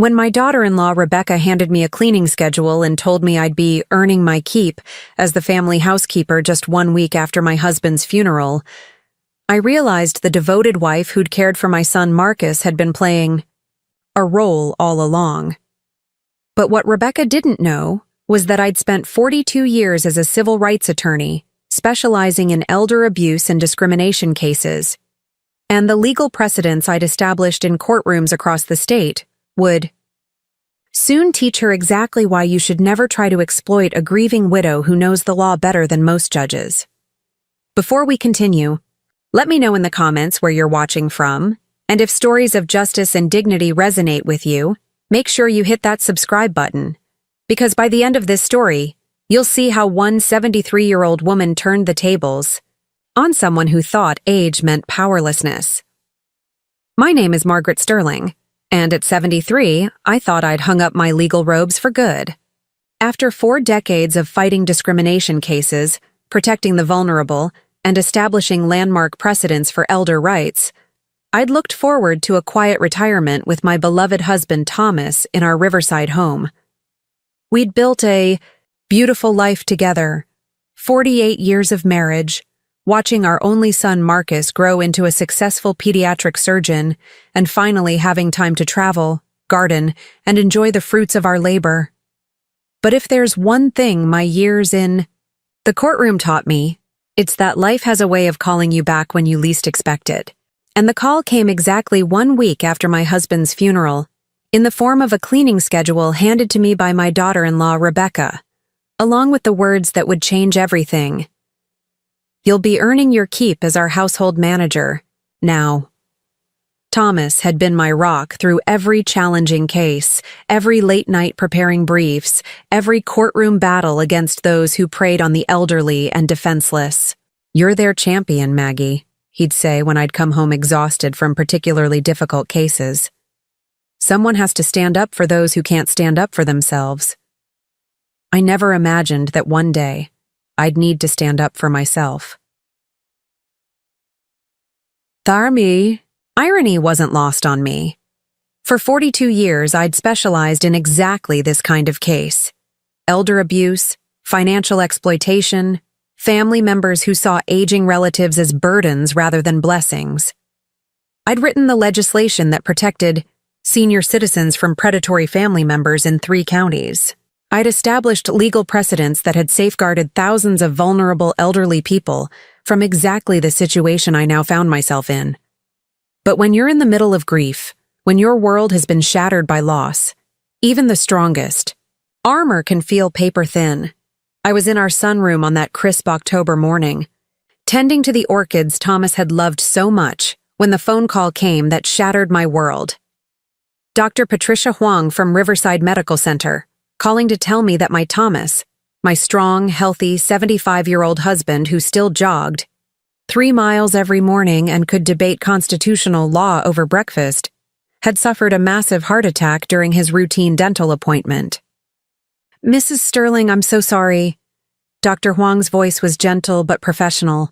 When my daughter-in-law Rebecca handed me a cleaning schedule and told me I'd be earning my keep as the family housekeeper just 1 week after my husband's funeral, I realized the devoted wife who'd cared for my son Marcus had been playing a role all along. But what Rebecca didn't know was that I'd spent 42 years as a civil rights attorney, specializing in elder abuse and discrimination cases, and the legal precedents I'd established in courtrooms across the state would soon teach her exactly why you should never try to exploit a grieving widow who knows the law better than most judges. Before we continue, let me know in the comments where you're watching from, and if stories of justice and dignity resonate with you, make sure you hit that subscribe button, because by the end of this story, you'll see how one 73-year-old woman turned the tables on someone who thought age meant powerlessness. My name is Margaret Sterling, and at 73, I thought I'd hung up my legal robes for good. After 4 decades of fighting discrimination cases, protecting the vulnerable, and establishing landmark precedents for elder rights, I'd looked forward to a quiet retirement with my beloved husband Thomas in our Riverside home. We'd built a beautiful life together, 48 years of marriage, watching our only son Marcus grow into a successful pediatric surgeon, and finally having time to travel, garden, and enjoy the fruits of our labor. But if there's one thing my years in the courtroom taught me, it's that life has a way of calling you back when you least expect it. And the call came exactly 1 week after my husband's funeral, in the form of a cleaning schedule handed to me by my daughter-in-law Rebecca, along with the words that would change everything. You'll be earning your keep as our household manager, now. Thomas had been my rock through every challenging case, every late night preparing briefs, every courtroom battle against those who preyed on the elderly and defenseless. You're their champion, Maggie, he'd say when I'd come home exhausted from particularly difficult cases. Someone has to stand up for those who can't stand up for themselves. I never imagined that one day I'd need to stand up for myself. Tharmi. Irony wasn't lost on me. For 42 years, I'd specialized in exactly this kind of case. Elder abuse, financial exploitation, family members who saw aging relatives as burdens rather than blessings. I'd written the legislation that protected senior citizens from predatory family members in 3 counties. I'd established legal precedents that had safeguarded thousands of vulnerable elderly people from exactly the situation I now found myself in. But when you're in the middle of grief, when your world has been shattered by loss, even the strongest armor can feel paper thin. I was in our sunroom on that crisp October morning, tending to the orchids Thomas had loved so much, when the phone call came that shattered my world. Dr. Patricia Huang from Riverside Medical Center, calling to tell me that my Thomas, my strong, healthy 75-year-old husband who still jogged 3 miles every morning and could debate constitutional law over breakfast, had suffered a massive heart attack during his routine dental appointment. Mrs. Sterling, I'm so sorry. Dr. Huang's voice was gentle but professional.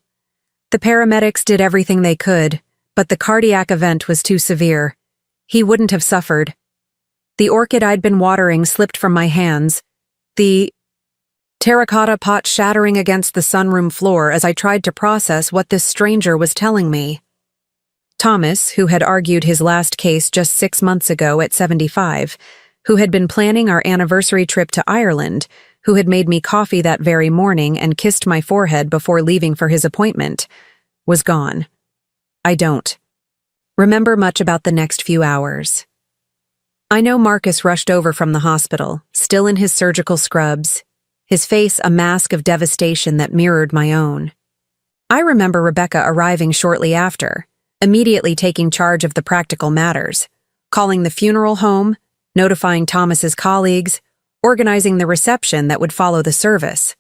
The paramedics did everything they could, but the cardiac event was too severe. He wouldn't have suffered. The orchid I'd been watering slipped from my hands, the terracotta pot shattering against the sunroom floor as I tried to process what this stranger was telling me. Thomas, who had argued his last case just 6 months ago at 75, who had been planning our anniversary trip to Ireland, who had made me coffee that very morning and kissed my forehead before leaving for his appointment, was gone. I don't remember much about the next few hours. I know Marcus rushed over from the hospital, still in his surgical scrubs, his face a mask of devastation that mirrored my own. I remember Rebecca arriving shortly after, immediately taking charge of the practical matters, calling the funeral home, notifying Thomas's colleagues, organizing the reception that would follow the service.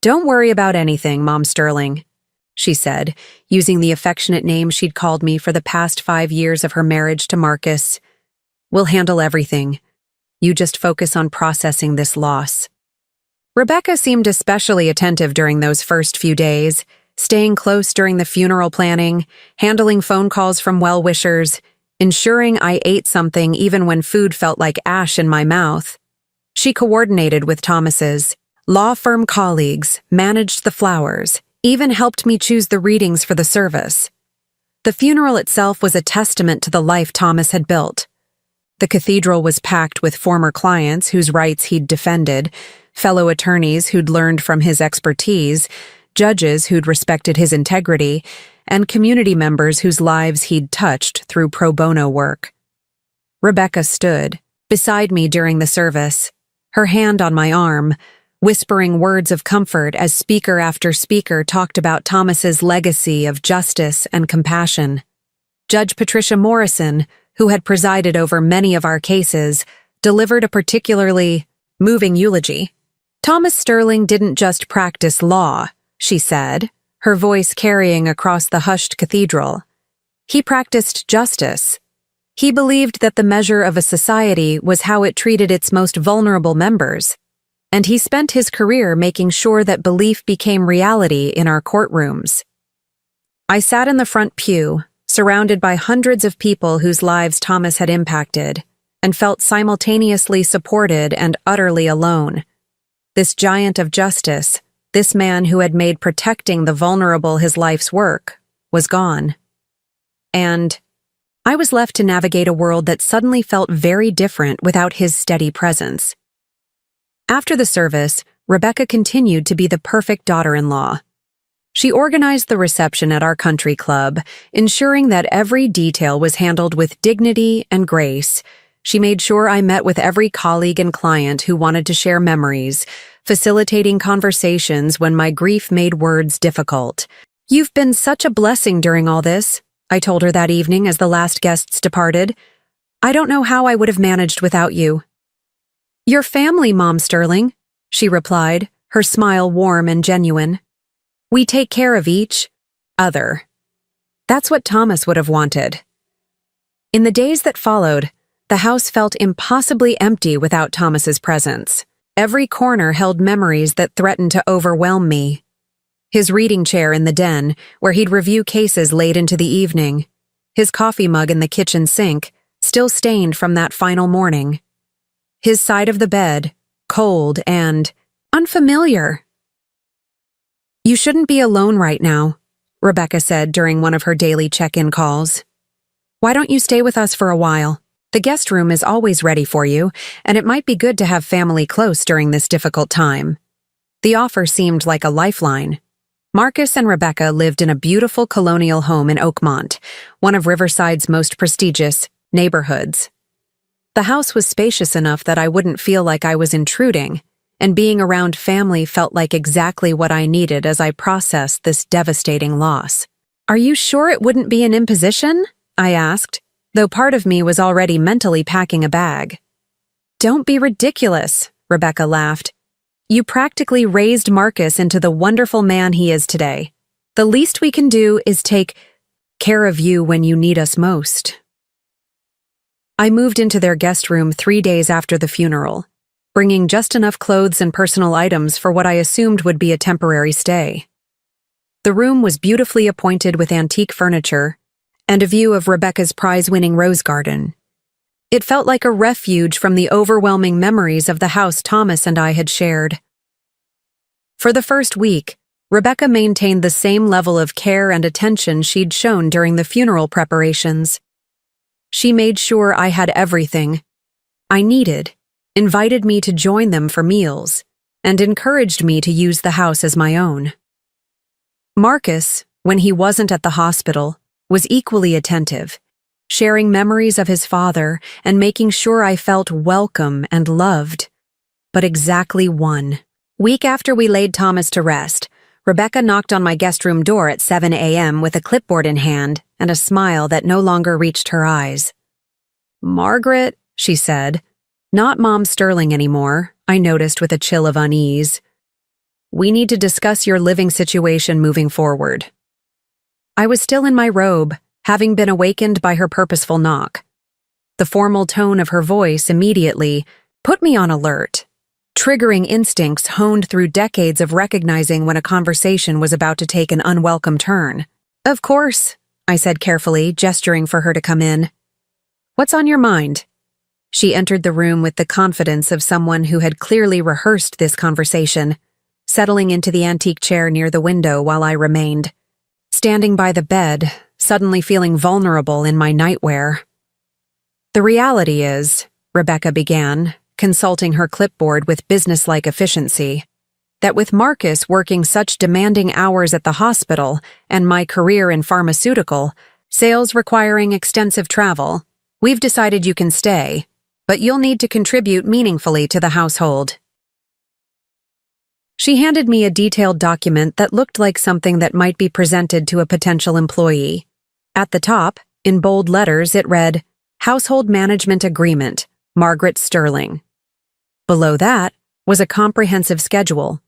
"Don't worry about anything, Mom Sterling," she said, using the affectionate name she'd called me for the past 5 years of her marriage to Marcus. "We'll handle everything. You just focus on processing this loss." Rebecca seemed especially attentive during those first few days, staying close during the funeral planning, handling phone calls from well-wishers, ensuring I ate something even when food felt like ash in my mouth. She coordinated with Thomas's law firm colleagues, managed the flowers, even helped me choose the readings for the service. The funeral itself was a testament to the life Thomas had built. The cathedral was packed with former clients whose rights he'd defended, fellow attorneys who'd learned from his expertise, judges who'd respected his integrity, and community members whose lives he'd touched through pro bono work. Rebecca stood beside me during the service, her hand on my arm, whispering words of comfort as speaker after speaker talked about Thomas's legacy of justice and compassion. Judge Patricia Morrison, who had presided over many of our cases, delivered a particularly moving eulogy. Thomas Sterling didn't just practice law, she said, her voice carrying across the hushed cathedral. He practiced justice. He believed that the measure of a society was how it treated its most vulnerable members, and he spent his career making sure that belief became reality in our courtrooms. I sat in the front pew, surrounded by hundreds of people whose lives Thomas had impacted, and felt simultaneously supported and utterly alone. This giant of justice, this man who had made protecting the vulnerable his life's work, was gone. And I was left to navigate a world that suddenly felt very different without his steady presence. After the service, Rebecca continued to be the perfect daughter-in-law. She organized the reception at our country club, ensuring that every detail was handled with dignity and grace. She made sure I met with every colleague and client who wanted to share memories, facilitating conversations when my grief made words difficult. "You've been such a blessing during all this," I told her that evening as the last guests departed. "I don't know how I would have managed without you." "Your family, Mom Sterling," she replied, her smile warm and genuine. "We take care of each other." That's what Thomas would have wanted. In the days that followed, the house felt impossibly empty without Thomas's presence. Every corner held memories that threatened to overwhelm me. His reading chair in the den, where he'd review cases late into the evening. His coffee mug in the kitchen sink, still stained from that final morning. His side of the bed, cold and unfamiliar. "You shouldn't be alone right now," Rebecca said during one of her daily check-in calls. "Why don't you stay with us for a while? The guest room is always ready for you, and it might be good to have family close during this difficult time." The offer seemed like a lifeline. Marcus and Rebecca lived in a beautiful colonial home in Oakmont, one of Riverside's most prestigious neighborhoods. The house was spacious enough that I wouldn't feel like I was intruding, and being around family felt like exactly what I needed as I processed this devastating loss. "Are you sure it wouldn't be an imposition?" I asked, though part of me was already mentally packing a bag. "Don't be ridiculous," Rebecca laughed. "You practically raised Marcus into the wonderful man he is today. The least we can do is take care of you when you need us most." I moved into their guest room 3 days after the funeral, bringing just enough clothes and personal items for what I assumed would be a temporary stay. The room was beautifully appointed with antique furniture and a view of Rebecca's prize-winning rose garden. It felt like a refuge from the overwhelming memories of the house Thomas and I had shared. For the first week, Rebecca maintained the same level of care and attention she'd shown during the funeral preparations. She made sure I had everything I needed, invited me to join them for meals, and encouraged me to use the house as my own. Marcus, when he wasn't at the hospital, was equally attentive, sharing memories of his father and making sure I felt welcome and loved. But exactly 1 week after we laid Thomas to rest, Rebecca knocked on my guest room door at 7 a.m. with a clipboard in hand and a smile that no longer reached her eyes. "Margaret," she said, not Mom Sterling anymore, I noticed with a chill of unease. "We need to discuss your living situation moving forward." I was still in my robe, having been awakened by her purposeful knock. The formal tone of her voice immediately put me on alert, triggering instincts honed through decades of recognizing when a conversation was about to take an unwelcome turn. "Of course," I said carefully, gesturing for her to come in. What's on your mind? She entered the room with the confidence of someone who had clearly rehearsed this conversation, settling into the antique chair near the window while I remained, standing by the bed, suddenly feeling vulnerable in my nightwear. The reality is, Rebecca began, consulting her clipboard with businesslike efficiency, that with Marcus working such demanding hours at the hospital and my career in pharmaceutical, sales requiring extensive travel, we've decided you can stay, but you'll need to contribute meaningfully to the household. She handed me a detailed document that looked like something that might be presented to a potential employee. At the top, in bold letters, it read, Household Management Agreement, Margaret Sterling. Below that was a comprehensive schedule.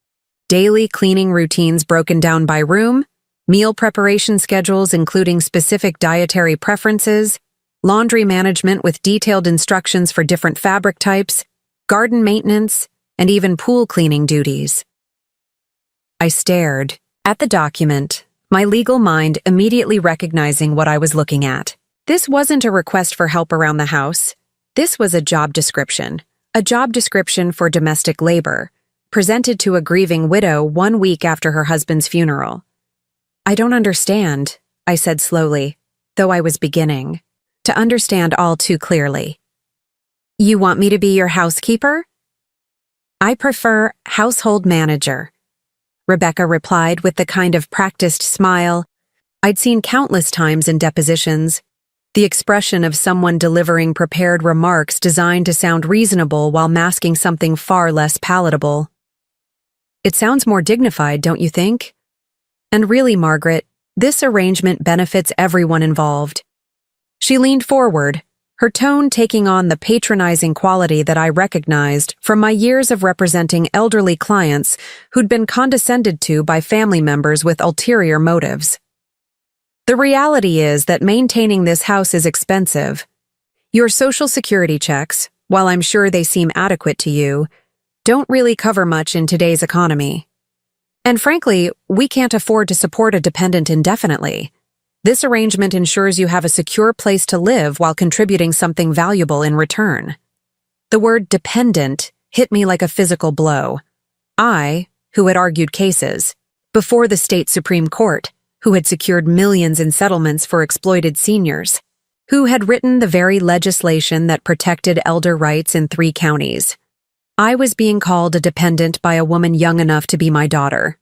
Daily cleaning routines broken down by room, meal preparation schedules including specific dietary preferences, laundry management with detailed instructions for different fabric types, garden maintenance, and even pool cleaning duties. I stared at the document, my legal mind immediately recognizing what I was looking at. This wasn't a request for help around the house. This was a job description for domestic labor, presented to a grieving widow 1 week after her husband's funeral. I don't understand, I said slowly, though I was beginning to understand all too clearly. You want me to be your housekeeper? I prefer household manager, Rebecca replied with the kind of practiced smile I'd seen countless times in depositions, the expression of someone delivering prepared remarks designed to sound reasonable while masking something far less palatable. It sounds more dignified, don't you think? And really, Margaret, this arrangement benefits everyone involved. She leaned forward, her tone taking on the patronizing quality that I recognized from my years of representing elderly clients who'd been condescended to by family members with ulterior motives. The reality is that maintaining this house is expensive. Your Social Security checks, while I'm sure they seem adequate to you, don't really cover much in today's economy. And frankly, we can't afford to support a dependent indefinitely. This arrangement ensures you have a secure place to live while contributing something valuable in return. The word dependent hit me like a physical blow. I, who had argued cases, before the state Supreme Court, who had secured millions in settlements for exploited seniors, who had written the very legislation that protected elder rights in 3 counties. I was being called a dependent by a woman young enough to be my daughter.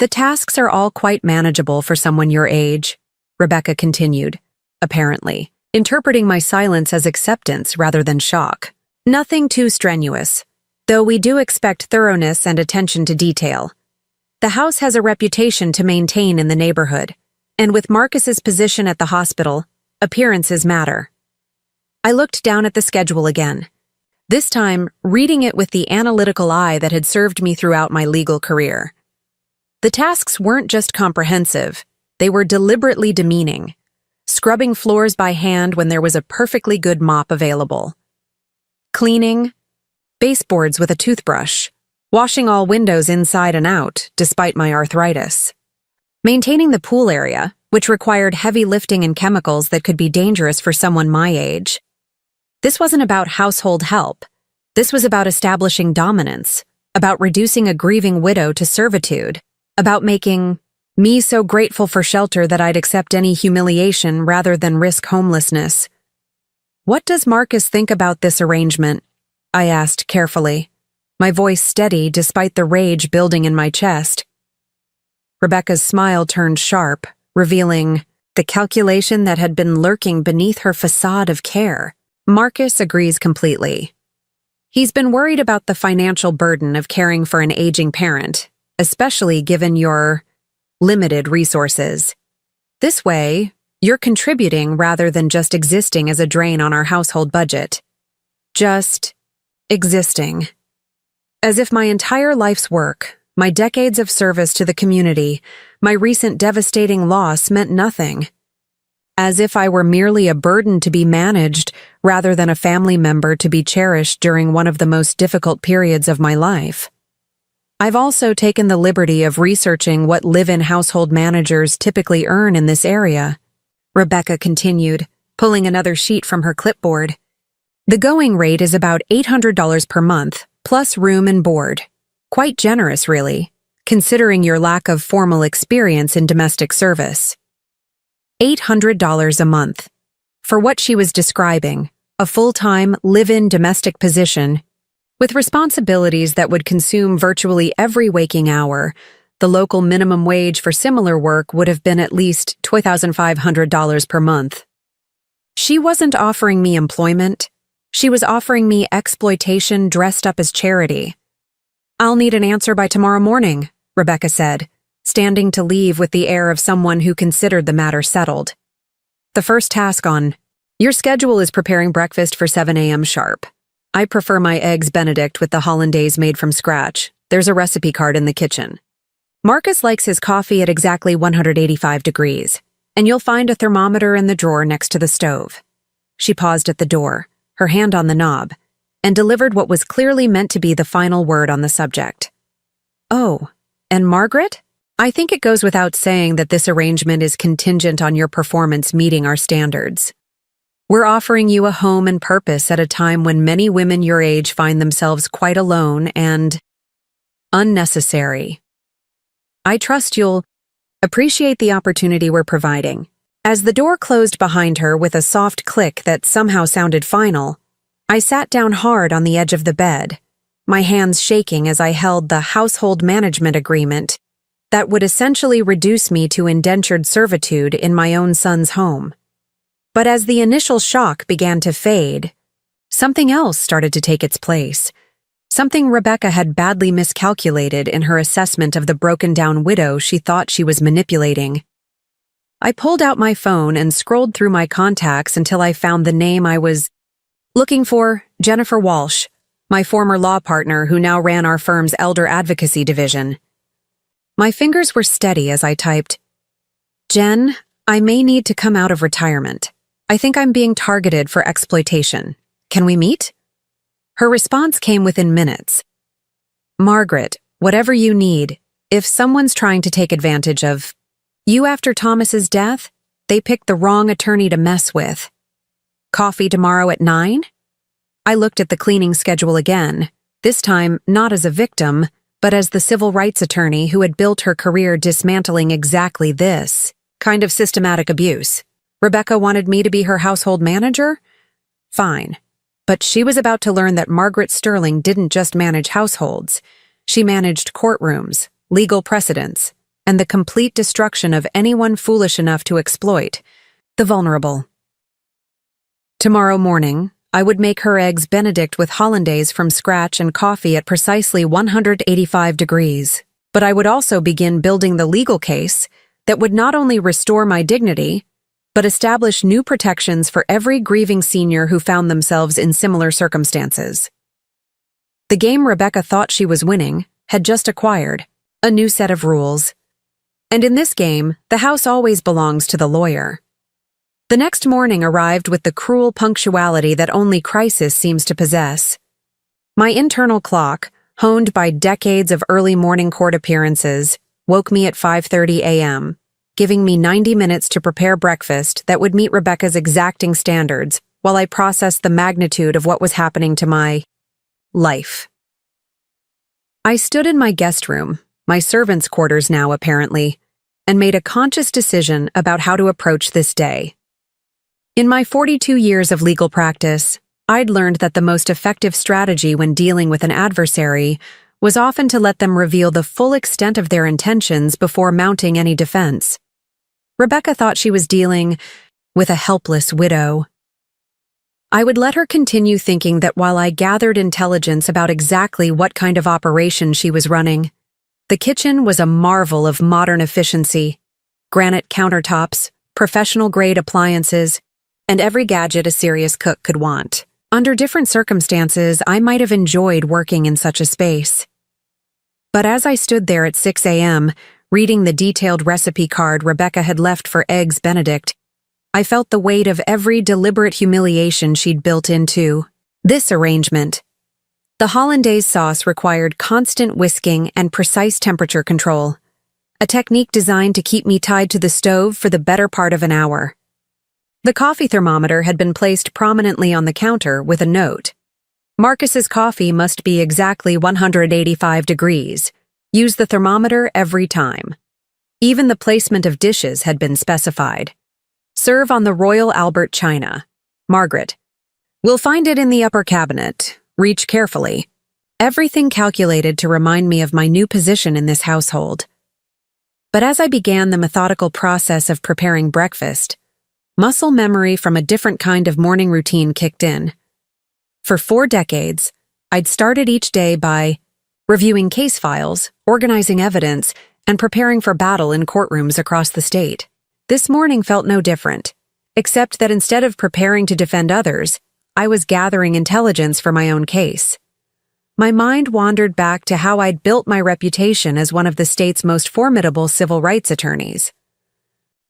The tasks are all quite manageable for someone your age, Rebecca continued, apparently, interpreting my silence as acceptance rather than shock. Nothing too strenuous, though we do expect thoroughness and attention to detail. The house has a reputation to maintain in the neighborhood, and with Marcus's position at the hospital, appearances matter. I looked down at the schedule again, this time reading it with the analytical eye that had served me throughout my legal career. The tasks weren't just comprehensive, they were deliberately demeaning, scrubbing floors by hand when there was a perfectly good mop available, cleaning baseboards with a toothbrush, washing all windows inside and out, despite my arthritis, maintaining the pool area, which required heavy lifting and chemicals that could be dangerous for someone my age. This wasn't about household help. This was about establishing dominance, about reducing a grieving widow to servitude, about making me so grateful for shelter that I'd accept any humiliation rather than risk homelessness. What does Marcus think about this arrangement? I asked carefully, my voice steady despite the rage building in my chest. Rebecca's smile turned sharp, revealing the calculation that had been lurking beneath her facade of care. Marcus agrees completely. He's been worried about the financial burden of caring for an aging parent, especially given your limited resources. This way, you're contributing rather than just existing as a drain on our household budget. Just existing. As if my entire life's work, my decades of service to the community, my recent devastating loss meant nothing. As if I were merely a burden to be managed rather than a family member to be cherished during one of the most difficult periods of my life. I've also taken the liberty of researching what live-in household managers typically earn in this area, Rebecca continued, pulling another sheet from her clipboard. The going rate is about $800 per month, plus room and board. Quite generous, really, considering your lack of formal experience in domestic service. $800 a month. For what she was describing, a full-time, live-in domestic position, with responsibilities that would consume virtually every waking hour, the local minimum wage for similar work would have been at least $2,500 per month. She wasn't offering me employment. She was offering me exploitation dressed up as charity. "I'll need an answer by tomorrow morning," Rebecca said, standing to leave with the air of someone who considered the matter settled. The first task on your schedule is preparing breakfast for 7 a.m. sharp. I prefer my eggs Benedict with the hollandaise made from scratch. There's a recipe card in the kitchen. Marcus likes his coffee at exactly 185 degrees, and you'll find a thermometer in the drawer next to the stove. She paused at the door, her hand on the knob, and delivered what was clearly meant to be the final word on the subject. "Oh, and Margaret? I think it goes without saying that this arrangement is contingent on your performance meeting our standards. We're offering you a home and purpose at a time when many women your age find themselves quite alone and unnecessary. I trust you'll appreciate the opportunity we're providing." As the door closed behind her with a soft click that somehow sounded final, I sat down hard on the edge of the bed, my hands shaking as I held the household management agreement that would essentially reduce me to indentured servitude in my own son's home. But as the initial shock began to fade, something else started to take its place. Something Rebecca had badly miscalculated in her assessment of the broken-down widow she thought she was manipulating. I pulled out my phone and scrolled through my contacts until I found the name I was looking for: Jennifer Walsh, my former law partner who now ran our firm's elder advocacy division. My fingers were steady as I typed, "Jen, I may need to come out of retirement. I think I'm being targeted for exploitation. Can we meet?" Her response came within minutes. "Margaret, whatever you need, if someone's trying to take advantage of you after Thomas's death, they picked the wrong attorney to mess with. Coffee tomorrow at 9? I looked at the cleaning schedule again, this time not as a victim, but as the civil rights attorney who had built her career dismantling exactly this kind of systematic abuse. Rebecca wanted me to be her household manager? Fine. But she was about to learn that Margaret Sterling didn't just manage households. She managed courtrooms, legal precedents, and the complete destruction of anyone foolish enough to exploit the vulnerable. Tomorrow morning, I would make her eggs Benedict with hollandaise from scratch and coffee at precisely 185 degrees. But I would also begin building the legal case that would not only restore my dignity, but establish new protections for every grieving senior who found themselves in similar circumstances. The game Rebecca thought she was winning had just acquired a new set of rules. And in this game, the house always belongs to the lawyer. The next morning arrived with the cruel punctuality that only crisis seems to possess. My internal clock, honed by decades of early morning court appearances, woke me at 5:30 a.m., giving me 90 minutes to prepare breakfast that would meet Rebecca's exacting standards while I processed the magnitude of what was happening to my life. I stood in my guest room, my servants' quarters now apparently, and made a conscious decision about how to approach this day. In my 42 years of legal practice, I'd learned that the most effective strategy when dealing with an adversary was often to let them reveal the full extent of their intentions before mounting any defense. Rebecca thought she was dealing with a helpless widow. I would let her continue thinking that while I gathered intelligence about exactly what kind of operation she was running, the kitchen was a marvel of modern efficiency: granite countertops, professional-grade appliances, and every gadget a serious cook could want. Under different circumstances, I might have enjoyed working in such a space. But as I stood there at 6 a.m., reading the detailed recipe card Rebecca had left for eggs Benedict, I felt the weight of every deliberate humiliation she'd built into this arrangement. The hollandaise sauce required constant whisking and precise temperature control, a technique designed to keep me tied to the stove for the better part of an hour. The coffee thermometer had been placed prominently on the counter with a note. Marcus's coffee must be exactly 185 degrees. Use the thermometer every time. Even the placement of dishes had been specified. Serve on the Royal Albert china. Margaret. We'll find it in the upper cabinet. Reach carefully. Everything calculated to remind me of my new position in this household. But as I began the methodical process of preparing breakfast, muscle memory from a different kind of morning routine kicked in. For 4 decades, I'd started each day by reviewing case files, organizing evidence, and preparing for battle in courtrooms across the state. This morning felt no different, except that instead of preparing to defend others, I was gathering intelligence for my own case. My mind wandered back to how I'd built my reputation as one of the state's most formidable civil rights attorneys.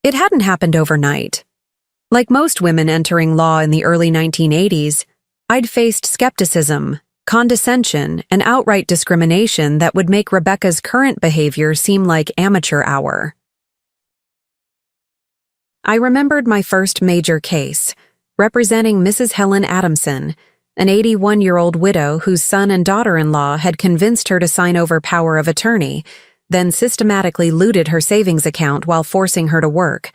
It hadn't happened overnight. Like most women entering law in the early 1980s, I'd faced skepticism, condescension, and outright discrimination that would make Rebecca's current behavior seem like amateur hour. I remembered my first major case, representing Mrs. Helen Adamson, an 81-year-old widow whose son and daughter-in-law had convinced her to sign over power of attorney, then systematically looted her savings account while forcing her to work,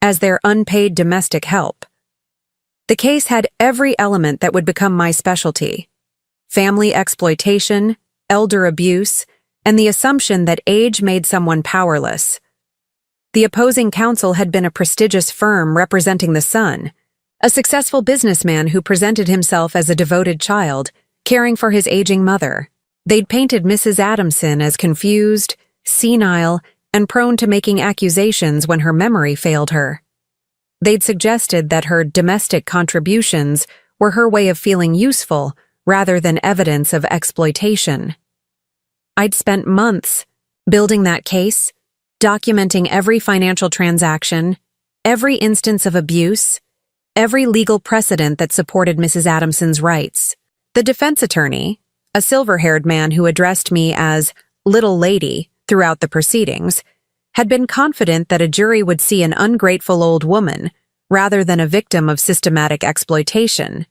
as their unpaid domestic help. The case had every element that would become my specialty: family exploitation, elder abuse, and the assumption that age made someone powerless. The opposing counsel had been a prestigious firm representing the son, a successful businessman who presented himself as a devoted child, caring for his aging mother. They'd painted Mrs. Adamson as confused, senile, and prone to making accusations when her memory failed her. They'd suggested that her domestic contributions were her way of feeling useful rather than evidence of exploitation. I'd spent months building that case, documenting every financial transaction, every instance of abuse, every legal precedent that supported Mrs. Adamson's rights. The defense attorney, a silver-haired man who addressed me as "little lady" throughout the proceedings, had been confident that a jury would see an ungrateful old woman rather than a victim of systematic exploitation.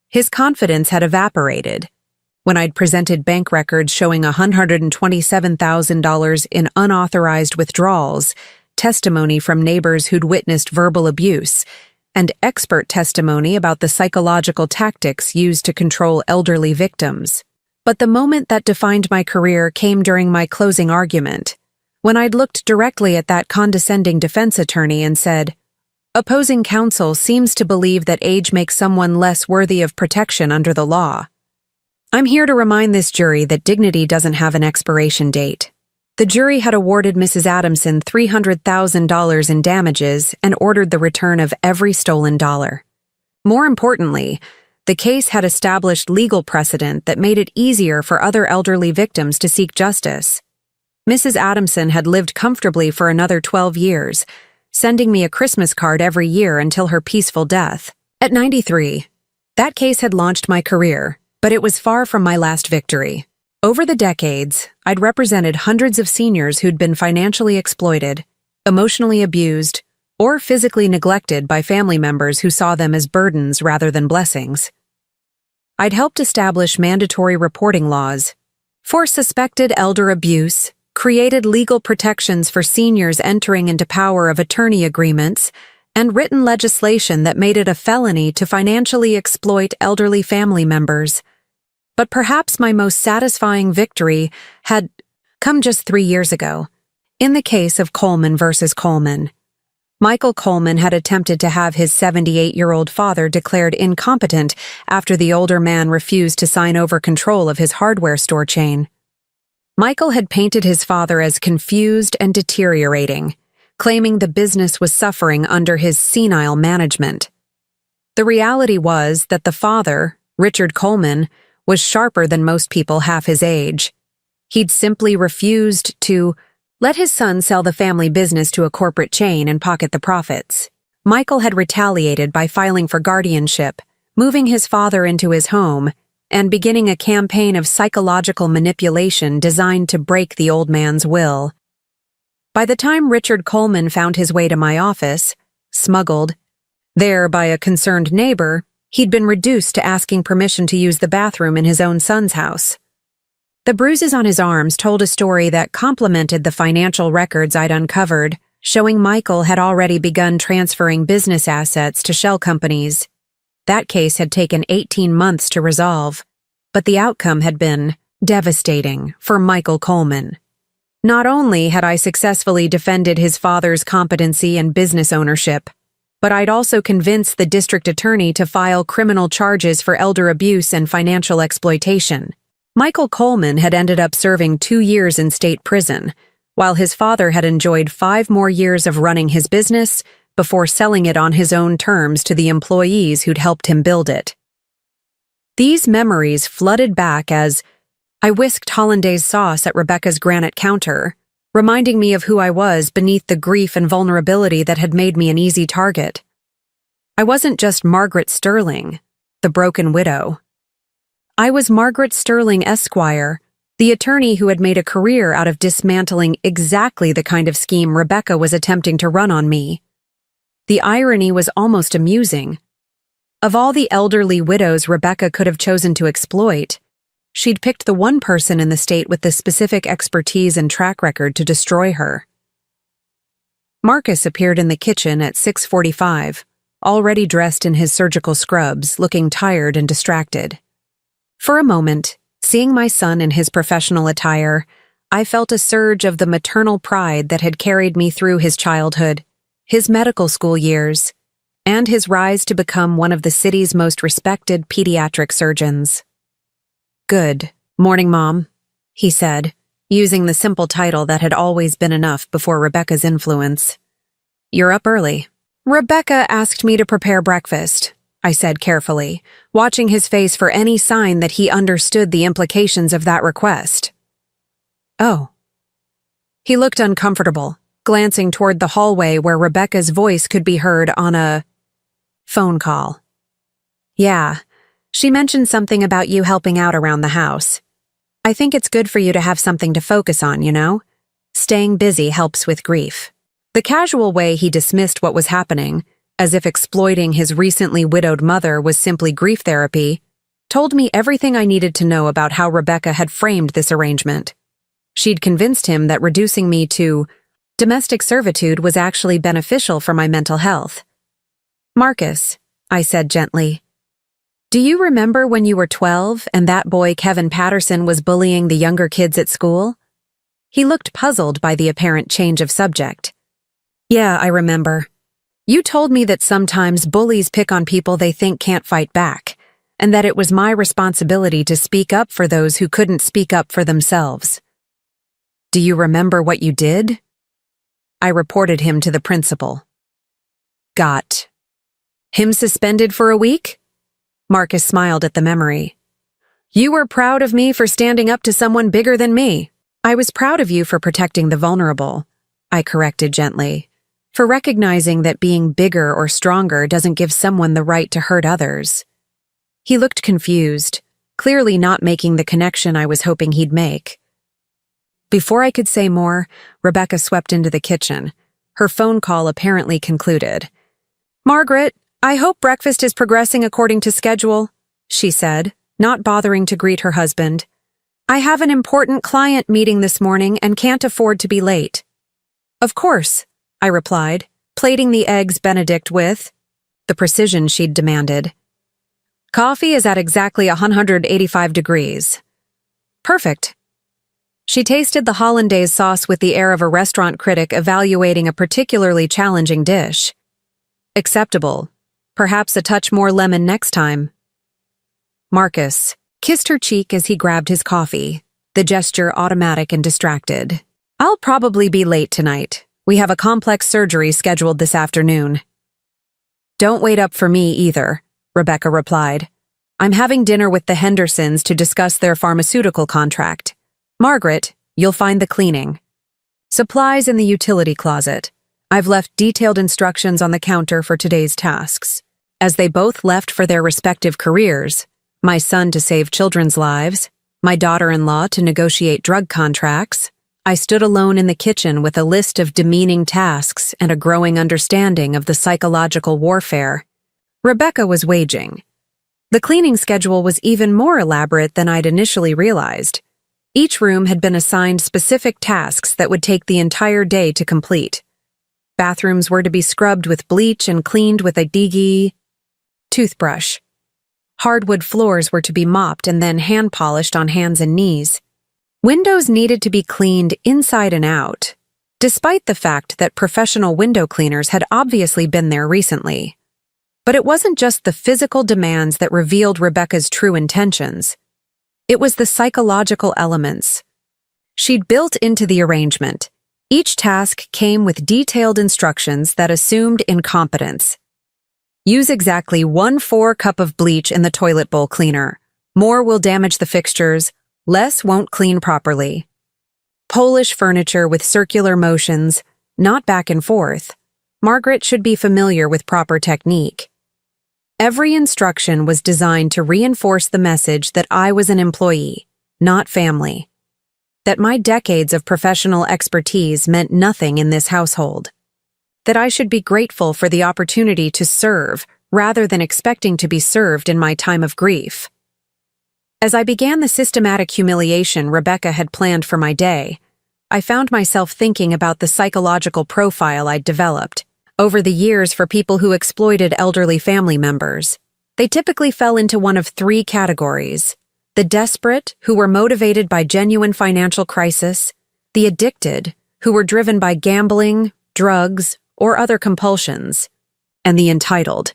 His confidence had evaporated when I'd presented bank records showing $127,000 in unauthorized withdrawals, testimony from neighbors who'd witnessed verbal abuse, and expert testimony about the psychological tactics used to control elderly victims. But the moment that defined my career came during my closing argument, when I'd looked directly at that condescending defense attorney and said, "Opposing counsel seems to believe that age makes someone less worthy of protection under the law. I'm here to remind this jury that dignity doesn't have an expiration date." The jury had awarded Mrs. Adamson $300,000 in damages and ordered the return of every stolen dollar. More importantly, the case had established legal precedent that made it easier for other elderly victims to seek justice. Mrs. Adamson had lived comfortably for another 12 years, sending me a Christmas card every year until her peaceful death. At 93, that case had launched my career, but it was far from my last victory. Over the decades, I'd represented hundreds of seniors who'd been financially exploited, emotionally abused, or physically neglected by family members who saw them as burdens rather than blessings. I'd helped establish mandatory reporting laws for suspected elder abuse, created legal protections for seniors entering into power of attorney agreements, and written legislation that made it a felony to financially exploit elderly family members. But perhaps my most satisfying victory had come just 3 years ago, in the case of Coleman versus Coleman. Michael Coleman had attempted to have his 78-year-old father declared incompetent after the older man refused to sign over control of his hardware store chain. Michael had painted his father as confused and deteriorating, claiming the business was suffering under his senile management. The reality was that the father, Richard Coleman, was sharper than most people half his age. He'd simply refused to let his son sell the family business to a corporate chain and pocket the profits. Michael had retaliated by filing for guardianship, moving his father into his home, and beginning a campaign of psychological manipulation designed to break the old man's will. By the time Richard Coleman found his way to my office, smuggled, There, by a concerned neighbor, he'd been reduced to asking permission to use the bathroom in his own son's house. The bruises on his arms told a story that complemented the financial records I'd uncovered, showing Michael had already begun transferring business assets to shell companies. That case had taken 18 months to resolve, but the outcome had been devastating for Michael Coleman. Not only had I successfully defended his father's competency and business ownership, but I'd also convinced the district attorney to file criminal charges for elder abuse and financial exploitation. Michael Coleman had ended up serving 2 years in state prison, while his father had enjoyed 5 more years of running his business before selling it on his own terms to the employees who'd helped him build it. These memories flooded back as I whisked hollandaise sauce at Rebecca's granite counter, reminding me of who I was beneath the grief and vulnerability that had made me an easy target. I wasn't just Margaret Sterling, the broken widow. I was Margaret Sterling Esquire, the attorney who had made a career out of dismantling exactly the kind of scheme Rebecca was attempting to run on me. The irony was almost amusing. Of all the elderly widows Rebecca could have chosen to exploit, she'd picked the one person in the state with the specific expertise and track record to destroy her. Marcus appeared in the kitchen at 6:45, already dressed in his surgical scrubs, looking tired and distracted. For a moment, seeing my son in his professional attire, I felt a surge of the maternal pride that had carried me through his childhood, his medical school years, and his rise to become one of the city's most respected pediatric surgeons. "Good morning, Mom," he said, using the simple title that had always been enough before Rebecca's influence. "You're up early." "Rebecca asked me to prepare breakfast," I said carefully, watching his face for any sign that he understood the implications of that request. "Oh." He looked uncomfortable, glancing toward the hallway where Rebecca's voice could be heard on a phone call. "Yeah, she mentioned something about you helping out around the house. I think it's good for you to have something to focus on, you know? Staying busy helps with grief." The casual way he dismissed what was happening, as if exploiting his recently widowed mother was simply grief therapy, told me everything I needed to know about how Rebecca had framed this arrangement. She'd convinced him that reducing me to domestic servitude was actually beneficial for my mental health. "Marcus," I said gently, "do you remember when you were 12 and that boy Kevin Patterson was bullying the younger kids at school?" He looked puzzled by the apparent change of subject. "Yeah, I remember. You told me that sometimes bullies pick on people they think can't fight back, and that it was my responsibility to speak up for those who couldn't speak up for themselves. Do you remember what you did?" I reported him to the principal. "Got him suspended for a week?" Marcus smiled at the memory. "You were proud of me for standing up to someone bigger than me." "I was proud of you for protecting the vulnerable," I corrected gently, "for recognizing that being bigger or stronger doesn't give someone the right to hurt others." He looked confused, clearly not making the connection I was hoping he'd make. Before I could say more, Rebecca swept into the kitchen, her phone call apparently concluded. "Margaret, I hope breakfast is progressing according to schedule," she said, not bothering to greet her husband. "I have an important client meeting this morning and can't afford to be late." "Of course," I replied, plating the eggs Benedict with the precision she'd demanded. "Coffee is at exactly 185 degrees. "Perfect." She tasted the hollandaise sauce with the air of a restaurant critic evaluating a particularly challenging dish. "Acceptable. Perhaps a touch more lemon next time." Marcus kissed her cheek as he grabbed his coffee, the gesture automatic and distracted. "I'll probably be late tonight. We have a complex surgery scheduled this afternoon." "Don't wait up for me either," Rebecca replied. "I'm having dinner with the Hendersons to discuss their pharmaceutical contract. Margaret, you'll find the cleaning. Supplies in the utility closet. I've left detailed instructions on the counter for today's tasks." As they both left for their respective careers, my son to save children's lives, my daughter-in-law to negotiate drug contracts, I stood alone in the kitchen with a list of demeaning tasks and a growing understanding of the psychological warfare Rebecca was waging. The cleaning schedule was even more elaborate than I'd initially realized. Each room had been assigned specific tasks that would take the entire day to complete. Bathrooms were to be scrubbed with bleach and cleaned with a digi toothbrush. Hardwood floors were to be mopped and then hand-polished on hands and knees. Windows needed to be cleaned inside and out, despite the fact that professional window cleaners had obviously been there recently. But it wasn't just the physical demands that revealed Rebecca's true intentions. It was the psychological elements she'd built into the arrangement. Each task came with detailed instructions that assumed incompetence. Use exactly 1/4 cup of bleach in the toilet bowl cleaner. More will damage the fixtures, less won't clean properly. Polish furniture with circular motions, not back and forth. Margaret should be familiar with proper technique. Every instruction was designed to reinforce the message that I was an employee, not family. That my decades of professional expertise meant nothing in this household. That I should be grateful for the opportunity to serve rather than expecting to be served in my time of grief. As I began the systematic humiliation Rebecca had planned for my day, I found myself thinking about the psychological profile I'd developed over the years for people who exploited elderly family members. They typically fell into one of 3 categories: the desperate, who were motivated by genuine financial crisis; the addicted, who were driven by gambling, drugs, or other compulsions; and the entitled,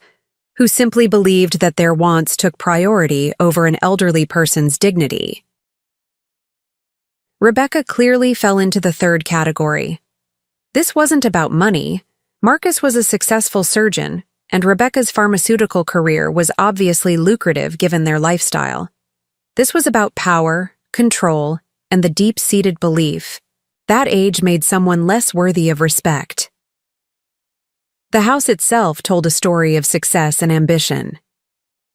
who simply believed that their wants took priority over an elderly person's dignity. Rebecca clearly fell into the 3rd category. This wasn't about money. Marcus was a successful surgeon, and Rebecca's pharmaceutical career was obviously lucrative given their lifestyle. This was about power, control, and the deep-seated belief that age made someone less worthy of respect. The house itself told a story of success and ambition.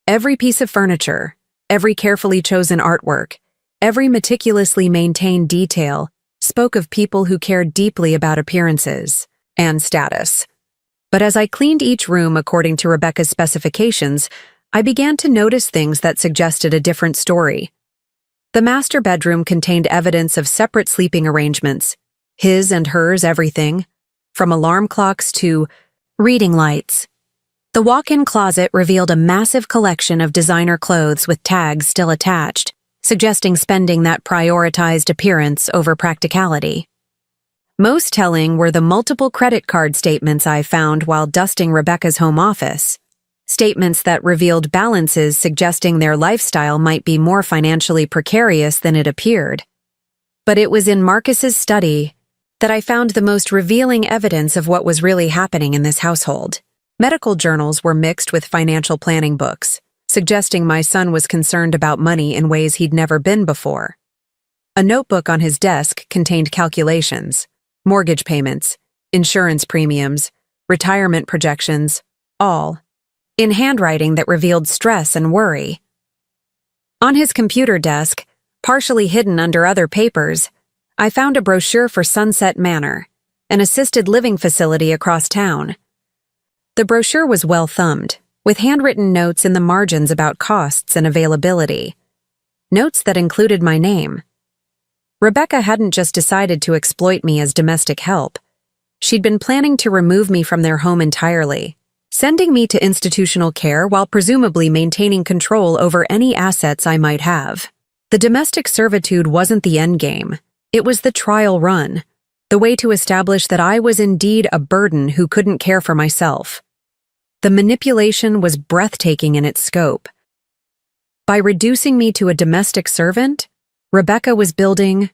Every piece of furniture, every carefully chosen artwork, every meticulously maintained detail spoke of people who cared deeply about appearances and status. But as I cleaned each room according to Rebecca's specifications, I began to notice things that suggested a different story. The master bedroom contained evidence of separate sleeping arrangements, his and hers everything, from alarm clocks to reading lights. The walk-in closet revealed a massive collection of designer clothes with tags still attached, suggesting spending that prioritized appearance over practicality. Most telling were the multiple credit card statements I found while dusting Rebecca's home office. Statements that revealed balances suggesting their lifestyle might be more financially precarious than it appeared. But it was in Marcus's study that I found the most revealing evidence of what was really happening in this household. Medical journals were mixed with financial planning books, suggesting my son was concerned about money in ways he'd never been before. A notebook on his desk contained calculations, mortgage payments, insurance premiums, retirement projections, all in handwriting that revealed stress and worry. On his computer desk, partially hidden under other papers, I found a brochure for Sunset Manor, an assisted living facility across town. The brochure was well thumbed, with handwritten notes in the margins about costs and availability. Notes that included my name. Rebecca hadn't just decided to exploit me as domestic help. She'd been planning to remove me from their home entirely, sending me to institutional care while presumably maintaining control over any assets I might have. The domestic servitude wasn't the endgame. It was the trial run, the way to establish that I was indeed a burden who couldn't care for myself. The manipulation was breathtaking in its scope. By reducing me to a domestic servant, Rebecca was building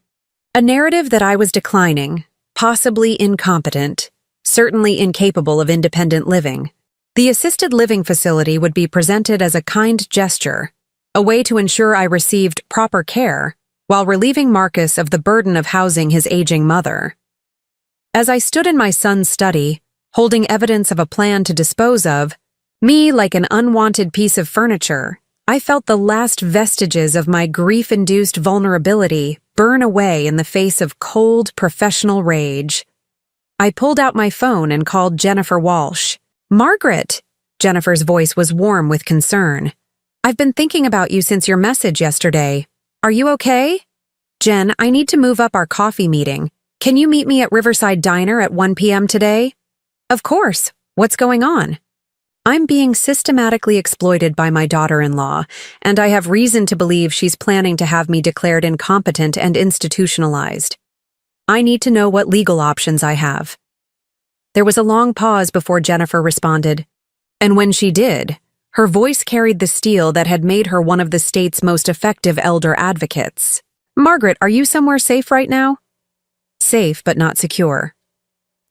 a narrative that I was declining, possibly incompetent, certainly incapable of independent living. The assisted living facility would be presented as a kind gesture, a way to ensure I received proper care while relieving Marcus of the burden of housing his aging mother. As I stood in my son's study, holding evidence of a plan to dispose of me like an unwanted piece of furniture, I felt the last vestiges of my grief-induced vulnerability burn away in the face of cold, professional rage. I pulled out my phone and called Jennifer Walsh. "Margaret!" Jennifer's voice was warm with concern. "I've been thinking about you since your message yesterday. Are you okay?" "Jen, I need to move up our coffee meeting. Can you meet me at Riverside Diner at 1 p.m. today?" "Of course. What's going on?" "I'm being systematically exploited by my daughter-in-law, and I have reason to believe she's planning to have me declared incompetent and institutionalized. I need to know what legal options I have." There was a long pause before Jennifer responded, and when she did, her voice carried the steel that had made her one of the state's most effective elder advocates. "Margaret, are you somewhere safe right now?" "Safe, but not secure.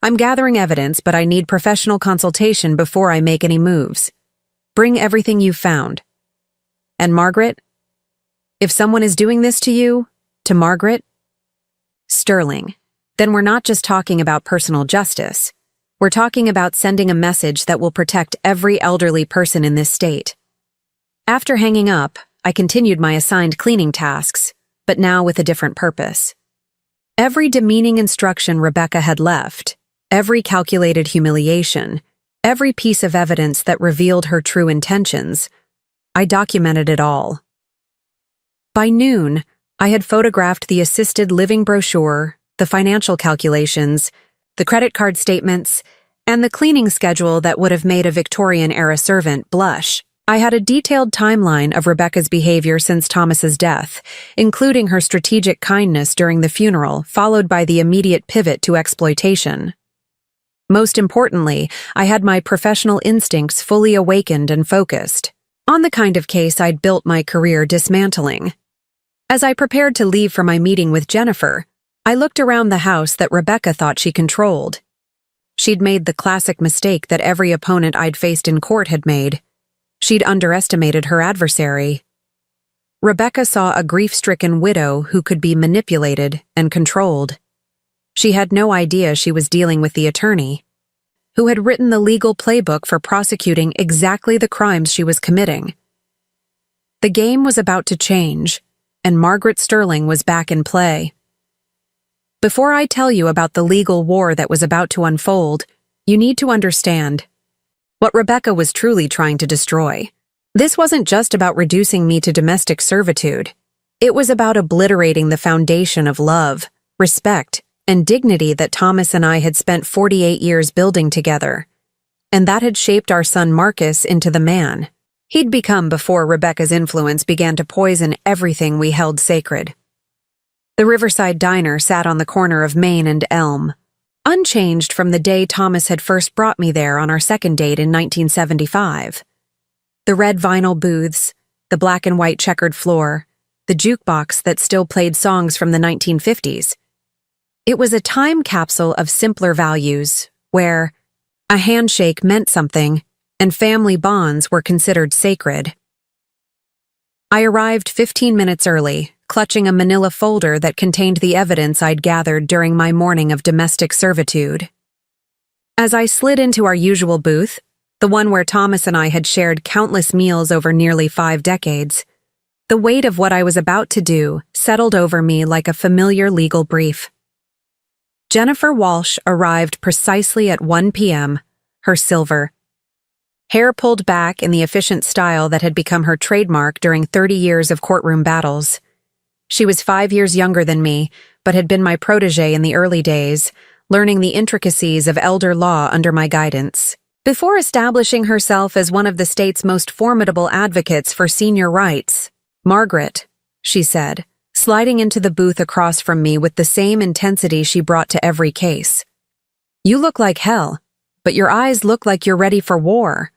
I'm gathering evidence, but I need professional consultation before I make any moves. Bring everything you've found. And Margaret, if someone is doing this to you, to Margaret, Sterling, then we're not just talking about personal justice. We're talking about sending a message that will protect every elderly person in this state." After hanging up, I continued my assigned cleaning tasks, but now with a different purpose. Every demeaning instruction Rebecca had left, every calculated humiliation, every piece of evidence that revealed her true intentions, I documented it all. By noon, I had photographed the assisted living brochure, the financial calculations, the credit card statements, and the cleaning schedule that would have made a Victorian-era servant blush. I had a detailed timeline of Rebecca's behavior since Thomas's death, including her strategic kindness during the funeral, followed by the immediate pivot to exploitation. Most importantly, I had my professional instincts fully awakened and focused, on the kind of case I'd built my career dismantling. As I prepared to leave for my meeting with Jennifer, I looked around the house that Rebecca thought she controlled. She'd made the classic mistake that every opponent I'd faced in court had made. She'd underestimated her adversary. Rebecca saw a grief-stricken widow who could be manipulated and controlled. She had no idea she was dealing with the attorney, who had written the legal playbook for prosecuting exactly the crimes she was committing. The game was about to change, and Margaret Sterling was back in play. Before I tell you about the legal war that was about to unfold, you need to understand what Rebecca was truly trying to destroy. This wasn't just about reducing me to domestic servitude. It was about obliterating the foundation of love, respect, and dignity that Thomas and I had spent 48 years building together, and that had shaped our son Marcus into the man he'd become before Rebecca's influence began to poison everything we held sacred. The Riverside Diner sat on the corner of Main and Elm, unchanged from the day Thomas had first brought me there on our second date in 1975. The red vinyl booths, the black and white checkered floor, the jukebox that still played songs from the 1950s. It was a time capsule of simpler values, where a handshake meant something and family bonds were considered sacred. I arrived 15 minutes early, clutching a manila folder that contained the evidence I'd gathered during my morning of domestic servitude. As I slid into our usual booth, the one where Thomas and I had shared countless meals over nearly 5 decades, the weight of what I was about to do settled over me like a familiar legal brief. Jennifer Walsh arrived precisely at 1 p.m., her silver hair pulled back in the efficient style that had become her trademark during 30 years of courtroom battles. She was 5 years younger than me, but had been my protégé in the early days, learning the intricacies of elder law under my guidance. Before establishing herself as one of the state's most formidable advocates for senior rights, "Margaret," she said, sliding into the booth across from me with the same intensity she brought to every case. "You look like hell, but your eyes look like you're ready for war."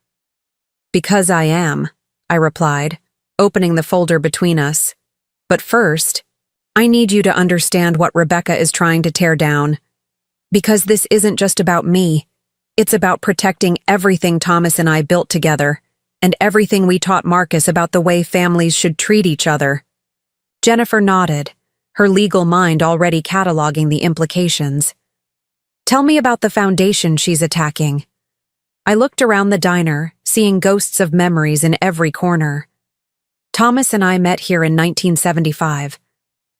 "Because I am," I replied, opening the folder between us. "But first, I need you to understand what Rebecca is trying to tear down. Because this isn't just about me. It's about protecting everything Thomas and I built together, and everything we taught Marcus about the way families should treat each other." Jennifer nodded, her legal mind already cataloging the implications. "Tell me about the foundation she's attacking." I looked around the diner, seeing ghosts of memories in every corner. Thomas and I met here in 1975.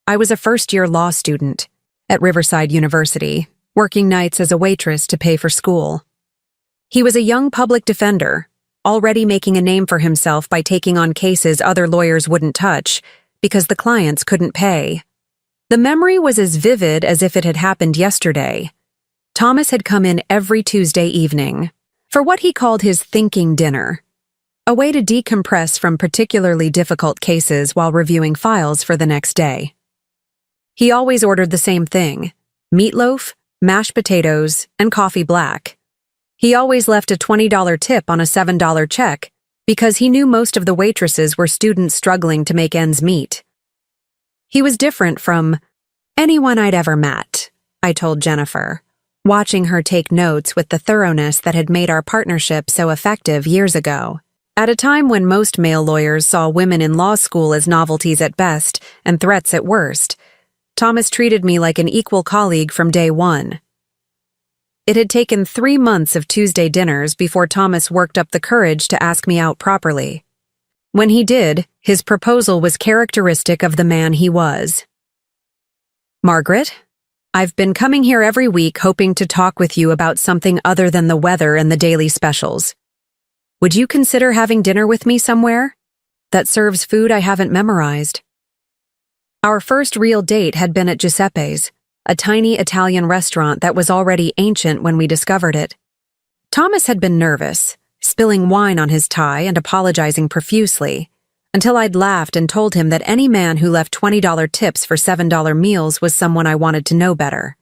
I was a first-year law student at Riverside University, working nights as a waitress to pay for school. He was a young public defender, already making a name for himself by taking on cases other lawyers wouldn't touch because the clients couldn't pay. The memory was as vivid as if it had happened yesterday. Thomas had come in every Tuesday evening for what he called his thinking dinner, a way to decompress from particularly difficult cases while reviewing files for the next day. He always ordered the same thing: meatloaf, mashed potatoes, and coffee black. He always left a $20 tip on a $7 check because he knew most of the waitresses were students struggling to make ends meet. He was different from anyone I'd ever met, I told Jennifer, watching her take notes with the thoroughness that had made our partnership so effective years ago. At a time when most male lawyers saw women in law school as novelties at best and threats at worst, Thomas treated me like an equal colleague from day one. It had taken 3 months of Tuesday dinners before Thomas worked up the courage to ask me out properly. When he did, his proposal was characteristic of the man he was. "Margaret, I've been coming here every week hoping to talk with you about something other than the weather and the daily specials. Would you consider having dinner with me somewhere that serves food I haven't memorized?" Our first real date had been at Giuseppe's, a tiny Italian restaurant that was already ancient when we discovered it. Thomas had been nervous, spilling wine on his tie and apologizing profusely, until I'd laughed and told him that any man who left $20 tips for $7 meals was someone I wanted to know better.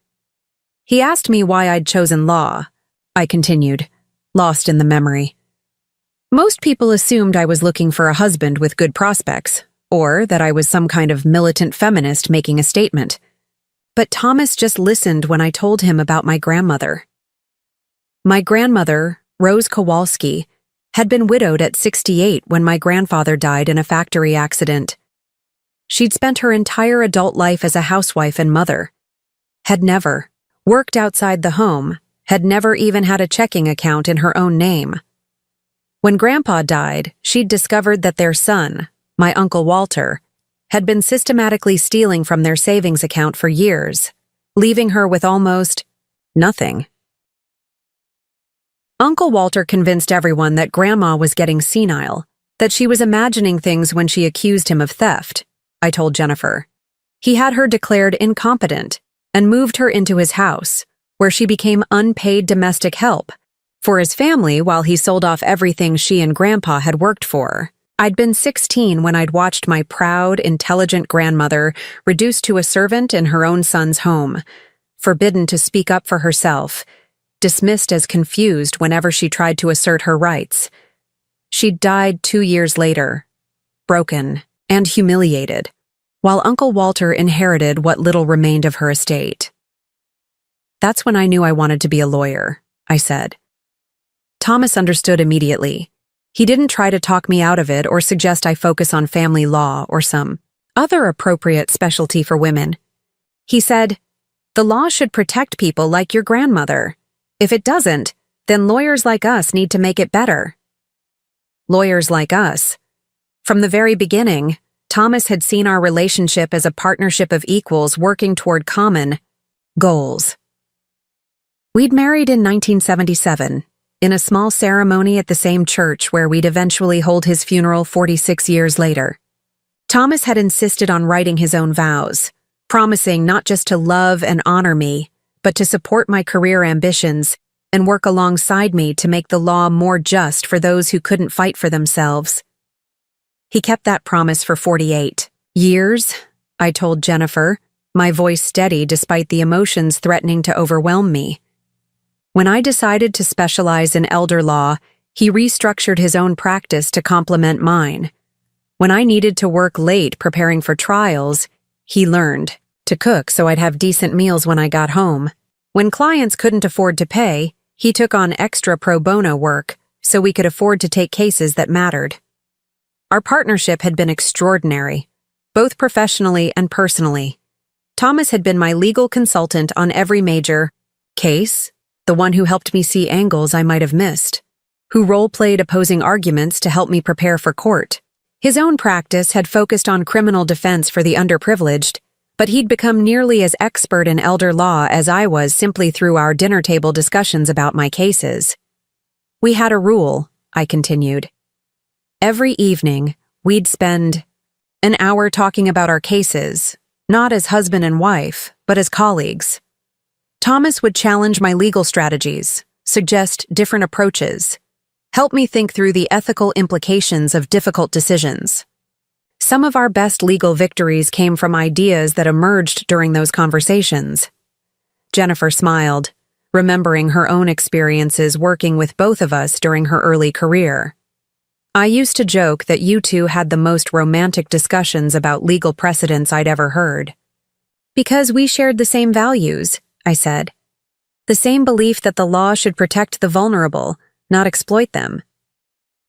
He asked me why I'd chosen law. I continued, lost in the memory. Most people assumed I was looking for a husband with good prospects, or that I was some kind of militant feminist making a statement. But Thomas just listened when I told him about my grandmother. My grandmother, Rose Kowalski, had been widowed at 68 when my grandfather died in a factory accident. She'd spent her entire adult life as a housewife and mother, had never worked outside the home, had never even had a checking account in her own name. When Grandpa died, she'd discovered that their son, my Uncle Walter, had been systematically stealing from their savings account for years, leaving her with almost nothing. Uncle Walter convinced everyone that Grandma was getting senile, that she was imagining things when she accused him of theft, I told Jennifer. He had her declared incompetent and moved her into his house, where she became unpaid domestic help for his family while he sold off everything she and Grandpa had worked for. I'd been 16 when I'd watched my proud, intelligent grandmother reduced to a servant in her own son's home, forbidden to speak up for herself, dismissed as confused whenever she tried to assert her rights. She'd died 2 years later, broken and humiliated, while Uncle Walter inherited what little remained of her estate. That's when I knew I wanted to be a lawyer, I said. Thomas understood immediately. He didn't try to talk me out of it or suggest I focus on family law or some other appropriate specialty for women. He said, "The law should protect people like your grandmother. If it doesn't, then lawyers like us need to make it better." Lawyers like us. From the very beginning, Thomas had seen our relationship as a partnership of equals working toward common goals. We'd married in 1977. In a small ceremony at the same church where we'd eventually hold his funeral 46 years later. Thomas had insisted on writing his own vows, promising not just to love and honor me, but to support my career ambitions and work alongside me to make the law more just for those who couldn't fight for themselves. He kept that promise for 48 years, I told Jennifer, my voice steady despite the emotions threatening to overwhelm me. When I decided to specialize in elder law, he restructured his own practice to complement mine. When I needed to work late preparing for trials, he learned to cook so I'd have decent meals when I got home. When clients couldn't afford to pay, he took on extra pro bono work so we could afford to take cases that mattered. Our partnership had been extraordinary, both professionally and personally. Thomas had been my legal consultant on every major case, the one who helped me see angles I might have missed, who role-played opposing arguments to help me prepare for court. His own practice had focused on criminal defense for the underprivileged, but he'd become nearly as expert in elder law as I was simply through our dinner table discussions about my cases. We had a rule, I continued. Every evening, we'd spend an hour talking about our cases, not as husband and wife, but as colleagues. Thomas would challenge my legal strategies, suggest different approaches, help me think through the ethical implications of difficult decisions. Some of our best legal victories came from ideas that emerged during those conversations. Jennifer smiled, remembering her own experiences working with both of us during her early career. I used to joke that you two had the most romantic discussions about legal precedents I'd ever heard. Because we shared the same values, I said. The same belief that the law should protect the vulnerable, not exploit them.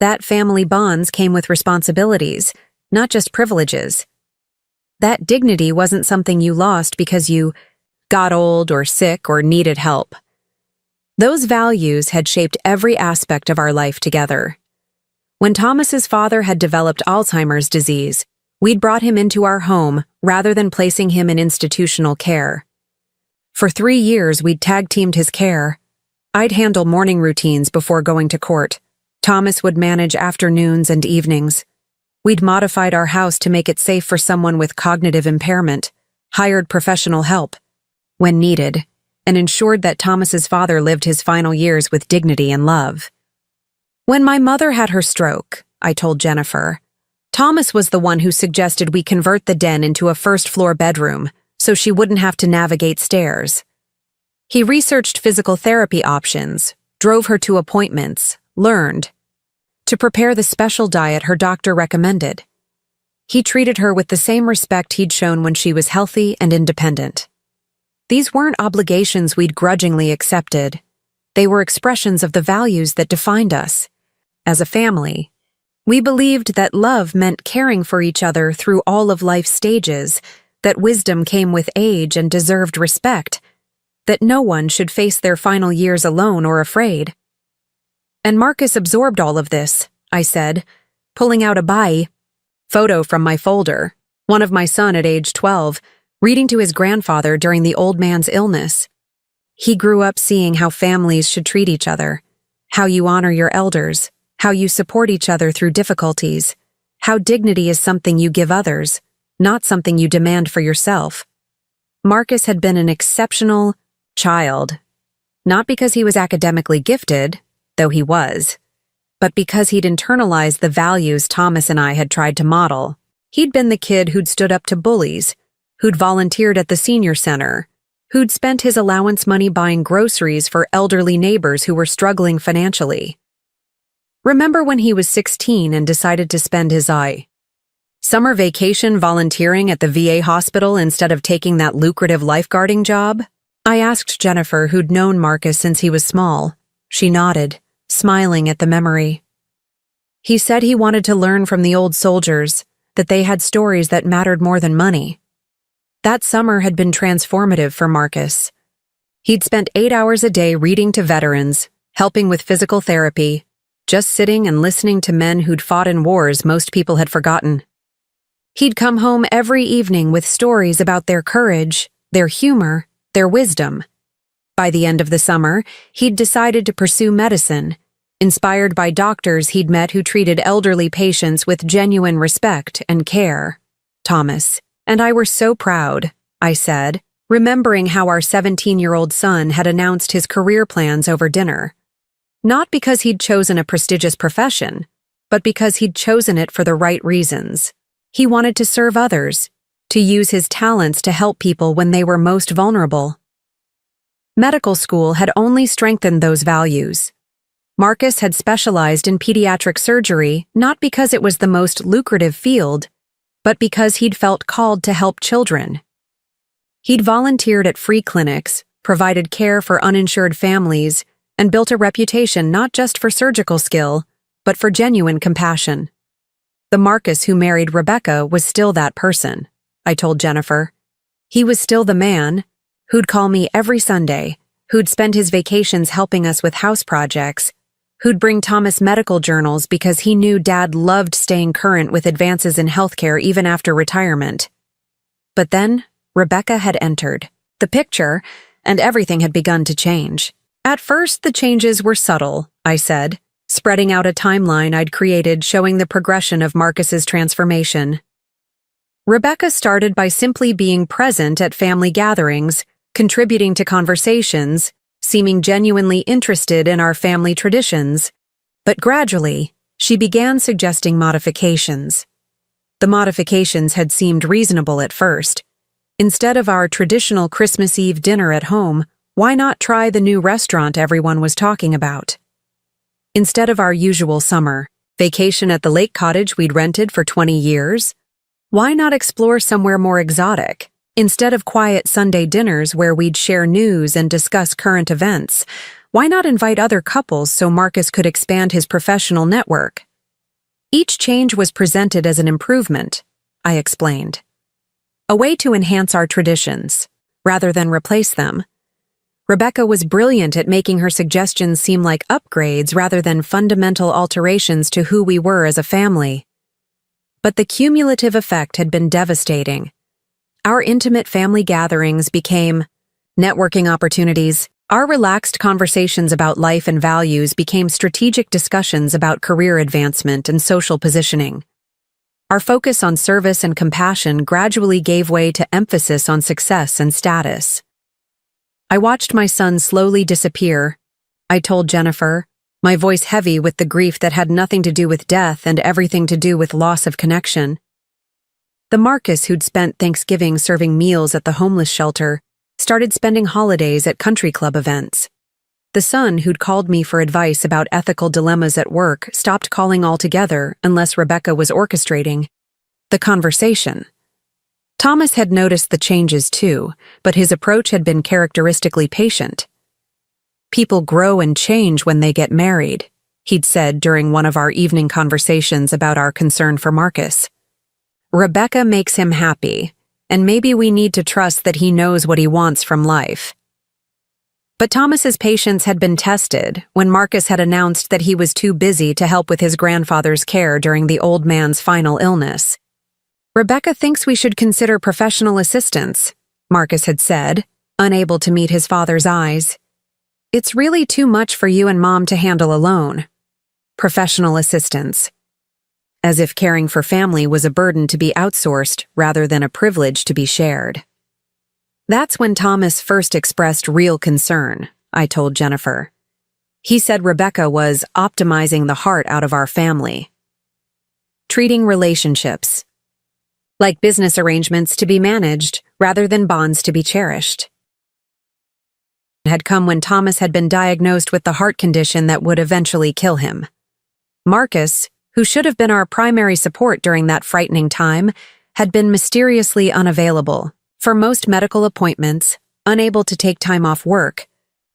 That family bonds came with responsibilities, not just privileges. That dignity wasn't something you lost because you got old or sick or needed help. Those values had shaped every aspect of our life together. When Thomas's father had developed Alzheimer's disease, we'd brought him into our home rather than placing him in institutional care. For 3 years, we'd tag-teamed his care. I'd handle morning routines before going to court. Thomas would manage afternoons and evenings. We'd modified our house to make it safe for someone with cognitive impairment, hired professional help when needed, and ensured that Thomas's father lived his final years with dignity and love. When my mother had her stroke, I told Jennifer, Thomas was the one who suggested we convert the den into a first-floor bedroom so she wouldn't have to navigate stairs. He researched physical therapy options, drove her to appointments, learned to prepare the special diet her doctor recommended. He treated her with the same respect he'd shown when she was healthy and independent. These weren't obligations we'd grudgingly accepted. They were expressions of the values that defined us. As a family, we believed that love meant caring for each other through all of life's stages, that wisdom came with age and deserved respect, that no one should face their final years alone or afraid. And Marcus absorbed all of this, I said, pulling out a photo from my folder, one of my son at age 12, reading to his grandfather during the old man's illness. He grew up seeing how families should treat each other, how you honor your elders, how you support each other through difficulties, how dignity is something you give others, not something you demand for yourself. Marcus had been an exceptional child, not because he was academically gifted, though he was, but because he'd internalized the values Thomas and I had tried to model. He'd been the kid who'd stood up to bullies, who'd volunteered at the senior center, who'd spent his allowance money buying groceries for elderly neighbors who were struggling financially. Remember when he was 16 and decided to spend his summer vacation volunteering at the VA hospital instead of taking that lucrative lifeguarding job? I asked Jennifer, who'd known Marcus since he was small. She nodded, smiling at the memory. He said he wanted to learn from the old soldiers, that they had stories that mattered more than money. That summer had been transformative for Marcus. He'd spent 8 hours a day reading to veterans, helping with physical therapy, just sitting and listening to men who'd fought in wars most people had forgotten. He'd come home every evening with stories about their courage, their humor, their wisdom. By the end of the summer, he'd decided to pursue medicine, inspired by doctors he'd met who treated elderly patients with genuine respect and care. Thomas and I were so proud, I said, remembering how our 17-year-old son had announced his career plans over dinner. Not because he'd chosen a prestigious profession, but because he'd chosen it for the right reasons. He wanted to serve others, to use his talents to help people when they were most vulnerable. Medical school had only strengthened those values. Marcus had specialized in pediatric surgery not because it was the most lucrative field, but because he'd felt called to help children. He'd volunteered at free clinics, provided care for uninsured families, and built a reputation not just for surgical skill, but for genuine compassion. The Marcus who married Rebecca was still that person, I told Jennifer. He was still the man who'd call me every Sunday, who'd spend his vacations helping us with house projects, who'd bring Thomas medical journals because he knew Dad loved staying current with advances in healthcare even after retirement. But then, Rebecca had entered the picture, and everything had begun to change. At first, the changes were subtle, I said, spreading out a timeline I'd created showing the progression of Marcus's transformation. Rebecca started by simply being present at family gatherings, contributing to conversations, seeming genuinely interested in our family traditions. But gradually, she began suggesting modifications. The modifications had seemed reasonable at first. Instead of our traditional Christmas Eve dinner at home, why not try the new restaurant everyone was talking about? Instead of our usual summer vacation at the lake cottage we'd rented for 20 years, why not explore somewhere more exotic? Instead of quiet Sunday dinners where we'd share news and discuss current events, why not invite other couples so Marcus could expand his professional network? Each change was presented as an improvement, I explained. A way to enhance our traditions, rather than replace them. Rebecca was brilliant at making her suggestions seem like upgrades rather than fundamental alterations to who we were as a family. But the cumulative effect had been devastating. Our intimate family gatherings became networking opportunities. Our relaxed conversations about life and values became strategic discussions about career advancement and social positioning. Our focus on service and compassion gradually gave way to emphasis on success and status. I watched my son slowly disappear, I told Jennifer, my voice heavy with the grief that had nothing to do with death and everything to do with loss of connection. The Marcus who'd spent Thanksgiving serving meals at the homeless shelter started spending holidays at country club events. The son who'd called me for advice about ethical dilemmas at work stopped calling altogether unless Rebecca was orchestrating the conversation. Thomas had noticed the changes too, but his approach had been characteristically patient. People grow and change when they get married, he'd said during one of our evening conversations about our concern for Marcus. Rebecca makes him happy, and maybe we need to trust that he knows what he wants from life. But Thomas's patience had been tested when Marcus had announced that he was too busy to help with his grandfather's care during the old man's final illness. Rebecca thinks we should consider professional assistance, Marcus had said, unable to meet his father's eyes. It's really too much for you and Mom to handle alone. Professional assistance. As if caring for family was a burden to be outsourced rather than a privilege to be shared. That's when Thomas first expressed real concern, I told Jennifer. He said Rebecca was optimizing the heart out of our family. Treating relationships like business arrangements to be managed rather than bonds to be cherished. It had come when Thomas had been diagnosed with the heart condition that would eventually kill him. Marcus, who should have been our primary support during that frightening time, had been mysteriously unavailable for most medical appointments, unable to take time off work,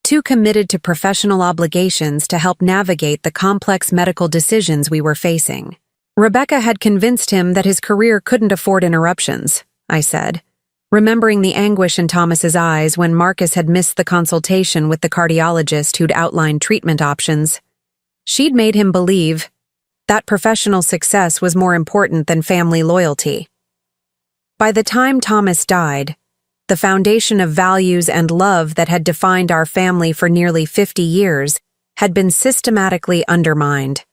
too committed to professional obligations to help navigate the complex medical decisions we were facing. Rebecca had convinced him that his career couldn't afford interruptions, I said, remembering the anguish in Thomas's eyes when Marcus had missed the consultation with the cardiologist who'd outlined treatment options. She'd made him believe that professional success was more important than family loyalty. By the time Thomas died, the foundation of values and love that had defined our family for nearly 50 years had been systematically undermined.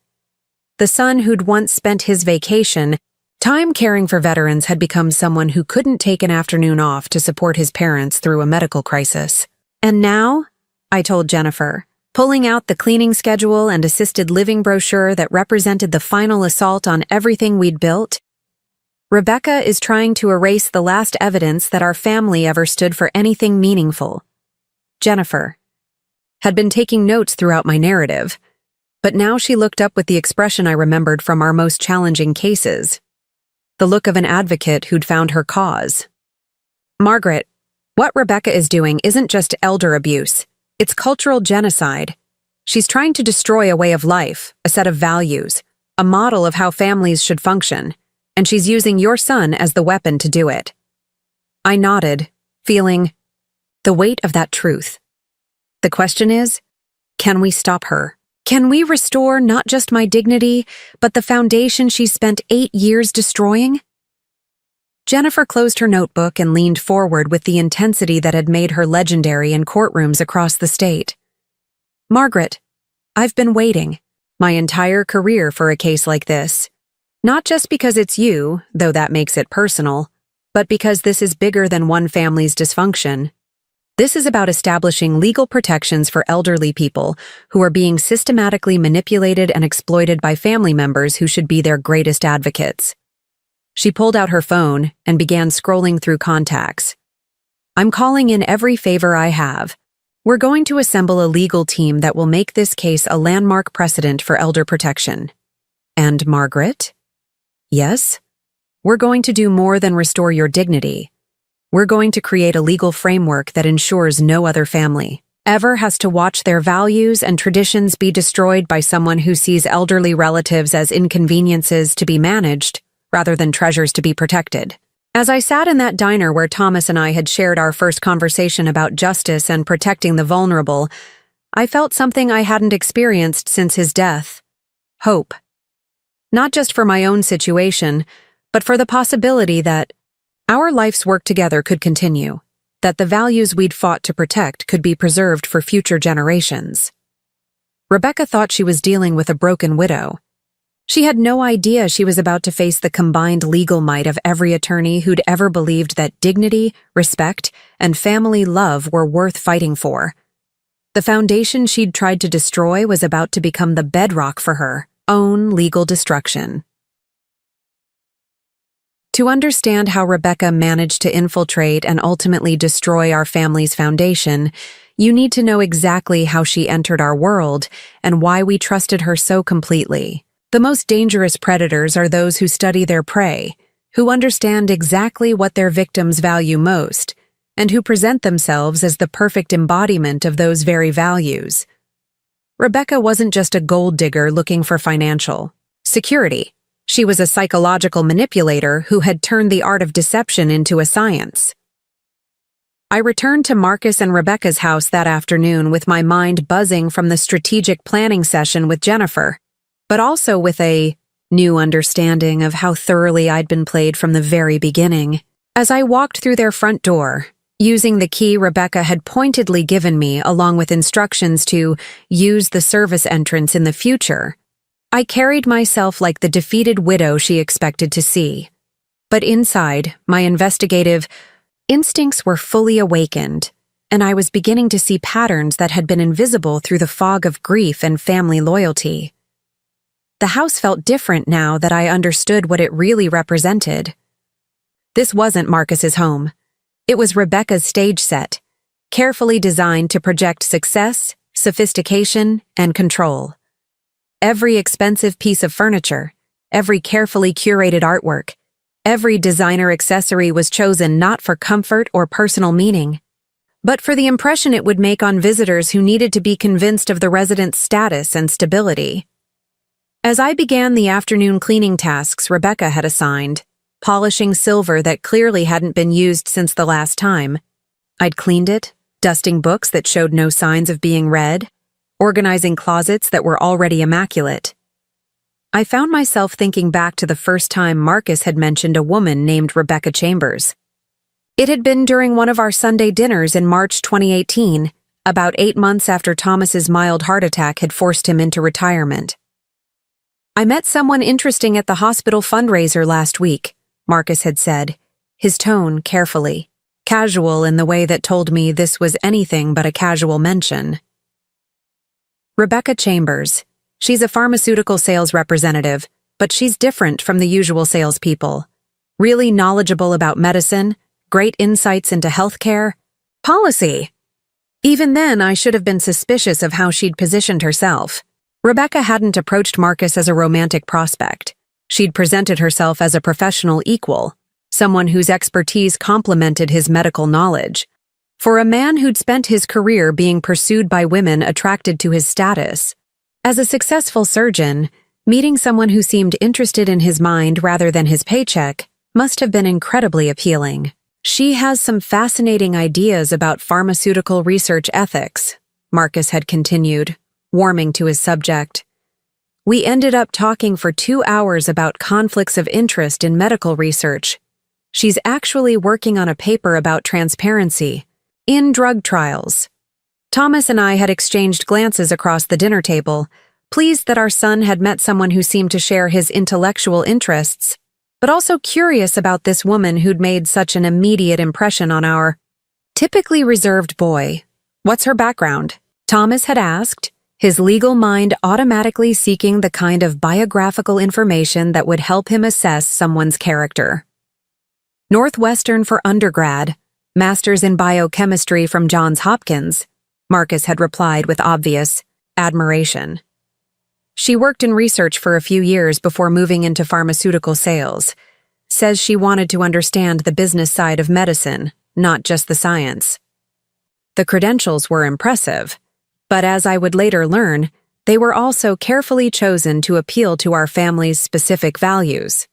The son who'd once spent his vacation time caring for veterans had become someone who couldn't take an afternoon off to support his parents through a medical crisis. And now, I told Jennifer, pulling out the cleaning schedule and assisted living brochure that represented the final assault on everything we'd built, Rebecca is trying to erase the last evidence that our family ever stood for anything meaningful. Jennifer had been taking notes throughout my narrative, but now she looked up with the expression I remembered from our most challenging cases, the look of an advocate who'd found her cause. Margaret, what Rebecca is doing isn't just elder abuse, it's cultural genocide. She's trying to destroy a way of life, a set of values, a model of how families should function, and she's using your son as the weapon to do it. I nodded, feeling the weight of that truth. The question is, can we stop her? Can we restore not just my dignity, but the foundation she spent 8 years destroying? Jennifer closed her notebook and leaned forward with the intensity that had made her legendary in courtrooms across the state. Margaret, I've been waiting my entire career for a case like this. Not just because it's you, though that makes it personal, but because this is bigger than one family's dysfunction. This is about establishing legal protections for elderly people who are being systematically manipulated and exploited by family members who should be their greatest advocates. She pulled out her phone and began scrolling through contacts. I'm calling in every favor I have. We're going to assemble a legal team that will make this case a landmark precedent for elder protection. And Margaret? Yes? We're going to do more than restore your dignity. We're going to create a legal framework that ensures no other family ever has to watch their values and traditions be destroyed by someone who sees elderly relatives as inconveniences to be managed rather than treasures to be protected. As I sat in that diner where Thomas and I had shared our first conversation about justice and protecting the vulnerable, I felt something I hadn't experienced since his death. Hope. Not just for my own situation, but for the possibility that our life's work together could continue, that the values we'd fought to protect could be preserved for future generations. Rebecca thought she was dealing with a broken widow. She had no idea she was about to face the combined legal might of every attorney who'd ever believed that dignity, respect, and family love were worth fighting for. The foundation she'd tried to destroy was about to become the bedrock for her own legal destruction. To understand how Rebecca managed to infiltrate and ultimately destroy our family's foundation, you need to know exactly how she entered our world and why we trusted her so completely. The most dangerous predators are those who study their prey, who understand exactly what their victims value most, and who present themselves as the perfect embodiment of those very values. Rebecca wasn't just a gold digger looking for financial security. She was a psychological manipulator who had turned the art of deception into a science. I returned to Marcus and Rebecca's house that afternoon with my mind buzzing from the strategic planning session with Jennifer, but also with a new understanding of how thoroughly I'd been played from the very beginning. As I walked through their front door, using the key Rebecca had pointedly given me along with instructions to use the service entrance in the future, I carried myself like the defeated widow she expected to see. But inside, my investigative instincts were fully awakened, and I was beginning to see patterns that had been invisible through the fog of grief and family loyalty. The house felt different now that I understood what it really represented. This wasn't Marcus's home. It was Rebecca's stage set, carefully designed to project success, sophistication, and control. Every expensive piece of furniture, every carefully curated artwork, every designer accessory was chosen not for comfort or personal meaning, but for the impression it would make on visitors who needed to be convinced of the resident's status and stability. As I began the afternoon cleaning tasks Rebecca had assigned, polishing silver that clearly hadn't been used since the last time, I'd cleaned it, dusting books that showed no signs of being read, organizing closets that were already immaculate. I found myself thinking back to the first time Marcus had mentioned a woman named Rebecca Chambers. It had been during one of our Sunday dinners in March 2018, about 8 months after Thomas's mild heart attack had forced him into retirement. I met someone interesting at the hospital fundraiser last week, Marcus had said, his tone carefully, casual in the way that told me this was anything but a casual mention. Rebecca Chambers. She's a pharmaceutical sales representative, but she's different from the usual salespeople. Really knowledgeable about medicine, great insights into healthcare, policy. Even then, I should have been suspicious of how she'd positioned herself. Rebecca hadn't approached Marcus as a romantic prospect. She'd presented herself as a professional equal, someone whose expertise complemented his medical knowledge. For a man who'd spent his career being pursued by women attracted to his status. As a successful surgeon, meeting someone who seemed interested in his mind rather than his paycheck must have been incredibly appealing. She has some fascinating ideas about pharmaceutical research ethics, Marcus had continued, warming to his subject. We ended up talking for 2 hours about conflicts of interest in medical research. She's actually working on a paper about transparency in drug trials. Thomas and I had exchanged glances across the dinner table, pleased that our son had met someone who seemed to share his intellectual interests, but also curious about this woman who'd made such an immediate impression on our typically reserved boy. "What's her background?" Thomas had asked, his legal mind automatically seeking the kind of biographical information that would help him assess someone's character. "Northwestern for undergrad, master's in biochemistry from Johns Hopkins," Marcus had replied with obvious admiration. "She worked in research for a few years before moving into pharmaceutical sales. Says she wanted to understand the business side of medicine, not just the science." The credentials were impressive, but as I would later learn, they were also carefully chosen to appeal to our family's specific values.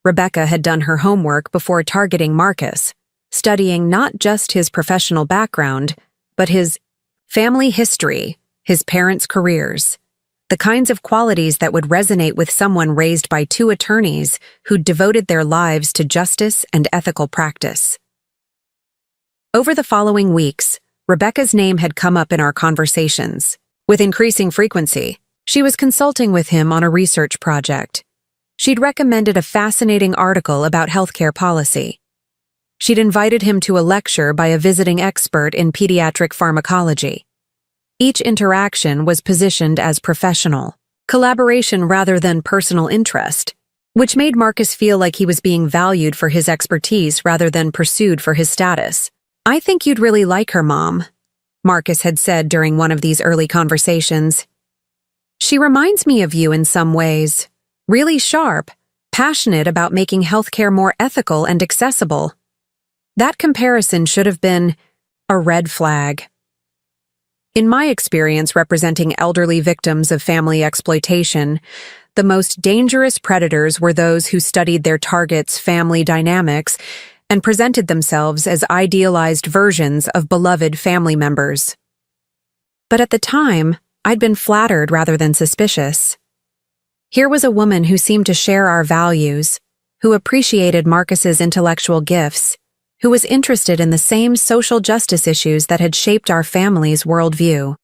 Rebecca had done her homework before targeting Marcus, studying not just his professional background, but his family history, his parents' careers, the kinds of qualities that would resonate with someone raised by 2 attorneys who'd devoted their lives to justice and ethical practice. Over the following weeks, Rebecca's name had come up in our conversations. With increasing frequency, she was consulting with him on a research project. She'd recommended a fascinating article about healthcare policy. She'd invited him to a lecture by a visiting expert in pediatric pharmacology. Each interaction was positioned as professional, collaboration rather than personal interest, which made Marcus feel like he was being valued for his expertise rather than pursued for his status. "I think you'd really like her, Mom," Marcus had said during one of these early conversations. "She reminds me of you in some ways. Really sharp, passionate about making healthcare more ethical and accessible." That comparison should have been a red flag. In my experience representing elderly victims of family exploitation, the most dangerous predators were those who studied their targets' family dynamics and presented themselves as idealized versions of beloved family members. But at the time, I'd been flattered rather than suspicious. Here was a woman who seemed to share our values, who appreciated Marcus's intellectual gifts, who was interested in the same social justice issues that had shaped our family's worldview.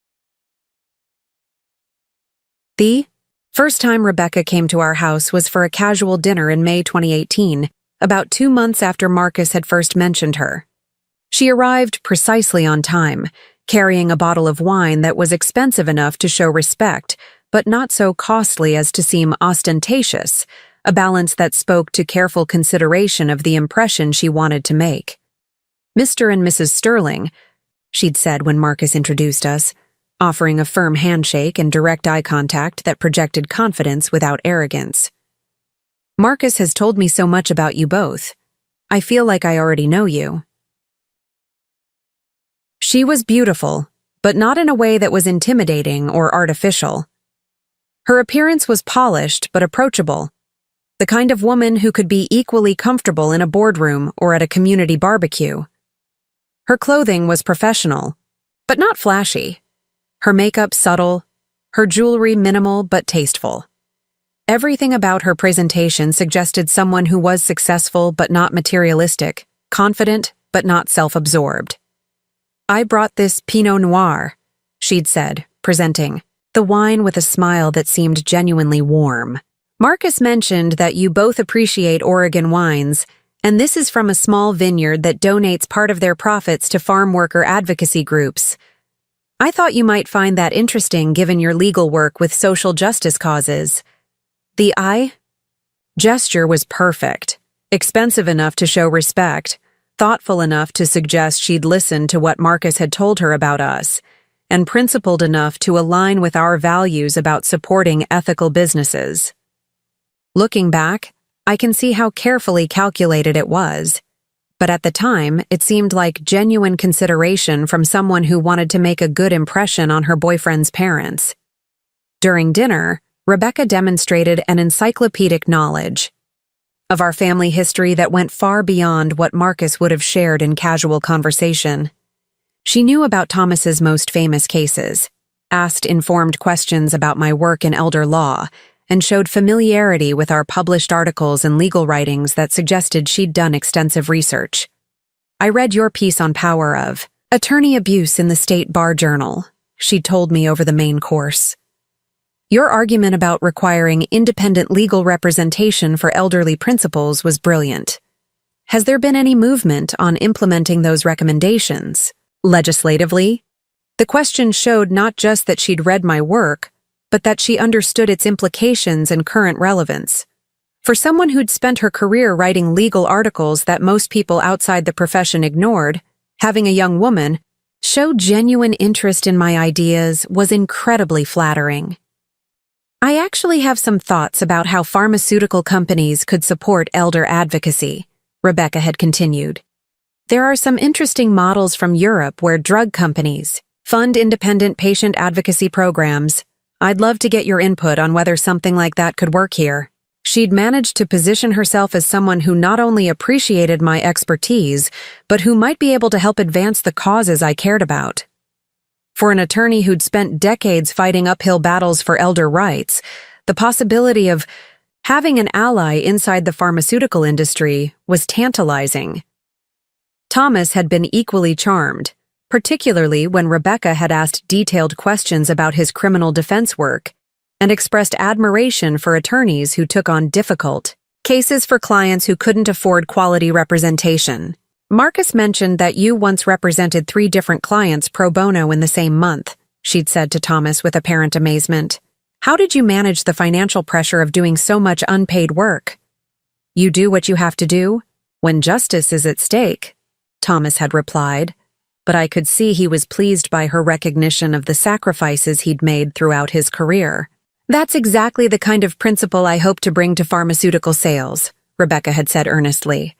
The first time Rebecca came to our house was for a casual dinner in May 2018, about 2 months after Marcus had first mentioned her. She arrived precisely on time, carrying a bottle of wine that was expensive enough to show respect, but not so costly as to seem ostentatious, a balance that spoke to careful consideration of the impression she wanted to make. "Mr. and Mrs. Sterling," she'd said when Marcus introduced us, offering a firm handshake and direct eye contact that projected confidence without arrogance. "Marcus has told me so much about you both. I feel like I already know you." She was beautiful, but not in a way that was intimidating or artificial. Her appearance was polished but approachable, the kind of woman who could be equally comfortable in a boardroom or at a community barbecue. Her clothing was professional, but not flashy. Her makeup subtle, her jewelry minimal but tasteful. Everything about her presentation suggested someone who was successful but not materialistic, confident but not self-absorbed. "I brought this Pinot Noir," she'd said, presenting the wine with a smile that seemed genuinely warm. "Marcus mentioned that you both appreciate Oregon wines, and this is from a small vineyard that donates part of their profits to farm worker advocacy groups. I thought you might find that interesting given your legal work with social justice causes." The eye gesture was perfect, expensive enough to show respect, thoughtful enough to suggest she'd listened to what Marcus had told her about us, and principled enough to align with our values about supporting ethical businesses. Looking back, I can see how carefully calculated it was, but at the time, it seemed like genuine consideration from someone who wanted to make a good impression on her boyfriend's parents. During dinner, Rebecca demonstrated an encyclopedic knowledge of our family history that went far beyond what Marcus would have shared in casual conversation. She knew about Thomas's most famous cases, asked informed questions about my work in elder law, and showed familiarity with our published articles and legal writings that suggested she'd done extensive research. "I read your piece on power of attorney abuse in the State Bar Journal," she told me over the main course. "Your argument about requiring independent legal representation for elderly principals was brilliant. Has there been any movement on implementing those recommendations legislatively?" The question showed not just that she'd read my work, but that she understood its implications and current relevance. For someone who'd spent her career writing legal articles that most people outside the profession ignored, having a young woman show genuine interest in my ideas was incredibly flattering. "I actually have some thoughts about how pharmaceutical companies could support elder advocacy," Rebecca had continued. "There are some interesting models from Europe where drug companies fund independent patient advocacy programs. I'd love to get your input on whether something like that could work here." She'd managed to position herself as someone who not only appreciated my expertise, but who might be able to help advance the causes I cared about. For an attorney who'd spent decades fighting uphill battles for elder rights, the possibility of having an ally inside the pharmaceutical industry was tantalizing. Thomas had been equally charmed, particularly when Rebecca had asked detailed questions about his criminal defense work and expressed admiration for attorneys who took on difficult cases for clients who couldn't afford quality representation. "Marcus mentioned that you once represented 3 different clients pro bono in the same month," she'd said to Thomas with apparent amazement. "How did you manage the financial pressure of doing so much unpaid work?" "You do what you have to do when justice is at stake," Thomas had replied, but I could see he was pleased by her recognition of the sacrifices he'd made throughout his career. "That's exactly the kind of principle I hope to bring to pharmaceutical sales," Rebecca had said earnestly.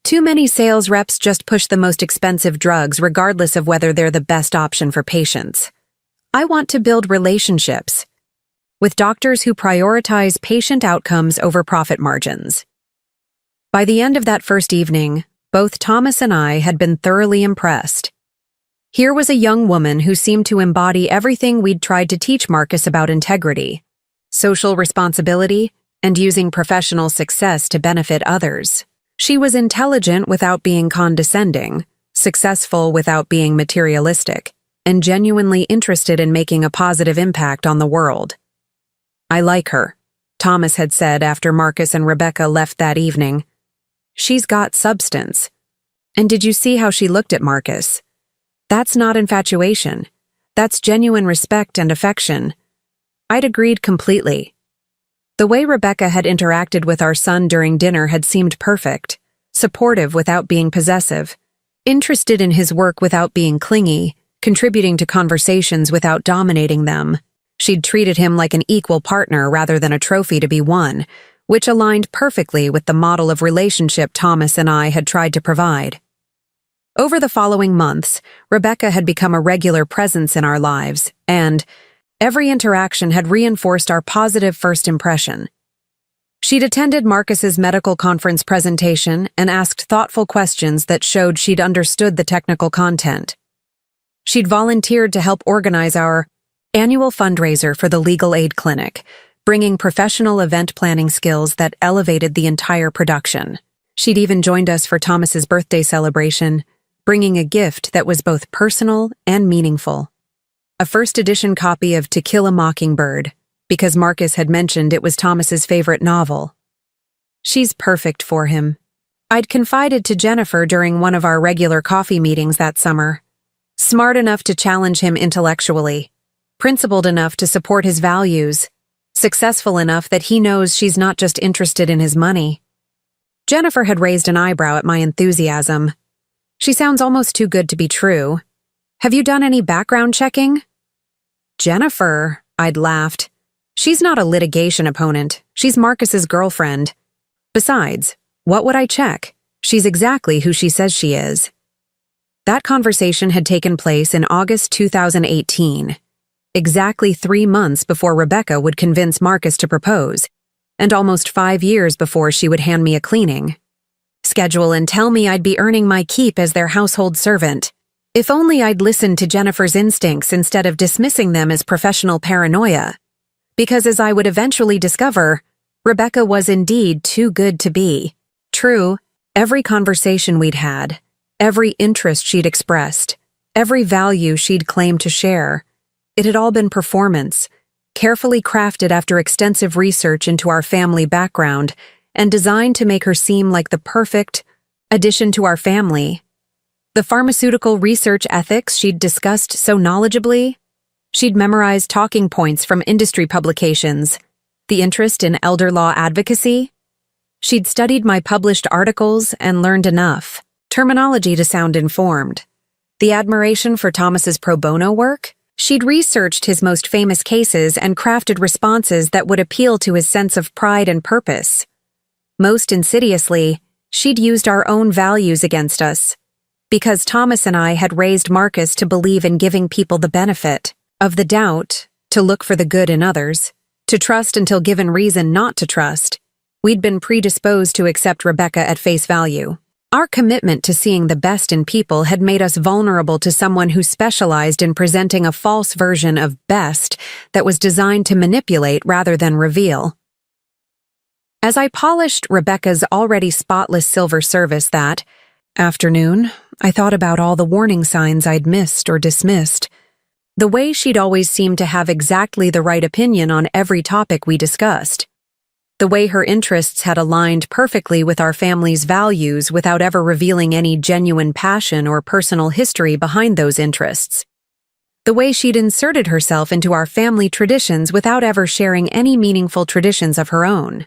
"Too many sales reps just push the most expensive drugs regardless of whether they're the best option for patients. I want to build relationships with doctors who prioritize patient outcomes over profit margins." By the end of that first evening, both Thomas and I had been thoroughly impressed. Here was a young woman who seemed to embody everything we'd tried to teach Marcus about integrity, social responsibility, and using professional success to benefit others. She was intelligent without being condescending, successful without being materialistic, and genuinely interested in making a positive impact on the world. "I like her," Thomas had said after Marcus and Rebecca left that evening. "She's got substance. And did you see how she looked at Marcus? That's not infatuation. That's genuine respect and affection." I'd agreed completely. The way Rebecca had interacted with our son during dinner had seemed perfect, supportive without being possessive, interested in his work without being clingy, contributing to conversations without dominating them. She'd treated him like an equal partner rather than a trophy to be won, which aligned perfectly with the model of relationship Thomas and I had tried to provide. Over the following months, Rebecca had become a regular presence in our lives, and every interaction had reinforced our positive first impression. She'd attended Marcus's medical conference presentation and asked thoughtful questions that showed she'd understood the technical content. She'd volunteered to help organize our annual fundraiser for the Legal Aid Clinic, bringing professional event planning skills that elevated the entire production. She'd even joined us for Thomas's birthday celebration, bringing a gift that was both personal and meaningful. A first edition copy of To Kill a Mockingbird, because Marcus had mentioned it was Thomas's favorite novel. She's perfect for him. I'd confided to Jennifer during one of our regular coffee meetings that summer. Smart enough to challenge him intellectually, principled enough to support his values, successful enough that he knows she's not just interested in his money. Jennifer had raised an eyebrow at my enthusiasm. "She sounds almost too good to be true. Have you done any background checking?" "Jennifer," I'd laughed. "She's not a litigation opponent. She's Marcus's girlfriend. Besides, what would I check? She's exactly who she says she is." That conversation had taken place in August 2018, exactly 3 months before Rebecca would convince Marcus to propose, and almost 5 years before she would hand me a cleaning schedule and tell me I'd be earning my keep as their household servant. If only I'd listened to Jennifer's instincts instead of dismissing them as professional paranoia. Because as I would eventually discover, Rebecca was indeed too good to be. True, every conversation we'd had, every interest she'd expressed, every value she'd claimed to share, it had all been performance, carefully crafted after extensive research into our family background and designed to make her seem like the perfect addition to our family. The pharmaceutical research ethics she'd discussed so knowledgeably, she'd memorized talking points from industry publications, the interest in elder law advocacy. She'd studied my published articles and learned enough terminology to sound informed. The admiration for Thomas's pro bono work, she'd researched his most famous cases and crafted responses that would appeal to his sense of pride and purpose. Most insidiously, she'd used our own values against us, because Thomas and I had raised Marcus to believe in giving people the benefit of the doubt, to look for the good in others, to trust until given reason not to trust. We'd been predisposed to accept Rebecca at face value. Our commitment to seeing the best in people had made us vulnerable to someone who specialized in presenting a false version of best that was designed to manipulate rather than reveal. As I polished Rebecca's already spotless silver service that afternoon, I thought about all the warning signs I'd missed or dismissed. The way she'd always seemed to have exactly the right opinion on every topic we discussed. The way her interests had aligned perfectly with our family's values without ever revealing any genuine passion or personal history behind those interests. The way she'd inserted herself into our family traditions without ever sharing any meaningful traditions of her own.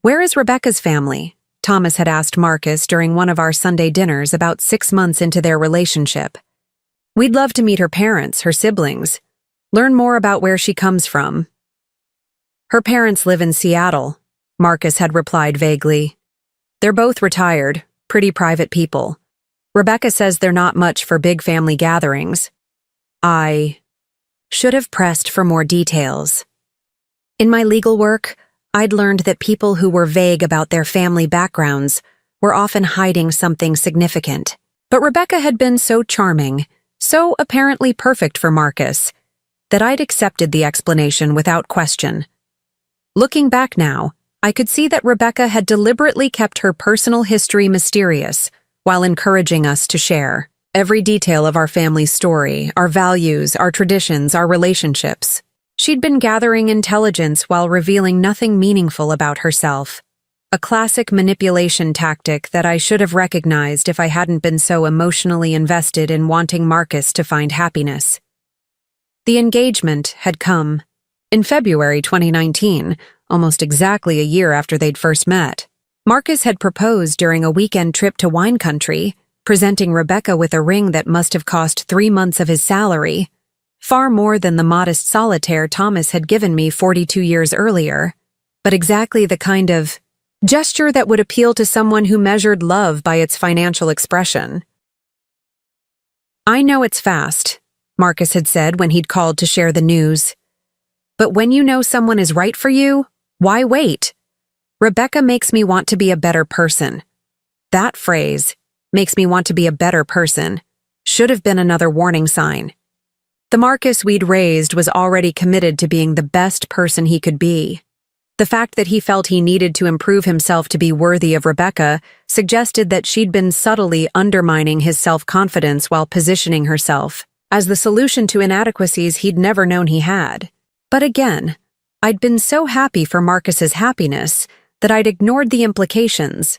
"Where is Rebecca's family?" Thomas had asked Marcus during one of our Sunday dinners about 6 months into their relationship. "We'd love to meet her parents, her siblings, learn more about where she comes from." "Her parents live in Seattle," Marcus had replied vaguely. "They're both retired, pretty private people. Rebecca says they're not much for big family gatherings." I should have pressed for more details. In my legal work, I'd learned that people who were vague about their family backgrounds were often hiding something significant. But Rebecca had been so charming, so apparently perfect for Marcus, that I'd accepted the explanation without question. Looking back now, I could see that Rebecca had deliberately kept her personal history mysterious while encouraging us to share every detail of our family's story, our values, our traditions, our relationships. She'd been gathering intelligence while revealing nothing meaningful about herself, a classic manipulation tactic that I should have recognized if I hadn't been so emotionally invested in wanting Marcus to find happiness. The engagement had come. In February 2019, almost exactly a year after they'd first met, Marcus had proposed during a weekend trip to wine country, presenting Rebecca with a ring that must have cost 3 months of his salary, far more than the modest solitaire Thomas had given me 42 years earlier, but exactly the kind of gesture that would appeal to someone who measured love by its financial expression. "I know it's fast," Marcus had said when he'd called to share the news. "But when you know someone is right for you, why wait? Rebecca makes me want to be a better person." That phrase, "makes me want to be a better person," should have been another warning sign. The Marcus we'd raised was already committed to being the best person he could be. The fact that he felt he needed to improve himself to be worthy of Rebecca suggested that she'd been subtly undermining his self-confidence while positioning herself as the solution to inadequacies he'd never known he had. But again, I'd been so happy for Marcus's happiness that I'd ignored the implications.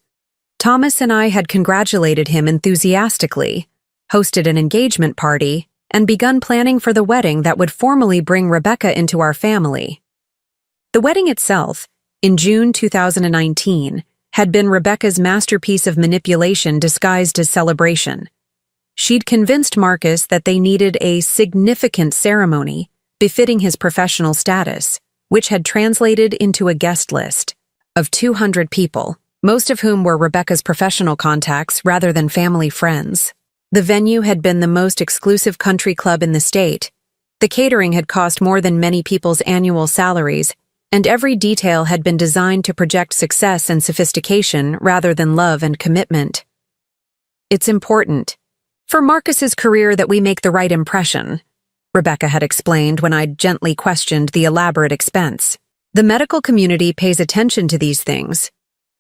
Thomas and I had congratulated him enthusiastically, hosted an engagement party, and begun planning for the wedding that would formally bring Rebecca into our family. The wedding itself, in June 2019, had been Rebecca's masterpiece of manipulation disguised as celebration. She'd convinced Marcus that they needed a significant ceremony befitting his professional status, which had translated into a guest list of 200 people, most of whom were Rebecca's professional contacts rather than family friends. The venue had been the most exclusive country club in the state. The catering had cost more than many people's annual salaries, and every detail had been designed to project success and sophistication rather than love and commitment. "It's important," For Marcus's career that we make the right impression, Rebecca had explained when I'd gently questioned the elaborate expense. The medical community pays attention to these things.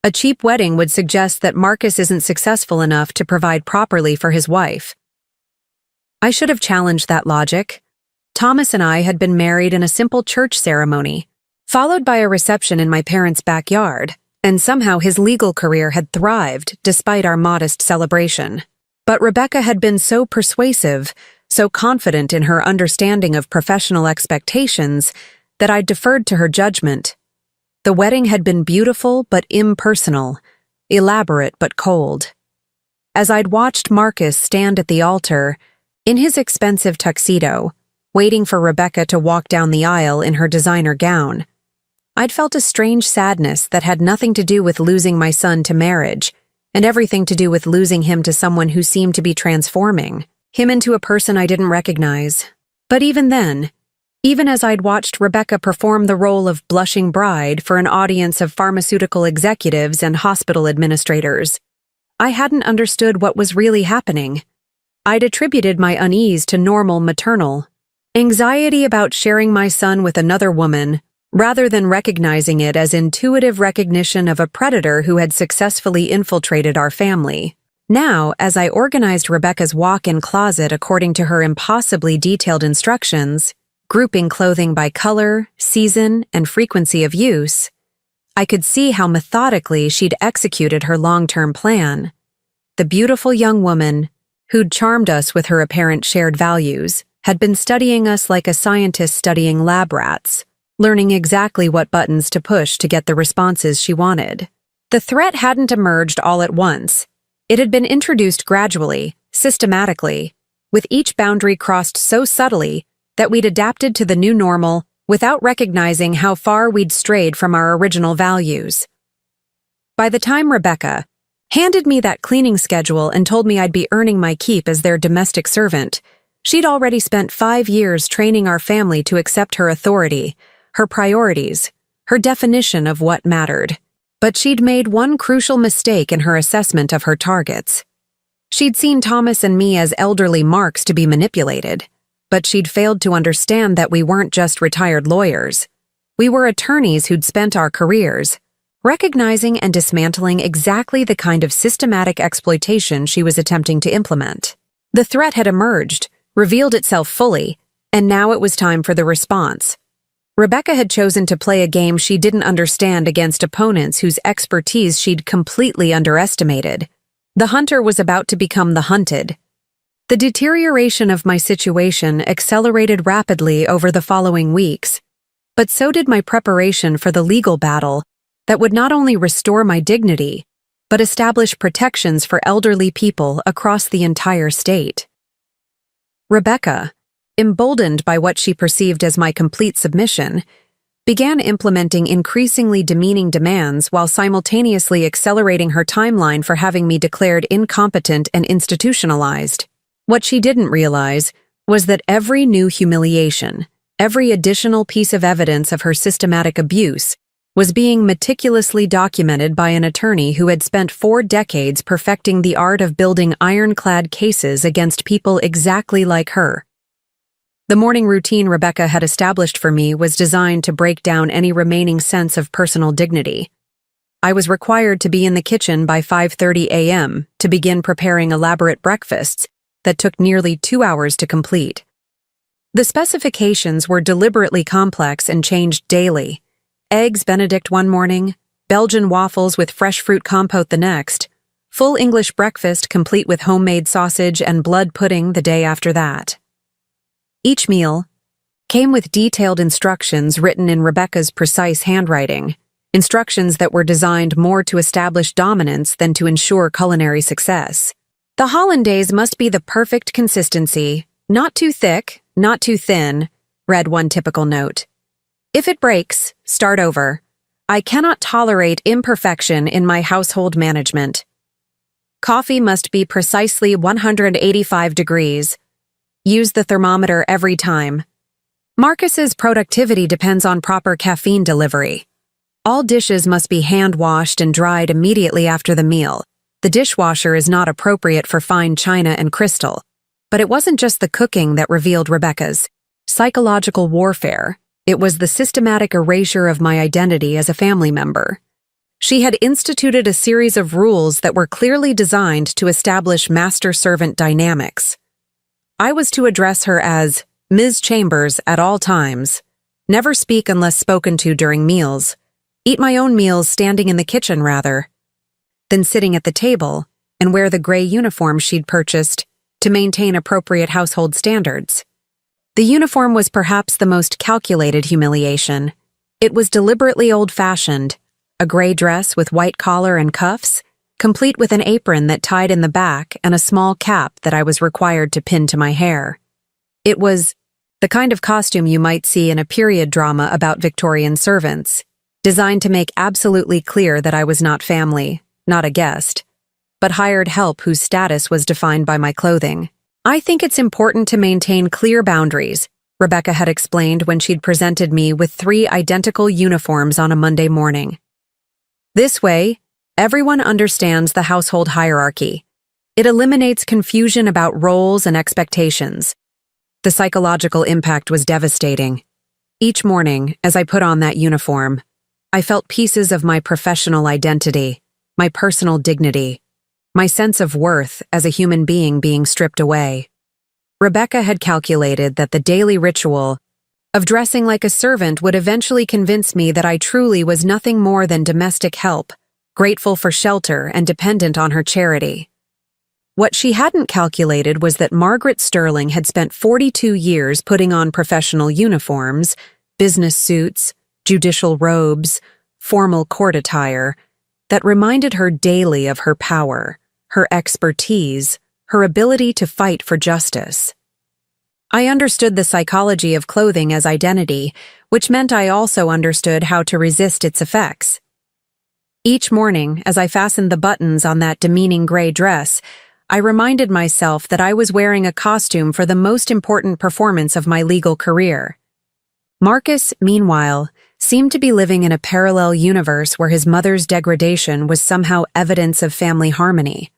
A cheap wedding would suggest that Marcus isn't successful enough to provide properly for his wife. I should have challenged that logic. Thomas and I had been married in a simple church ceremony, followed by a reception in my parents' backyard, and somehow his legal career had thrived despite our modest celebration. But Rebecca had been so persuasive, so confident in her understanding of professional expectations, that I deferred to her judgment. The wedding had been beautiful but impersonal, elaborate but cold. As I'd watched Marcus stand at the altar, in his expensive tuxedo, waiting for Rebecca to walk down the aisle in her designer gown, I'd felt a strange sadness that had nothing to do with losing my son to marriage, and everything to do with losing him to someone who seemed to be transforming him into a person I didn't recognize. But even then, even as I'd watched Rebecca perform the role of blushing bride for an audience of pharmaceutical executives and hospital administrators, I hadn't understood what was really happening. I'd attributed my unease to normal maternal anxiety about sharing my son with another woman, rather than recognizing it as intuitive recognition of a predator who had successfully infiltrated our family. Now, as I organized Rebecca's walk-in closet according to her impossibly detailed instructions, grouping clothing by color, season, and frequency of use, I could see how methodically she'd executed her long-term plan. The beautiful young woman, who'd charmed us with her apparent shared values, had been studying us like a scientist studying lab rats, learning exactly what buttons to push to get the responses she wanted. The threat hadn't emerged all at once. It had been introduced gradually, systematically, with each boundary crossed so subtly that we'd adapted to the new normal without recognizing how far we'd strayed from our original values. By the time Rebecca handed me that cleaning schedule and told me I'd be earning my keep as their domestic servant, she'd already spent 5 years training our family to accept her authority, her priorities, her definition of what mattered. But she'd made one crucial mistake in her assessment of her targets. She'd seen Thomas and me as elderly marks to be manipulated, but she'd failed to understand that we weren't just retired lawyers. We were attorneys who'd spent our careers recognizing and dismantling exactly the kind of systematic exploitation she was attempting to implement. The threat had emerged, revealed itself fully, and now it was time for the response. Rebecca had chosen to play a game she didn't understand against opponents whose expertise she'd completely underestimated. The hunter was about to become the hunted. The deterioration of my situation accelerated rapidly over the following weeks, but so did my preparation for the legal battle that would not only restore my dignity, but establish protections for elderly people across the entire state. Rebecca, emboldened by what she perceived as my complete submission, began implementing increasingly demeaning demands while simultaneously accelerating her timeline for having me declared incompetent and institutionalized. What she didn't realize was that every new humiliation, every additional piece of evidence of her systematic abuse, was being meticulously documented by an attorney who had spent 4 decades perfecting the art of building ironclad cases against people exactly like her. The morning routine Rebecca had established for me was designed to break down any remaining sense of personal dignity. I was required to be in the kitchen by 5:30 a.m. to begin preparing elaborate breakfasts that took nearly 2 hours to complete. The specifications were deliberately complex and changed daily. Eggs Benedict one morning, Belgian waffles with fresh fruit compote the next, full English breakfast complete with homemade sausage and blood pudding the day after that. Each meal came with detailed instructions written in Rebecca's precise handwriting, instructions that were designed more to establish dominance than to ensure culinary success. The hollandaise must be the perfect consistency, not too thick, not too thin, read one typical note. If it breaks, start over. I cannot tolerate imperfection in my household management. Coffee must be precisely 185 degrees. Use the thermometer every time. Marcus's productivity depends on proper caffeine delivery. All dishes must be hand-washed and dried immediately after the meal. The dishwasher is not appropriate for fine china and crystal. But it wasn't just the cooking that revealed Rebecca's psychological warfare. It was the systematic erasure of my identity as a family member. She had instituted a series of rules that were clearly designed to establish master-servant dynamics. I was to address her as Ms. Chambers at all times, never speak unless spoken to during meals, eat my own meals standing in the kitchen rather than sitting at the table, and wear the gray uniform she'd purchased to maintain appropriate household standards. The uniform was perhaps the most calculated humiliation. It was deliberately old-fashioned, a gray dress with white collar and cuffs, complete with an apron that tied in the back and a small cap that I was required to pin to my hair. It was the kind of costume you might see in a period drama about Victorian servants, designed to make absolutely clear that I was not family, not a guest, but hired help whose status was defined by my clothing. I think it's important to maintain clear boundaries, Rebecca had explained when she'd presented me with 3 identical uniforms on a Monday morning. This way, everyone understands the household hierarchy. It eliminates confusion about roles and expectations. The psychological impact was devastating. Each morning, as I put on that uniform, I felt pieces of my professional identity, my personal dignity, my sense of worth as a human being stripped away. Rebecca had calculated that the daily ritual of dressing like a servant would eventually convince me that I truly was nothing more than domestic help, grateful for shelter and dependent on her charity. What she hadn't calculated was that Margaret Sterling had spent 42 years putting on professional uniforms, business suits, judicial robes, formal court attire, that reminded her daily of her power, her expertise, her ability to fight for justice. I understood the psychology of clothing as identity, which meant I also understood how to resist its effects. Each morning, as I fastened the buttons on that demeaning gray dress, I reminded myself that I was wearing a costume for the most important performance of my legal career. Marcus, meanwhile, seemed to be living in a parallel universe where his mother's degradation was somehow evidence of family harmony.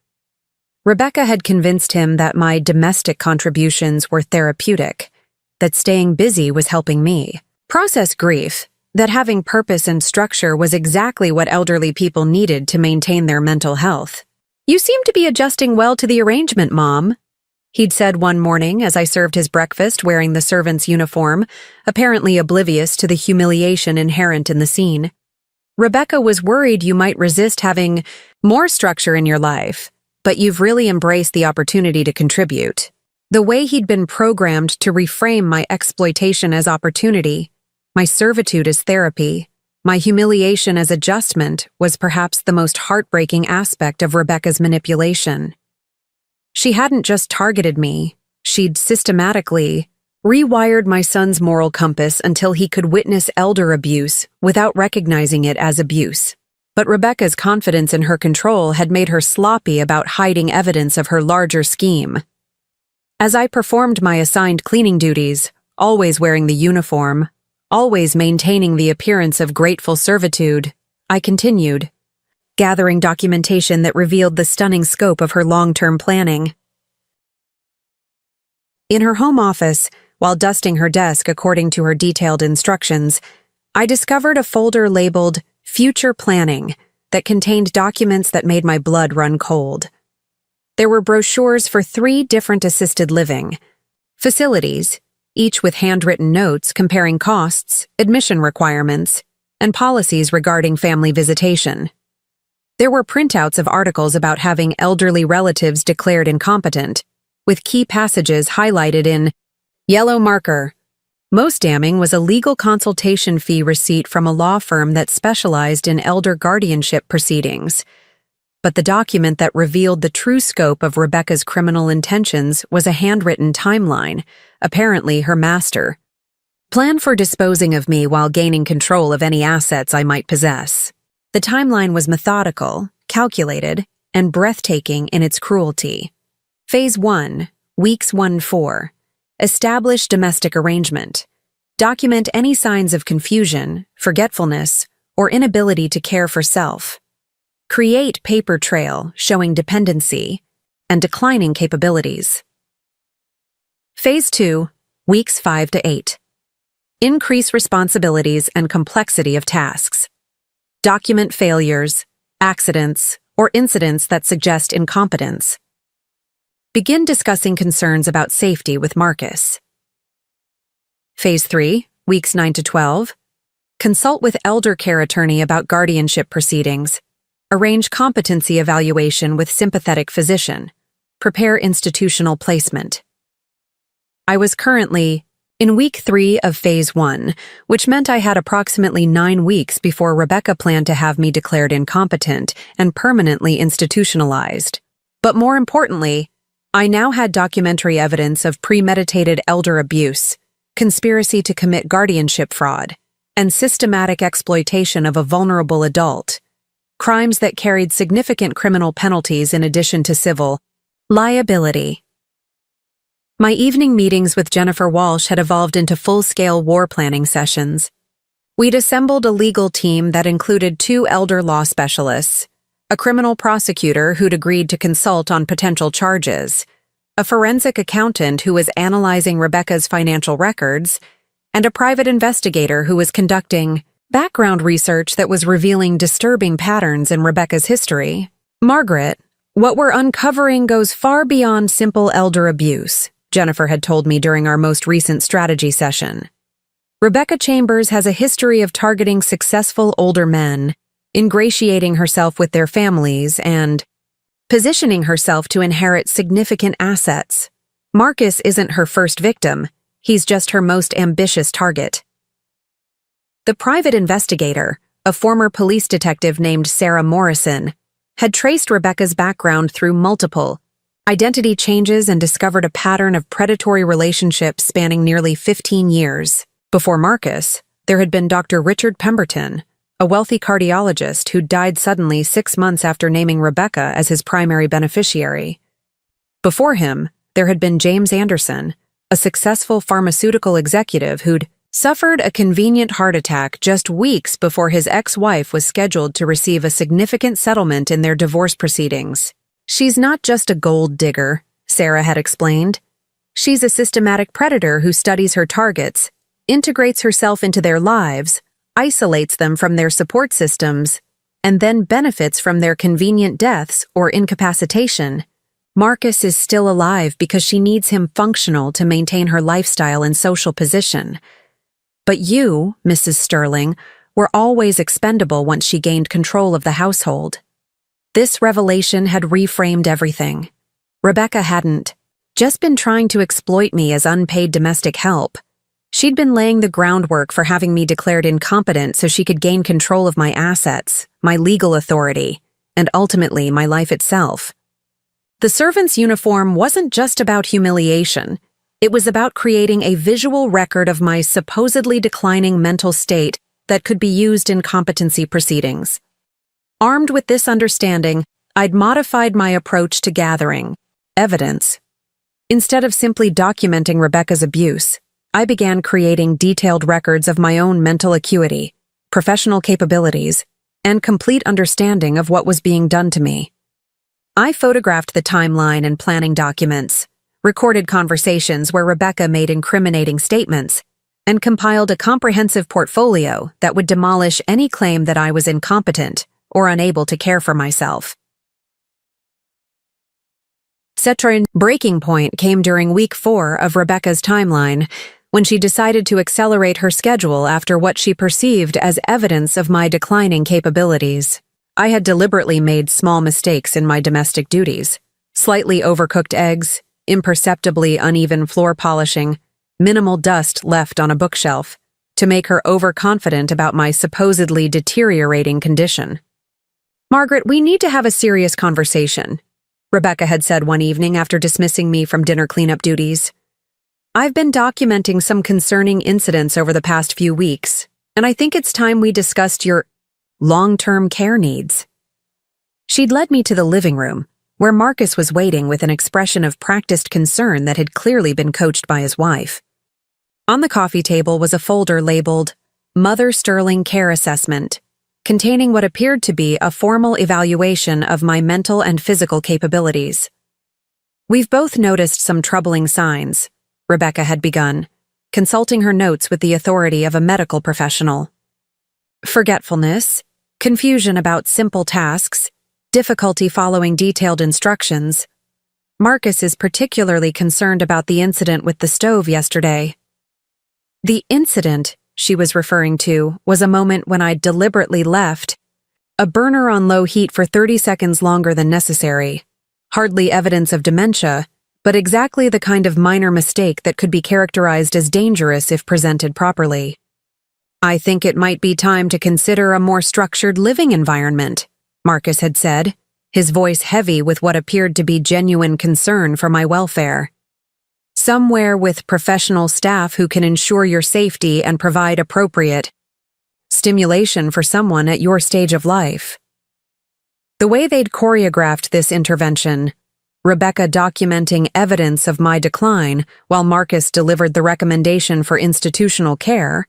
Rebecca had convinced him that my domestic contributions were therapeutic, that staying busy was helping me process grief, that having purpose and structure was exactly what elderly people needed to maintain their mental health. "You seem to be adjusting well to the arrangement, Mom," he'd said one morning as I served his breakfast wearing the servant's uniform, apparently oblivious to the humiliation inherent in the scene. "Rebecca was worried you might resist having more structure in your life, but you've really embraced the opportunity to contribute." The way he'd been programmed to reframe my exploitation as opportunity, my servitude as therapy, my humiliation as adjustment was perhaps the most heartbreaking aspect of Rebecca's manipulation. She hadn't just targeted me, she'd systematically rewired my son's moral compass until he could witness elder abuse without recognizing it as abuse. But Rebecca's confidence in her control had made her sloppy about hiding evidence of her larger scheme. As I performed my assigned cleaning duties, always wearing the uniform, always maintaining the appearance of grateful servitude, I continued, gathering documentation that revealed the stunning scope of her long-term planning. In her home office, while dusting her desk according to her detailed instructions, I discovered a folder labeled Future Planning that contained documents that made my blood run cold. There were brochures for 3 different assisted living facilities, each with handwritten notes comparing costs, admission requirements, and policies regarding family visitation. There were printouts of articles about having elderly relatives declared incompetent, with key passages highlighted in yellow marker. Most damning was a legal consultation fee receipt from a law firm that specialized in elder guardianship proceedings. But the document that revealed the true scope of Rebecca's criminal intentions was a handwritten timeline, apparently her master. Plan for disposing of me while gaining control of any assets I might possess. The timeline was methodical, calculated, and breathtaking in its cruelty. Phase 1, Weeks 1-4. Establish domestic arrangement. Document any signs of confusion, forgetfulness, or inability to care for self. Create paper trail showing dependency and declining capabilities. Phase 2, weeks 5 to 8. Increase responsibilities and complexity of tasks. Document failures, accidents, or incidents that suggest incompetence. Begin discussing concerns about safety with Marcus. Phase 3, weeks 9 to 12. Consult with elder care attorney about guardianship proceedings. Arrange competency evaluation with sympathetic physician. Prepare institutional placement. I was currently in week 3 of phase 1, which meant I had approximately 9 weeks before Rebecca planned to have me declared incompetent and permanently institutionalized. But more importantly, I now had documentary evidence of premeditated elder abuse, conspiracy to commit guardianship fraud, and systematic exploitation of a vulnerable adult, crimes that carried significant criminal penalties in addition to civil liability. My evening meetings with Jennifer Walsh had evolved into full-scale war planning sessions. We'd assembled a legal team that included 2 elder law specialists, a criminal prosecutor who'd agreed to consult on potential charges, a forensic accountant who was analyzing Rebecca's financial records, and a private investigator who was conducting background research that was revealing disturbing patterns in Rebecca's history. Margaret, what we're uncovering goes far beyond simple elder abuse, Jennifer had told me during our most recent strategy session. Rebecca Chambers has a history of targeting successful older men, ingratiating herself with their families, and positioning herself to inherit significant assets. Marcus isn't her first victim, he's just her most ambitious target. The private investigator, a former police detective named Sarah Morrison, had traced Rebecca's background through multiple identity changes and discovered a pattern of predatory relationships spanning nearly 15 years. Before Marcus, there had been Dr. Richard Pemberton, a wealthy cardiologist who died suddenly 6 months after naming Rebecca as his primary beneficiary. Before him, there had been James Anderson, a successful pharmaceutical executive who'd suffered a convenient heart attack just weeks before his ex-wife was scheduled to receive a significant settlement in their divorce proceedings. She's not just a gold digger, Sarah had explained. She's a systematic predator who studies her targets, integrates herself into their lives, isolates them from their support systems, and then benefits from their convenient deaths or incapacitation. Marcus is still alive because she needs him functional to maintain her lifestyle and social position. But you, Mrs. Sterling, were always expendable once she gained control of the household. This revelation had reframed everything. Rebecca hadn't just been trying to exploit me as unpaid domestic help. She'd been laying the groundwork for having me declared incompetent so she could gain control of my assets, my legal authority, and ultimately my life itself. The servant's uniform wasn't just about humiliation. It was about creating a visual record of my supposedly declining mental state that could be used in competency proceedings. Armed with this understanding, I'd modified my approach to gathering evidence. Instead of simply documenting Rebecca's abuse, I began creating detailed records of my own mental acuity, professional capabilities, and complete understanding of what was being done to me. I photographed the timeline and planning documents, recorded conversations where Rebecca made incriminating statements, and compiled a comprehensive portfolio that would demolish any claim that I was incompetent or unable to care for myself. Cetrain's breaking point came during week 4 of Rebecca's timeline, when she decided to accelerate her schedule after what she perceived as evidence of my declining capabilities. I had deliberately made small mistakes in my domestic duties. Slightly overcooked eggs, imperceptibly uneven floor polishing, minimal dust left on a bookshelf, to make her overconfident about my supposedly deteriorating condition. "Margaret, we need to have a serious conversation," Rebecca had said one evening after dismissing me from dinner cleanup duties. "I've been documenting some concerning incidents over the past few weeks, and I think it's time we discussed your long-term care needs." She'd led me to the living room, where Marcus was waiting with an expression of practiced concern that had clearly been coached by his wife. On the coffee table was a folder labeled Mother Sterling Care Assessment, containing what appeared to be a formal evaluation of my mental and physical capabilities. "We've both noticed some troubling signs," Rebecca had begun, consulting her notes with the authority of a medical professional. "Forgetfulness, confusion about simple tasks, difficulty following detailed instructions. Marcus is particularly concerned about the incident with the stove yesterday." The incident she was referring to was a moment when I'd deliberately left a burner on low heat for 30 seconds longer than necessary. Hardly evidence of dementia, but exactly the kind of minor mistake that could be characterized as dangerous if presented properly. "I think it might be time to consider a more structured living environment," Marcus had said, his voice heavy with what appeared to be genuine concern for my welfare. "Somewhere with professional staff who can ensure your safety and provide appropriate stimulation for someone at your stage of life." The way they'd choreographed this intervention, Rebecca documenting evidence of my decline while Marcus delivered the recommendation for institutional care,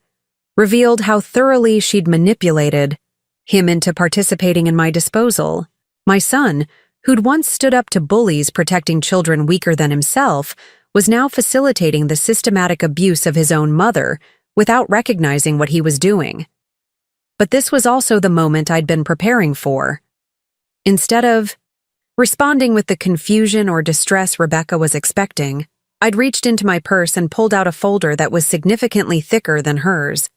revealed how thoroughly she'd manipulated him into participating in my disposal. My son, who'd once stood up to bullies protecting children weaker than himself, was now facilitating the systematic abuse of his own mother without recognizing what he was doing. But this was also the moment I'd been preparing for. Instead of responding with the confusion or distress Rebecca was expecting, I'd reached into my purse and pulled out a folder that was significantly thicker than hers.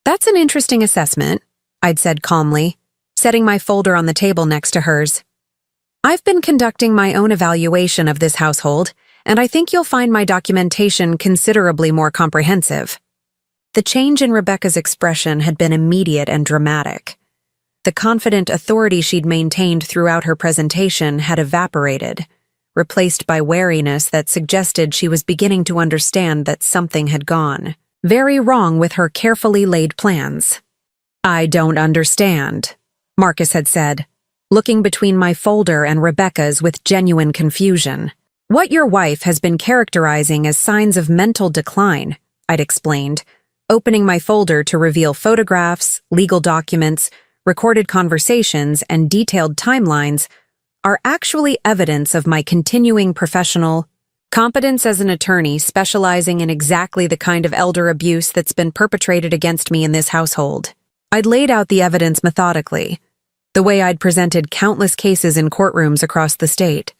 "That's an interesting assessment," I'd said calmly, setting my folder on the table next to hers. "I've been conducting my own evaluation of this household, and I think you'll find my documentation considerably more comprehensive." The change in Rebecca's expression had been immediate and dramatic. The confident authority she'd maintained throughout her presentation had evaporated, replaced by wariness that suggested she was beginning to understand that something had gone very wrong with her carefully laid plans. "I don't understand," Marcus had said, looking between my folder and Rebecca's with genuine confusion. "What your wife has been characterizing as signs of mental decline," I'd explained, opening my folder to reveal photographs, legal documents, recorded conversations, and detailed timelines, are actually evidence of my continuing professional competence as an attorney specializing in exactly the kind of elder abuse that's been perpetrated against me in this household. I'd laid out the evidence methodically, the way I'd presented countless cases in courtrooms across the state.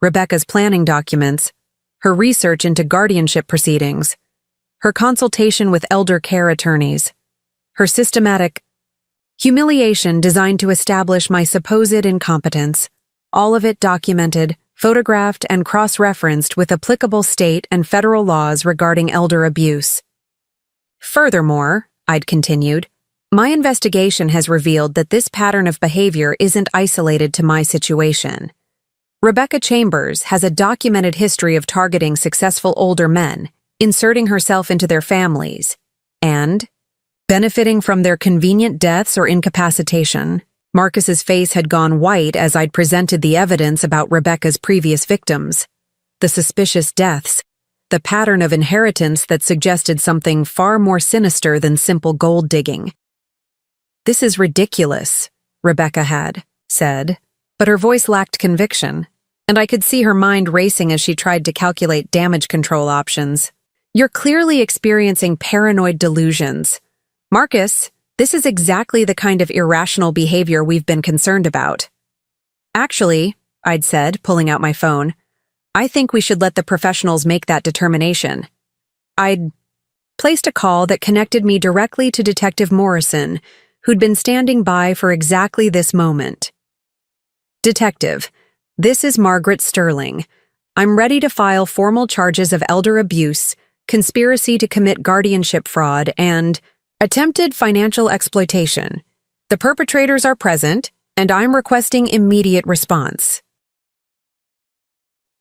Rebecca's planning documents, her research into guardianship proceedings, her consultation with elder care attorneys, her systematic humiliation designed to establish my supposed incompetence, all of it documented, photographed, and cross-referenced with applicable state and federal laws regarding elder abuse. "Furthermore," I'd continued, "my investigation has revealed that this pattern of behavior isn't isolated to my situation. Rebecca Chambers has a documented history of targeting successful older men, inserting herself into their families, and benefiting from their convenient deaths or incapacitation." Marcus's face had gone white as I'd presented the evidence about Rebecca's previous victims. The suspicious deaths, the pattern of inheritance that suggested something far more sinister than simple gold digging. "This is ridiculous," Rebecca had said, but her voice lacked conviction, and I could see her mind racing as she tried to calculate damage control options. "You're clearly experiencing paranoid delusions. Marcus, this is exactly the kind of irrational behavior we've been concerned about." "Actually," I'd said, pulling out my phone, "I think we should let the professionals make that determination." I'd placed a call that connected me directly to Detective Morrison, who'd been standing by for exactly this moment. "Detective, this is Margaret Sterling. I'm ready to file formal charges of elder abuse, conspiracy to commit guardianship fraud, and attempted financial exploitation. The perpetrators are present, and I'm requesting immediate response."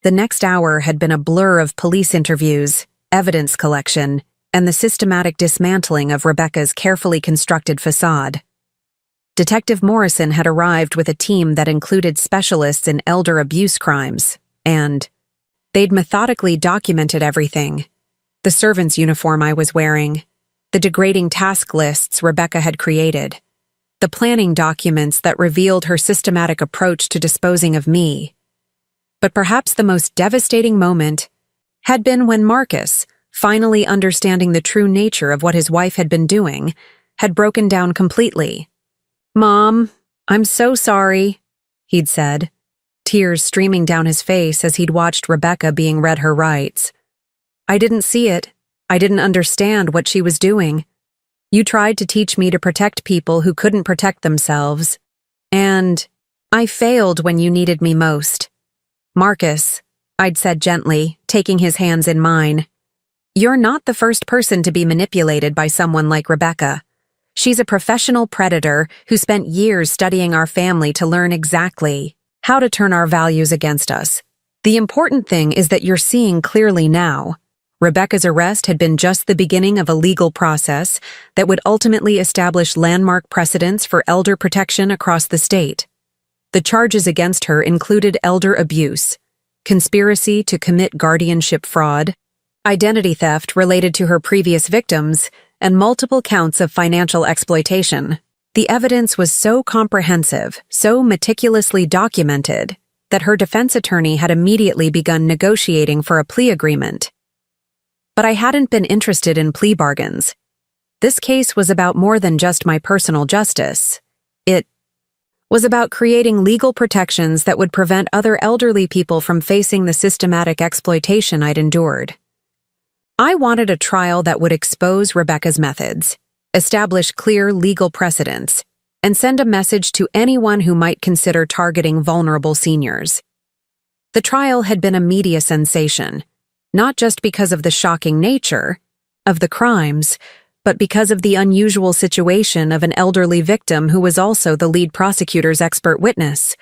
The next hour had been a blur of police interviews, evidence collection, and the systematic dismantling of Rebecca's carefully constructed facade. Detective Morrison had arrived with a team that included specialists in elder abuse crimes, and they'd methodically documented everything: the servant's uniform I was wearing, the degrading task lists Rebecca had created, the planning documents that revealed her systematic approach to disposing of me. But perhaps the most devastating moment had been when Marcus, finally understanding the true nature of what his wife had been doing, had broken down completely. "Mom, I'm so sorry," he'd said, tears streaming down his face as he'd watched Rebecca being read her rights. "I didn't see it. I didn't understand what she was doing. You tried to teach me to protect people who couldn't protect themselves. And I failed when you needed me most. Marcus," I'd said gently, taking his hands in mine, "you're not the first person to be manipulated by someone like Rebecca. She's a professional predator who spent years studying our family to learn exactly how to turn our values against us. The important thing is that you're seeing clearly now. Rebecca's arrest had been just the beginning of a legal process that would ultimately establish landmark precedents for elder protection across the state. The charges against her included elder abuse, conspiracy to commit guardianship fraud, identity theft related to her previous victims, and multiple counts of financial exploitation. The evidence was so comprehensive, so meticulously documented, that her defense attorney had immediately begun negotiating for a plea agreement. But I hadn't been interested in plea bargains. This case was about more than just my personal justice. It was about creating legal protections that would prevent other elderly people from facing the systematic exploitation I'd endured. I wanted a trial that would expose Rebecca's methods, establish clear legal precedents, and send a message to anyone who might consider targeting vulnerable seniors. The trial had been a media sensation, not just because of the shocking nature of the crimes, but because of the unusual situation of an elderly victim who was also the lead prosecutor's expert witness.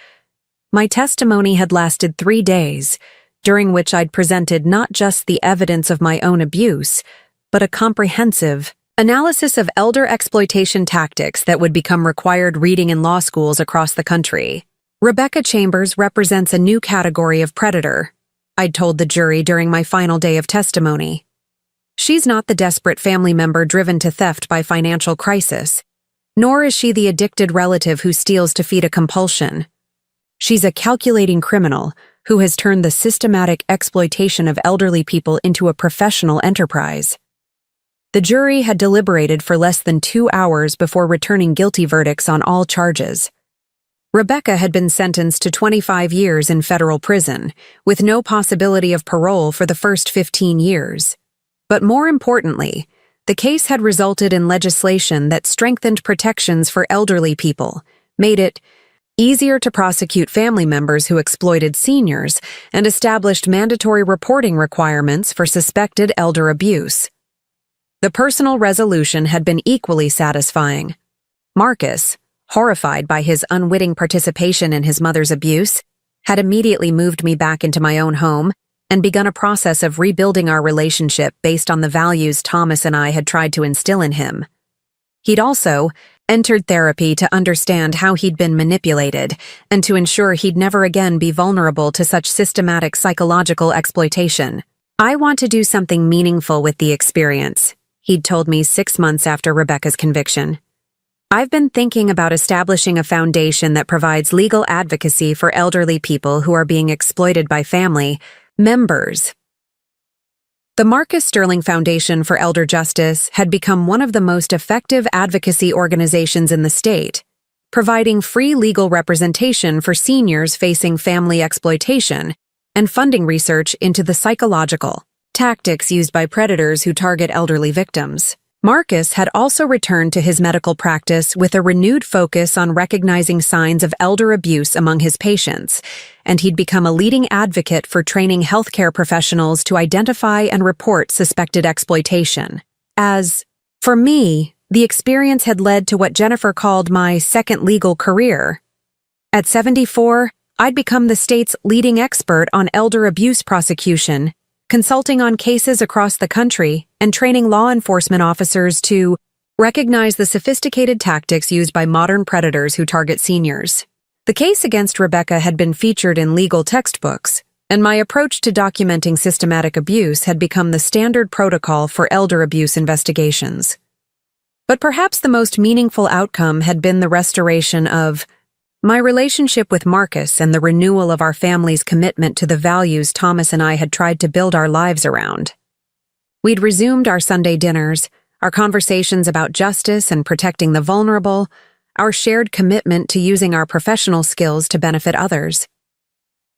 My testimony had lasted 3 days, during which I'd presented not just the evidence of my own abuse, but a comprehensive analysis of elder exploitation tactics that would become required reading in law schools across the country. Rebecca Chambers represents a new category of predator, I'd told the jury during my final day of testimony. She's not the desperate family member driven to theft by financial crisis, nor is she the addicted relative who steals to feed a compulsion. She's a calculating criminal who has turned the systematic exploitation of elderly people into a professional enterprise. The jury had deliberated for less than 2 hours before returning guilty verdicts on all charges. Rebecca had been sentenced to 25 years in federal prison, with no possibility of parole for the first 15 years. But more importantly, the case had resulted in legislation that strengthened protections for elderly people, made it easier to prosecute family members who exploited seniors, and established mandatory reporting requirements for suspected elder abuse. The personal resolution had been equally satisfying. Marcus, horrified by his unwitting participation in his mother's abuse, had immediately moved me back into my own home and begun a process of rebuilding our relationship based on the values Thomas and I had tried to instill in him. He'd also entered therapy to understand how he'd been manipulated and to ensure he'd never again be vulnerable to such systematic psychological exploitation. "I want to do something meaningful with the experience," he'd told me 6 months after Rebecca's conviction. "I've been thinking about establishing a foundation that provides legal advocacy for elderly people who are being exploited by family members." The Marcus Sterling Foundation for Elder Justice had become one of the most effective advocacy organizations in the state, providing free legal representation for seniors facing family exploitation and funding research into the psychological tactics used by predators who target elderly victims. Marcus had also returned to his medical practice with a renewed focus on recognizing signs of elder abuse among his patients, and he'd become a leading advocate for training healthcare professionals to identify and report suspected exploitation. For me, the experience had led to what Jennifer called my second legal career. At 74, I'd become the state's leading expert on elder abuse prosecution, consulting on cases across the country and training law enforcement officers to recognize the sophisticated tactics used by modern predators who target seniors. The case against Rebecca had been featured in legal textbooks, and my approach to documenting systematic abuse had become the standard protocol for elder abuse investigations. But perhaps the most meaningful outcome had been the restoration of my relationship with Marcus and the renewal of our family's commitment to the values Thomas and I had tried to build our lives around. We'd resumed our Sunday dinners, our conversations about justice and protecting the vulnerable, our shared commitment to using our professional skills to benefit others.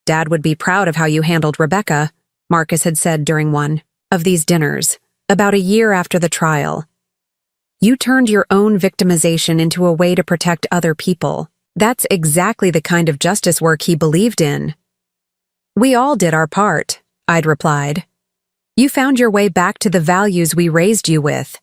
"Dad would be proud of how you handled Rebecca," Marcus had said during one of these dinners, about a year after the trial. "You turned your own victimization into a way to protect other people. That's exactly the kind of justice work he believed in." "We all did our part," I'd replied. "You found your way back to the values we raised you with.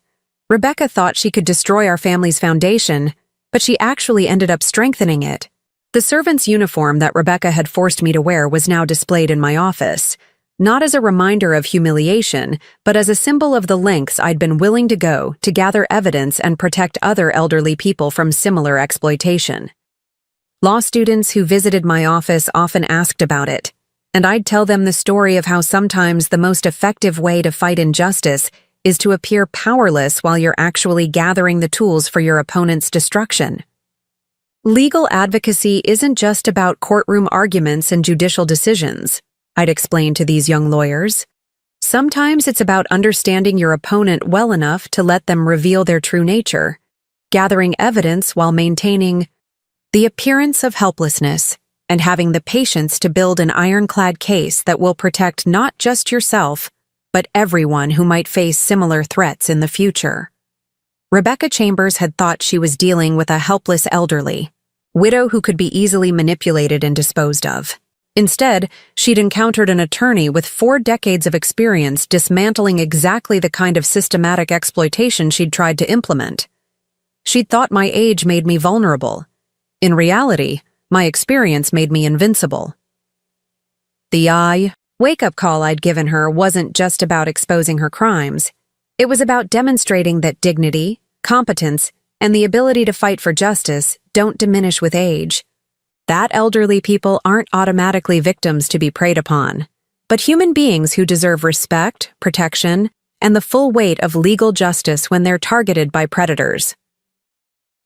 Rebecca thought she could destroy our family's foundation, but she actually ended up strengthening it." The servant's uniform that Rebecca had forced me to wear was now displayed in my office, not as a reminder of humiliation, but as a symbol of the lengths I'd been willing to go to gather evidence and protect other elderly people from similar exploitation. Law students who visited my office often asked about it, and I'd tell them the story of how sometimes the most effective way to fight injustice is to appear powerless while you're actually gathering the tools for your opponent's destruction. Legal advocacy isn't just about courtroom arguments and judicial decisions, I'd explain to these young lawyers. Sometimes it's about understanding your opponent well enough to let them reveal their true nature, gathering evidence while maintaining the appearance of helplessness, and having the patience to build an ironclad case that will protect not just yourself, but everyone who might face similar threats in the future. Rebecca Chambers had thought she was dealing with a helpless elderly widow who could be easily manipulated and disposed of. Instead, she'd encountered an attorney with 4 decades of experience dismantling exactly the kind of systematic exploitation she'd tried to implement. She'd thought my age made me vulnerable. In reality, my experience made me invincible. The wake-up call I'd given her wasn't just about exposing her crimes. It was about demonstrating that dignity, competence, and the ability to fight for justice don't diminish with age. That elderly people aren't automatically victims to be preyed upon, but human beings who deserve respect, protection, and the full weight of legal justice when they're targeted by predators.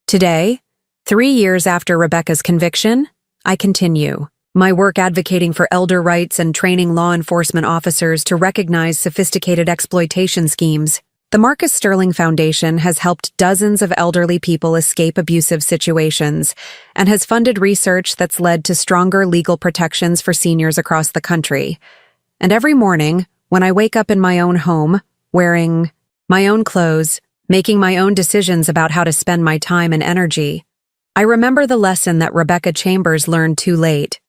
Today, 3 years after Rebecca's conviction, I continue my work advocating for elder rights and training law enforcement officers to recognize sophisticated exploitation schemes. The Marcus Sterling Foundation has helped dozens of elderly people escape abusive situations and has funded research that's led to stronger legal protections for seniors across the country. And every morning, when I wake up in my own home, wearing my own clothes, making my own decisions about how to spend my time and energy, I remember the lesson that Rebecca Chambers learned too late.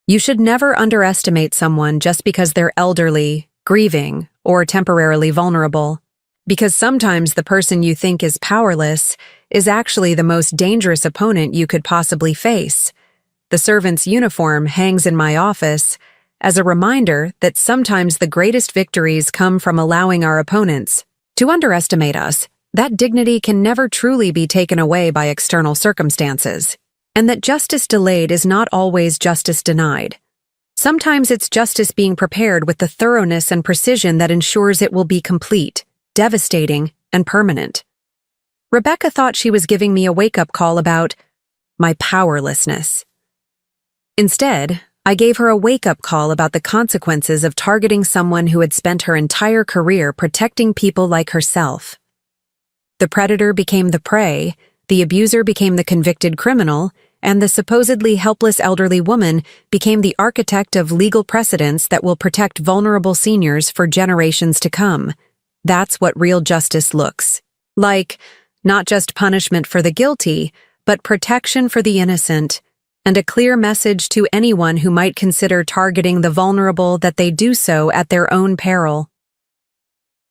You should never underestimate someone just because they're elderly, grieving, or temporarily vulnerable. Because sometimes the person you think is powerless is actually the most dangerous opponent you could possibly face. The servant's uniform hangs in my office as a reminder that sometimes the greatest victories come from allowing our opponents to underestimate us. That dignity can never truly be taken away by external circumstances, and that justice delayed is not always justice denied. Sometimes it's justice being prepared with the thoroughness and precision that ensures it will be complete, devastating, and permanent. Rebecca thought she was giving me a wake-up call about my powerlessness. Instead, I gave her a wake-up call about the consequences of targeting someone who had spent her entire career protecting people like herself. The predator became the prey, the abuser became the convicted criminal, and the supposedly helpless elderly woman became the architect of legal precedents that will protect vulnerable seniors for generations to come. That's what real justice looks like, not just punishment for the guilty, but protection for the innocent, and a clear message to anyone who might consider targeting the vulnerable that they do so at their own peril.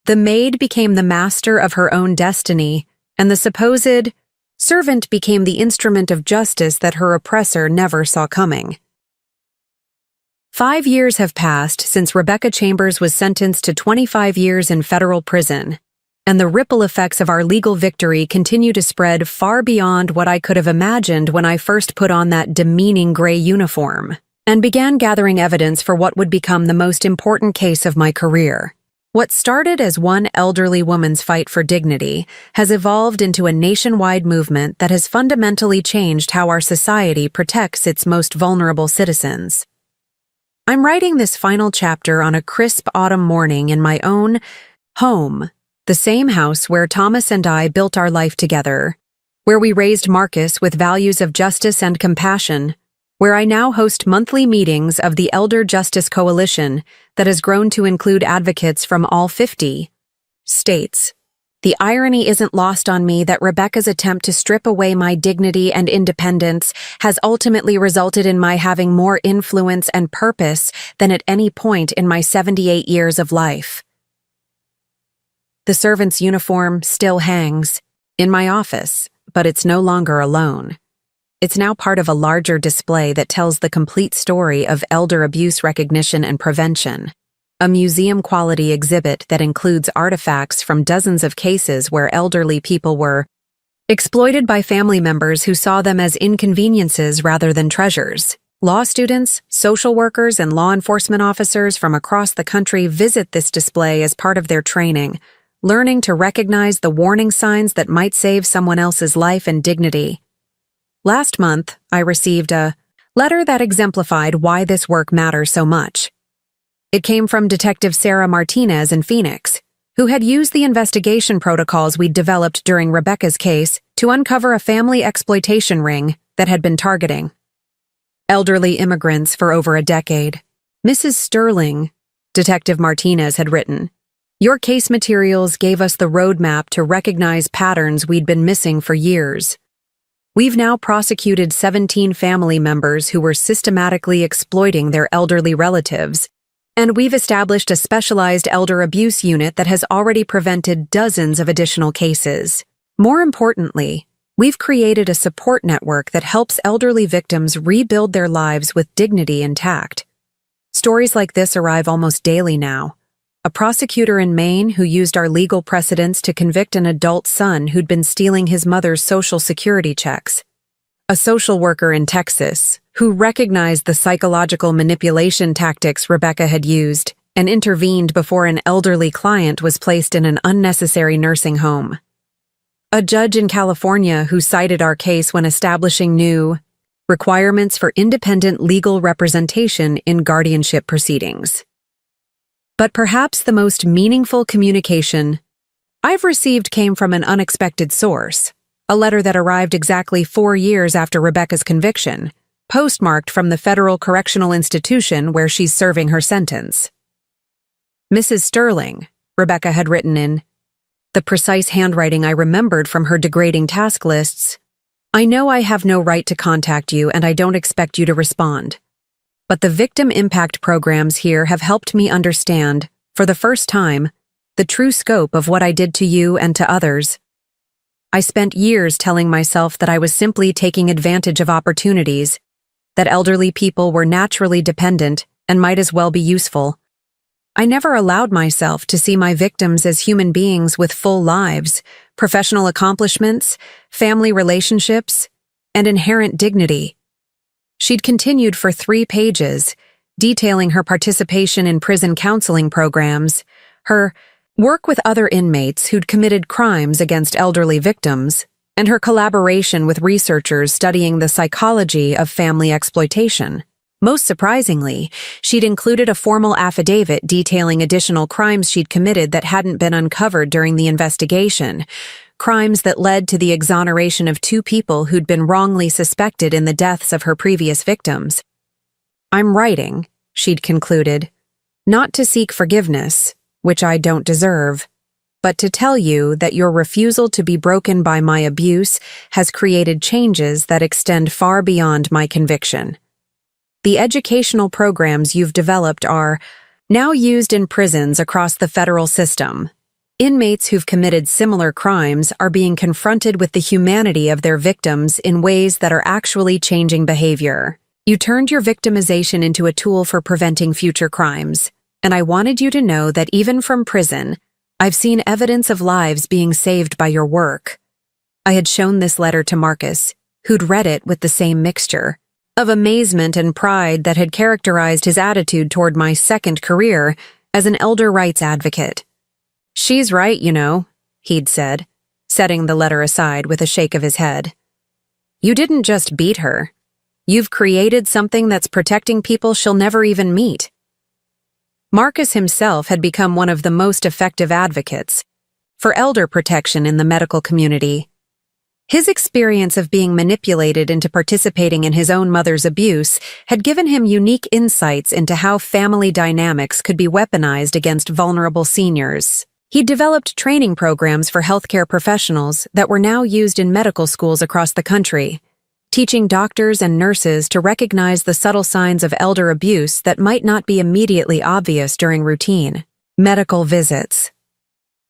The maid became the master of her own destiny, and the supposed servant became the instrument of justice that her oppressor never saw coming. 5 years have passed since Rebecca Chambers was sentenced to 25 years in federal prison, and the ripple effects of our legal victory continue to spread far beyond what I could have imagined when I first put on that demeaning gray uniform and began gathering evidence for what would become the most important case of my career. What started as one elderly woman's fight for dignity has evolved into a nationwide movement that has fundamentally changed how our society protects its most vulnerable citizens. I'm writing this final chapter on a crisp autumn morning in my own home, the same house where Thomas and I built our life together, where we raised Marcus with values of justice and compassion, where I now host monthly meetings of the Elder Justice Coalition that has grown to include advocates from all 50 states. The irony isn't lost on me that Rebecca's attempt to strip away my dignity and independence has ultimately resulted in my having more influence and purpose than at any point in my 78 years of life. The servant's uniform still hangs in my office, but it's no longer alone. It's now part of a larger display that tells the complete story of elder abuse recognition and prevention, a museum-quality exhibit that includes artifacts from dozens of cases where elderly people were exploited by family members who saw them as inconveniences rather than treasures. Law students, social workers, and law enforcement officers from across the country visit this display as part of their training, learning to recognize the warning signs that might save someone else's life and dignity. Last month, I received a letter that exemplified why this work matters so much. It came from Detective Sarah Martinez in Phoenix, who had used the investigation protocols we'd developed during Rebecca's case to uncover a family exploitation ring that had been targeting elderly immigrants for over a decade. Mrs. Sterling, Detective Martinez had written, "Your case materials gave us the roadmap to recognize patterns we'd been missing for years. We've now prosecuted 17 family members who were systematically exploiting their elderly relatives, and we've established a specialized elder abuse unit that has already prevented dozens of additional cases. More importantly, we've created a support network that helps elderly victims rebuild their lives with dignity intact." Stories like this arrive almost daily now. A prosecutor in Maine who used our legal precedents to convict an adult son who'd been stealing his mother's Social Security checks. A social worker in Texas who recognized the psychological manipulation tactics Rebecca had used and intervened before an elderly client was placed in an unnecessary nursing home. A judge in California who cited our case when establishing new requirements for independent legal representation in guardianship proceedings. But perhaps the most meaningful communication I've received came from an unexpected source, a letter that arrived exactly 4 years after Rebecca's conviction, postmarked from the federal correctional institution where she's serving her sentence. "Mrs. Sterling," Rebecca had written in the precise handwriting I remembered from her degrading task lists, "I know I have no right to contact you and I don't expect you to respond. But the victim impact programs here have helped me understand, for the first time, the true scope of what I did to you and to others. I spent years telling myself that I was simply taking advantage of opportunities, that elderly people were naturally dependent and might as well be useful. I never allowed myself to see my victims as human beings with full lives, professional accomplishments, family relationships, and inherent dignity." She'd continued for 3 pages, detailing her participation in prison counseling programs, her work with other inmates who'd committed crimes against elderly victims, and her collaboration with researchers studying the psychology of family exploitation. Most surprisingly, she'd included a formal affidavit detailing additional crimes she'd committed that hadn't been uncovered during the investigation, crimes that led to the exoneration of 2 people who'd been wrongly suspected in the deaths of her previous victims. "I'm writing," she'd concluded, "not to seek forgiveness, which I don't deserve, but to tell you that your refusal to be broken by my abuse has created changes that extend far beyond my conviction. The educational programs you've developed are now used in prisons across the federal system. Inmates who've committed similar crimes are being confronted with the humanity of their victims in ways that are actually changing behavior. You turned your victimization into a tool for preventing future crimes, and I wanted you to know that even from prison, I've seen evidence of lives being saved by your work." I had shown this letter to Marcus, who'd read it with the same mixture of amazement and pride that had characterized his attitude toward my second career as an elder rights advocate. "She's right, you know," he'd said, setting the letter aside with a shake of his head. "You didn't just beat her. You've created something that's protecting people she'll never even meet." Marcus himself had become one of the most effective advocates for elder protection in the medical community. His experience of being manipulated into participating in his own mother's abuse had given him unique insights into how family dynamics could be weaponized against vulnerable seniors. He developed training programs for healthcare professionals that were now used in medical schools across the country, teaching doctors and nurses to recognize the subtle signs of elder abuse that might not be immediately obvious during routine medical visits.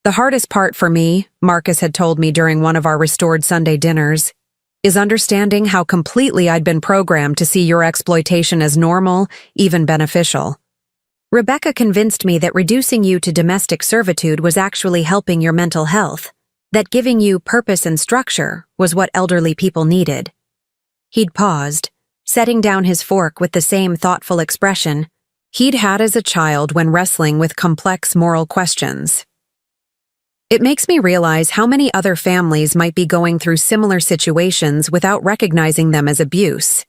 "The hardest part for me," Marcus had told me during one of our restored Sunday dinners, "is understanding how completely I'd been programmed to see your exploitation as normal, even beneficial. Rebecca convinced me that reducing you to domestic servitude was actually helping your mental health, that giving you purpose and structure was what elderly people needed." He'd paused, setting down his fork with the same thoughtful expression he'd had as a child when wrestling with complex moral questions. "It makes me realize how many other families might be going through similar situations without recognizing them as abuse.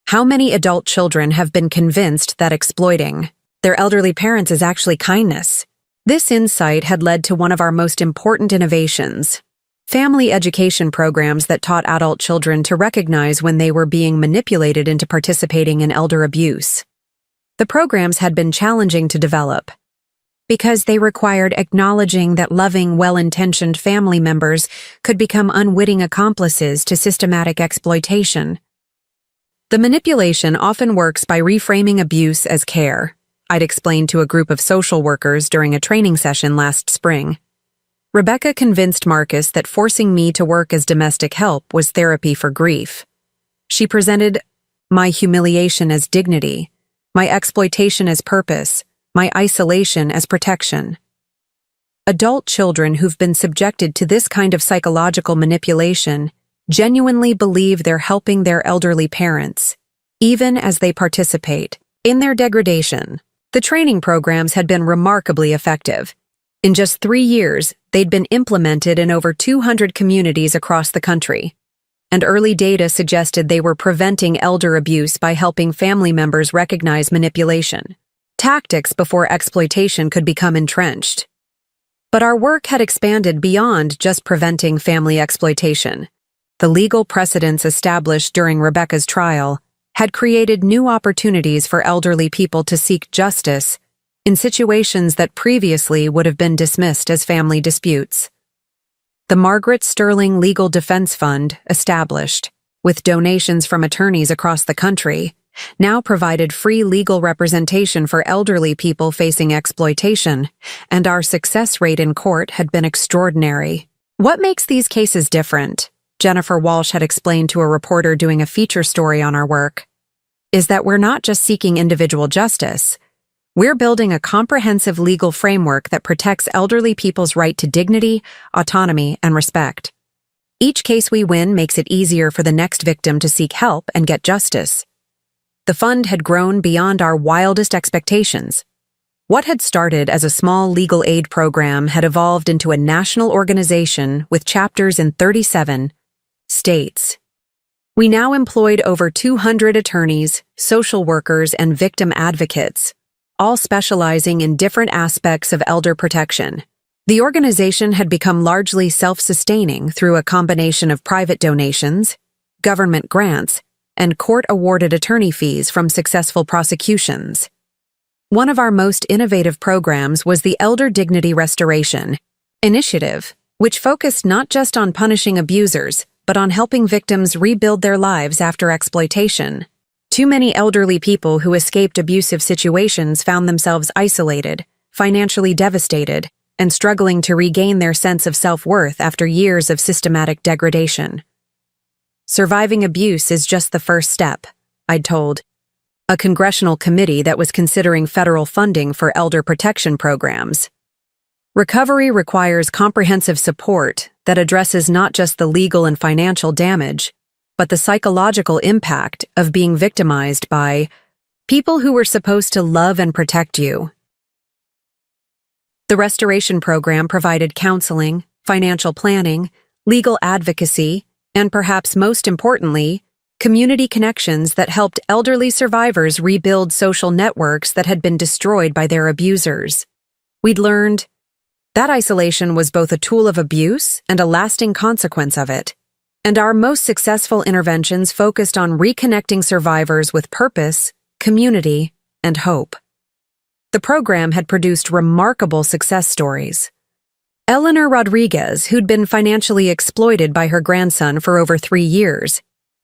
How many adult children have been convinced that exploiting their elderly parents is actually kindness?" This insight had led to one of our most important innovations: family education programs that taught adult children to recognize when they were being manipulated into participating in elder abuse. The programs had been challenging to develop because they required acknowledging that loving, well-intentioned family members could become unwitting accomplices to systematic exploitation. "The manipulation often works by reframing abuse as care," I'd explained to a group of social workers during a training session last spring. Rebecca convinced Marcus that forcing me to work as domestic help was therapy for grief. She presented my humiliation as dignity, my exploitation as purpose, my isolation as protection. Adult children who've been subjected to this kind of psychological manipulation genuinely believe they're helping their elderly parents, even as they participate in their degradation. The training programs had been remarkably effective. In just 3 years, they'd been implemented in over 200 communities across the country, and early data suggested they were preventing elder abuse by helping family members recognize manipulation tactics before exploitation could become entrenched. But our work had expanded beyond just preventing family exploitation. The legal precedents established during Rebecca's trial had created new opportunities for elderly people to seek justice in situations that previously would have been dismissed as family disputes. The Margaret Sterling Legal Defense Fund, established, with donations from attorneys across the country, now provided free legal representation for elderly people facing exploitation, and our success rate in court had been extraordinary. "What makes these cases different?" Jennifer Walsh had explained to a reporter doing a feature story on our work, "is that we're not just seeking individual justice. We're building a comprehensive legal framework that protects elderly people's right to dignity, autonomy, and respect. Each case we win makes it easier for the next victim to seek help and get justice." The fund had grown beyond our wildest expectations. What had started as a small legal aid program had evolved into a national organization with chapters in 37 states. We now employed over 200 attorneys, social workers, and victim advocates, all specializing in different aspects of elder protection. The organization had become largely self-sustaining through a combination of private donations, government grants, and court-awarded attorney fees from successful prosecutions. One of our most innovative programs was the Elder Dignity Restoration Initiative, which focused not just on punishing abusers, but on helping victims rebuild their lives after exploitation. Too many elderly people who escaped abusive situations found themselves isolated, financially devastated, and struggling to regain their sense of self-worth after years of systematic degradation. "Surviving abuse is just the first step," I'd told a congressional committee that was considering federal funding for elder protection programs. "Recovery requires comprehensive support that addresses not just the legal and financial damage, but the psychological impact of being victimized by people who were supposed to love and protect you." The restoration program provided counseling, financial planning, legal advocacy, and perhaps most importantly, community connections that helped elderly survivors rebuild social networks that had been destroyed by their abusers. We'd learned that isolation was both a tool of abuse and a lasting consequence of it, and our most successful interventions focused on reconnecting survivors with purpose, community, and hope. The program had produced remarkable success stories. Eleanor Rodriguez, who'd been financially exploited by her grandson for over 3 years,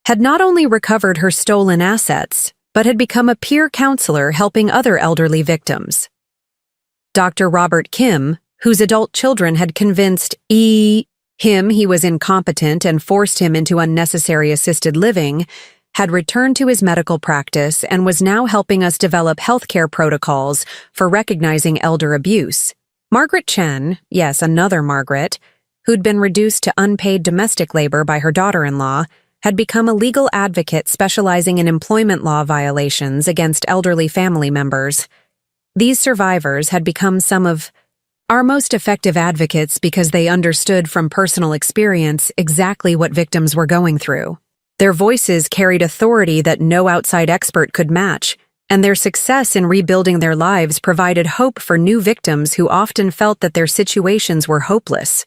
had not only recovered her stolen assets, but had become a peer counselor helping other elderly victims. Dr. Robert Kim, whose adult children had convinced him he was incompetent and forced him into unnecessary assisted living, had returned to his medical practice and was now helping us develop healthcare protocols for recognizing elder abuse. Margaret Chen, yes, another Margaret, who'd been reduced to unpaid domestic labor by her daughter-in-law, had become a legal advocate specializing in employment law violations against elderly family members. These survivors had become some of our most effective advocates because they understood from personal experience exactly what victims were going through. Their voices carried authority that no outside expert could match, and their success in rebuilding their lives provided hope for new victims who often felt that their situations were hopeless.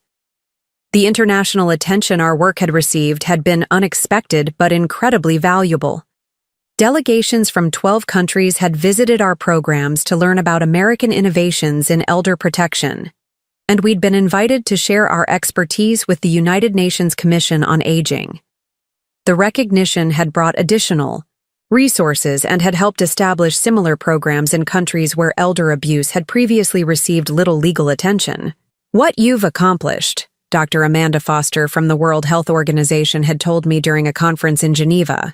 The international attention our work had received had been unexpected but incredibly valuable. Delegations from 12 countries had visited our programs to learn about American innovations in elder protection, and we'd been invited to share our expertise with the United Nations Commission on Aging. The recognition had brought additional resources and had helped establish similar programs in countries where elder abuse had previously received little legal attention. "What you've accomplished," Dr. Amanda Foster from the World Health Organization had told me during a conference in Geneva,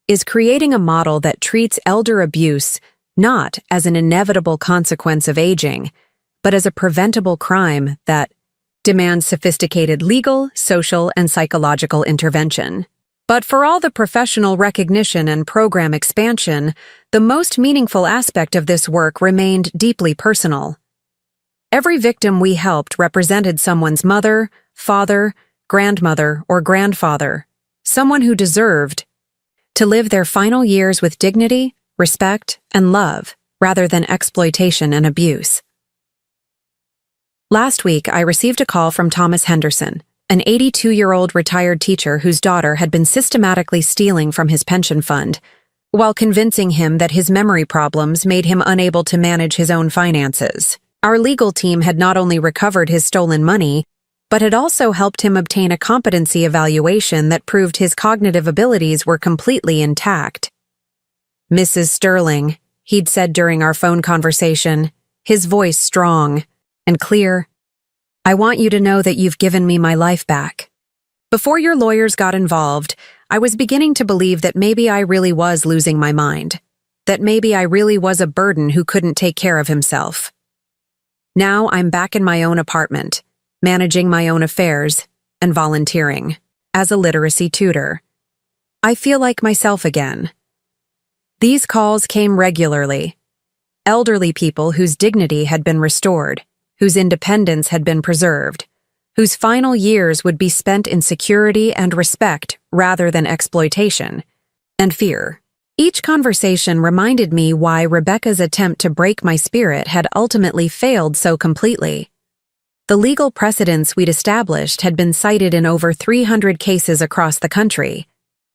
"is creating a model that treats elder abuse not as an inevitable consequence of aging, but as a preventable crime that demands sophisticated legal, social, and psychological intervention." But for all the professional recognition and program expansion, the most meaningful aspect of this work remained deeply personal. Every victim we helped represented someone's mother, father, grandmother, or grandfather, someone who deserved to live their final years with dignity, respect, and love, rather than exploitation and abuse. Last week, I received a call from Thomas Henderson, an 82-year-old retired teacher whose daughter had been systematically stealing from his pension fund, while convincing him that his memory problems made him unable to manage his own finances. Our legal team had not only recovered his stolen money, but had also helped him obtain a competency evaluation that proved his cognitive abilities were completely intact. "Mrs. Sterling," he'd said during our phone conversation, his voice strong and clear, "I want you to know that you've given me my life back. Before your lawyers got involved, I was beginning to believe that maybe I really was losing my mind, that maybe I really was a burden who couldn't take care of himself. Now I'm back in my own apartment, managing my own affairs and volunteering as a literacy tutor. I feel like myself again." These calls came regularly. Elderly people whose dignity had been restored, whose independence had been preserved, whose final years would be spent in security and respect rather than exploitation and fear. Each conversation reminded me why Rebecca's attempt to break my spirit had ultimately failed so completely. The legal precedents we'd established had been cited in over 300 cases across the country,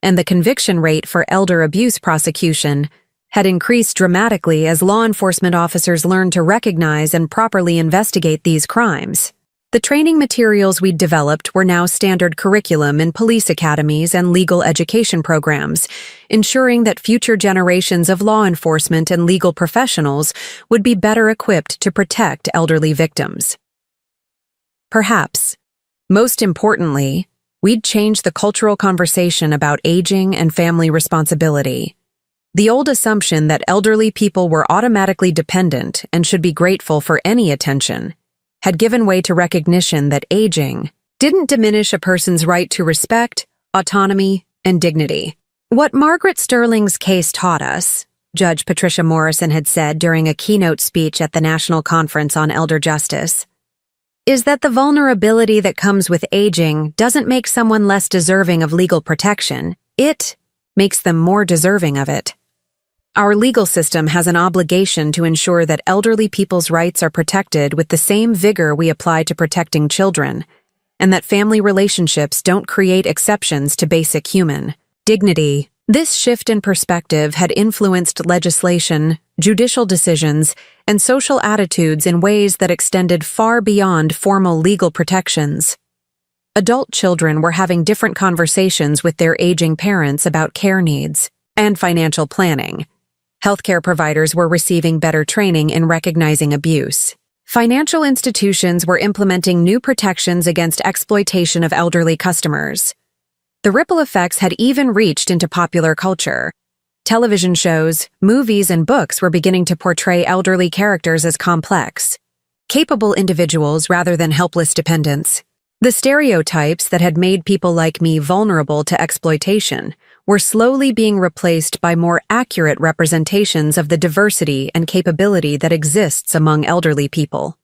and the conviction rate for elder abuse prosecution had increased dramatically as law enforcement officers learned to recognize and properly investigate these crimes. The training materials we'd developed were now standard curriculum in police academies and legal education programs, ensuring that future generations of law enforcement and legal professionals would be better equipped to protect elderly victims. Perhaps, most importantly, we'd change the cultural conversation about aging and family responsibility. The old assumption that elderly people were automatically dependent and should be grateful for any attention had given way to recognition that aging didn't diminish a person's right to respect, autonomy, and dignity. What Margaret Sterling's case taught us, Judge Patricia Morrison had said during a keynote speech at the National Conference on Elder Justice, is that the vulnerability that comes with aging doesn't make someone less deserving of legal protection. It makes them more deserving of it. Our legal system has an obligation to ensure that elderly people's rights are protected with the same vigor we apply to protecting children, and that family relationships don't create exceptions to basic human dignity. This shift in perspective had influenced legislation, judicial decisions, and social attitudes in ways that extended far beyond formal legal protections. Adult children were having different conversations with their aging parents about care needs and financial planning. Healthcare providers were receiving better training in recognizing abuse. Financial institutions were implementing new protections against exploitation of elderly customers. The ripple effects had even reached into popular culture. Television shows, movies, and books were beginning to portray elderly characters as complex, capable individuals rather than helpless dependents. The stereotypes that had made people like me vulnerable to exploitation were slowly being replaced by more accurate representations of the diversity and capability that exists among elderly people.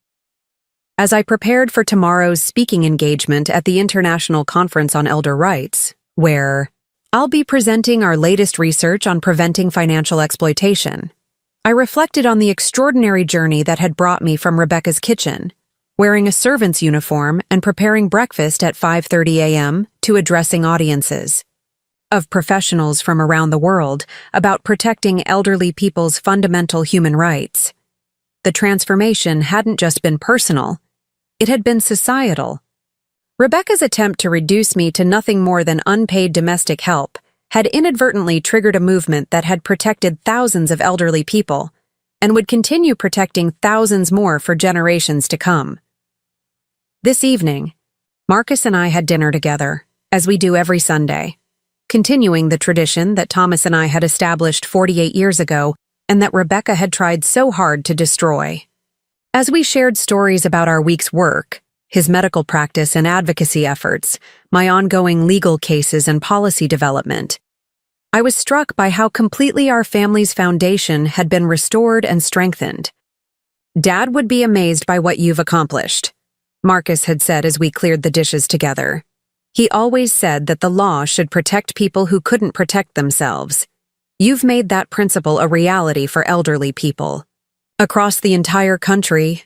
As I prepared for tomorrow's speaking engagement at the International Conference on Elder Rights, where I'll be presenting our latest research on preventing financial exploitation, I reflected on the extraordinary journey that had brought me from Rebecca's kitchen, wearing a servant's uniform and preparing breakfast at 5:30 a.m. to addressing audiences of professionals from around the world about protecting elderly people's fundamental human rights. The transformation hadn't just been personal, it had been societal. Rebecca's attempt to reduce me to nothing more than unpaid domestic help had inadvertently triggered a movement that had protected thousands of elderly people and would continue protecting thousands more for generations to come. This evening, Marcus and I had dinner together, as we do every Sunday, continuing the tradition that Thomas and I had established 48 years ago and that Rebecca had tried so hard to destroy. As we shared stories about our week's work, his medical practice and advocacy efforts, my ongoing legal cases and policy development, I was struck by how completely our family's foundation had been restored and strengthened. "Dad would be amazed by what you've accomplished," Marcus had said as we cleared the dishes together. He always said that the law should protect people who couldn't protect themselves. You've made that principle a reality for elderly people. Across the entire country.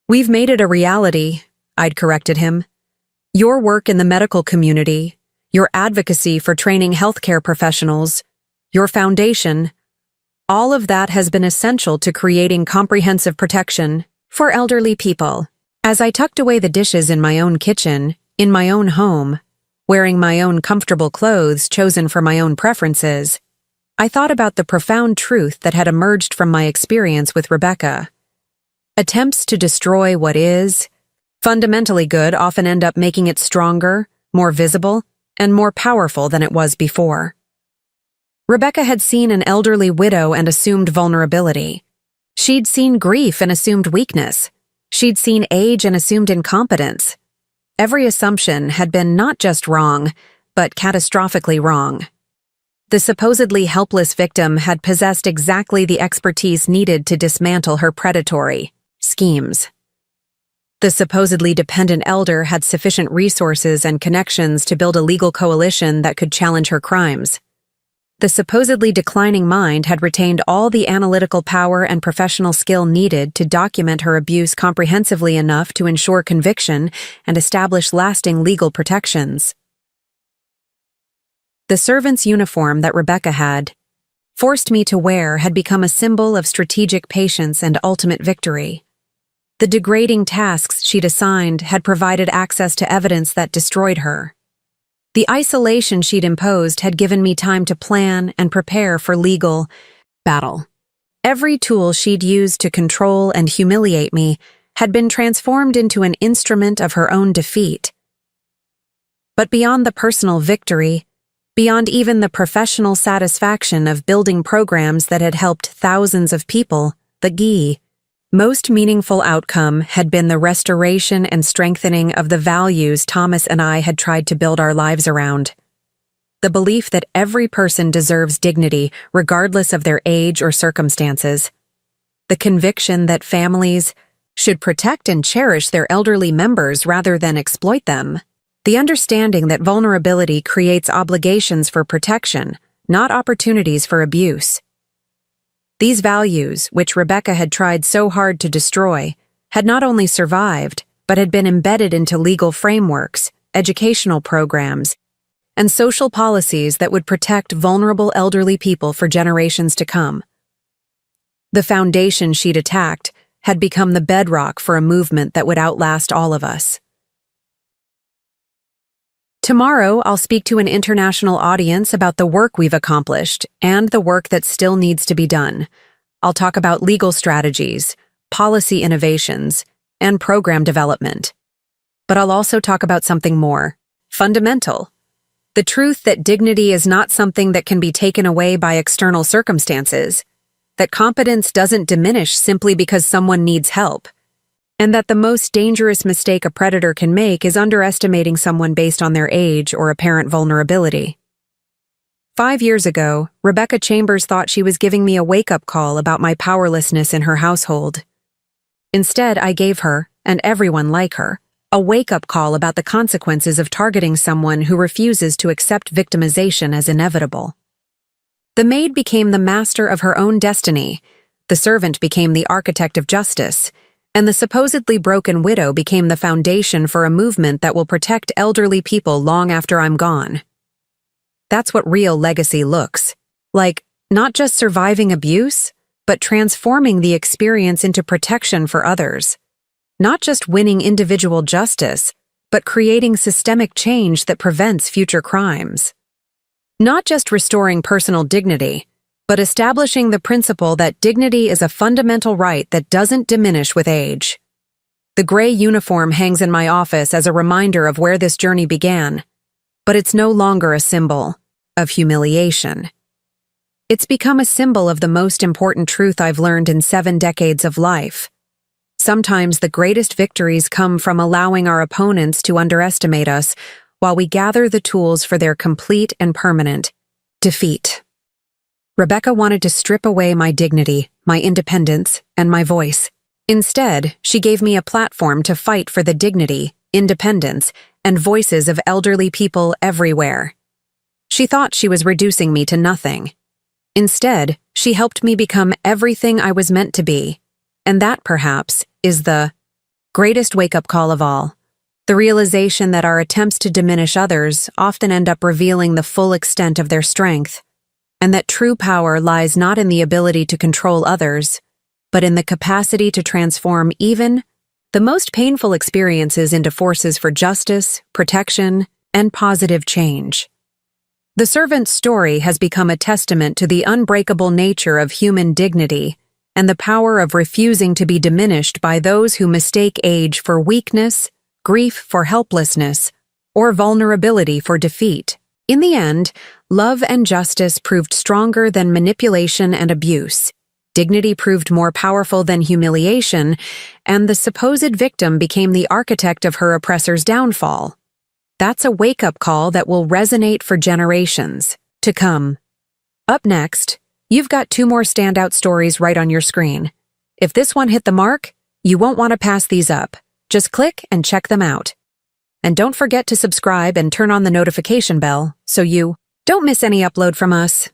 We've made it a reality, I'd corrected him. Your work in the medical community, your advocacy for training healthcare professionals, your foundation, all of that has been essential to creating comprehensive protection for elderly people. As I tucked away the dishes in my own kitchen, in my own home, wearing my own comfortable clothes chosen for my own preferences, I thought about the profound truth that had emerged from my experience with Rebecca. Attempts to destroy what is fundamentally good often end up making it stronger, more visible, and more powerful than it was before. Rebecca had seen an elderly widow and assumed vulnerability. She'd seen grief and assumed weakness. She'd seen age and assumed incompetence. Every assumption had been not just wrong, but catastrophically wrong. The supposedly helpless victim had possessed exactly the expertise needed to dismantle her predatory schemes. The supposedly dependent elder had sufficient resources and connections to build a legal coalition that could challenge her crimes. The supposedly declining mind had retained all the analytical power and professional skill needed to document her abuse comprehensively enough to ensure conviction and establish lasting legal protections. The servant's uniform that Rebecca had forced me to wear had become a symbol of strategic patience and ultimate victory. The degrading tasks she'd assigned had provided access to evidence that destroyed her. The isolation she'd imposed had given me time to plan and prepare for legal battle. Every tool she'd used to control and humiliate me had been transformed into an instrument of her own defeat. But beyond the personal victory, beyond even the professional satisfaction of building programs that had helped thousands of people, the most meaningful outcome had been the restoration and strengthening of the values Thomas and I had tried to build our lives around. the belief that every person deserves dignity regardless of their age or circumstances, the conviction that families should protect and cherish their elderly members rather than exploit them, the understanding that vulnerability creates obligations for protection, not opportunities for abuse. These values, which Rebecca had tried so hard to destroy, had not only survived, but had been embedded into legal frameworks, educational programs, and social policies that would protect vulnerable elderly people for generations to come. The foundation she'd attacked had become the bedrock for a movement that would outlast all of us. Tomorrow, I'll speak to an international audience about the work we've accomplished and the work that still needs to be done. I'll talk about legal strategies, policy innovations, and program development. But I'll also talk about something more fundamental: the truth that dignity is not something that can be taken away by external circumstances, that competence doesn't diminish simply because someone needs help, and that the most dangerous mistake a predator can make is underestimating someone based on their age or apparent vulnerability. 5 years ago, Rebecca Chambers thought she was giving me a wake-up call about my powerlessness in her household. Instead, I gave her, and everyone like her, a wake-up call about the consequences of targeting someone who refuses to accept victimization as inevitable. The maid became the master of her own destiny, the servant became the architect of justice, and the supposedly broken widow became the foundation for a movement that will protect elderly people long after I'm gone. That's what real legacy looks like, not just surviving abuse, but transforming the experience into protection for others. Not just winning individual justice, but creating systemic change that prevents future crimes. Not just restoring personal dignity, but establishing the principle that dignity is a fundamental right that doesn't diminish with age. The gray uniform hangs in my office as a reminder of where this journey began, but it's no longer a symbol of humiliation. It's become a symbol of the most important truth I've learned in 7 decades of life. Sometimes the greatest victories come from allowing our opponents to underestimate us while we gather the tools for their complete and permanent defeat. Rebecca wanted to strip away my dignity, my independence, and my voice. Instead, she gave me a platform to fight for the dignity, independence, and voices of elderly people everywhere. She thought she was reducing me to nothing. Instead, she helped me become everything I was meant to be, and that, perhaps, is the greatest wake-up call of all. The realization that our attempts to diminish others often end up revealing the full extent of their strength, and that true power lies not in the ability to control others, but in the capacity to transform even the most painful experiences into forces for justice, protection, and positive change. The servant's story has become a testament to the unbreakable nature of human dignity and the power of refusing to be diminished by those who mistake age for weakness, grief for helplessness, or vulnerability for defeat. In the end, love and justice proved stronger than manipulation and abuse. Dignity proved more powerful than humiliation, and the supposed victim became the architect of her oppressor's downfall. That's a wake-up call that will resonate for generations to come. Up next, you've got 2 more standout stories right on your screen. If this one hit the mark, you won't want to pass these up. Just click and check them out. And don't forget to subscribe and turn on the notification bell so you don't miss any upload from us.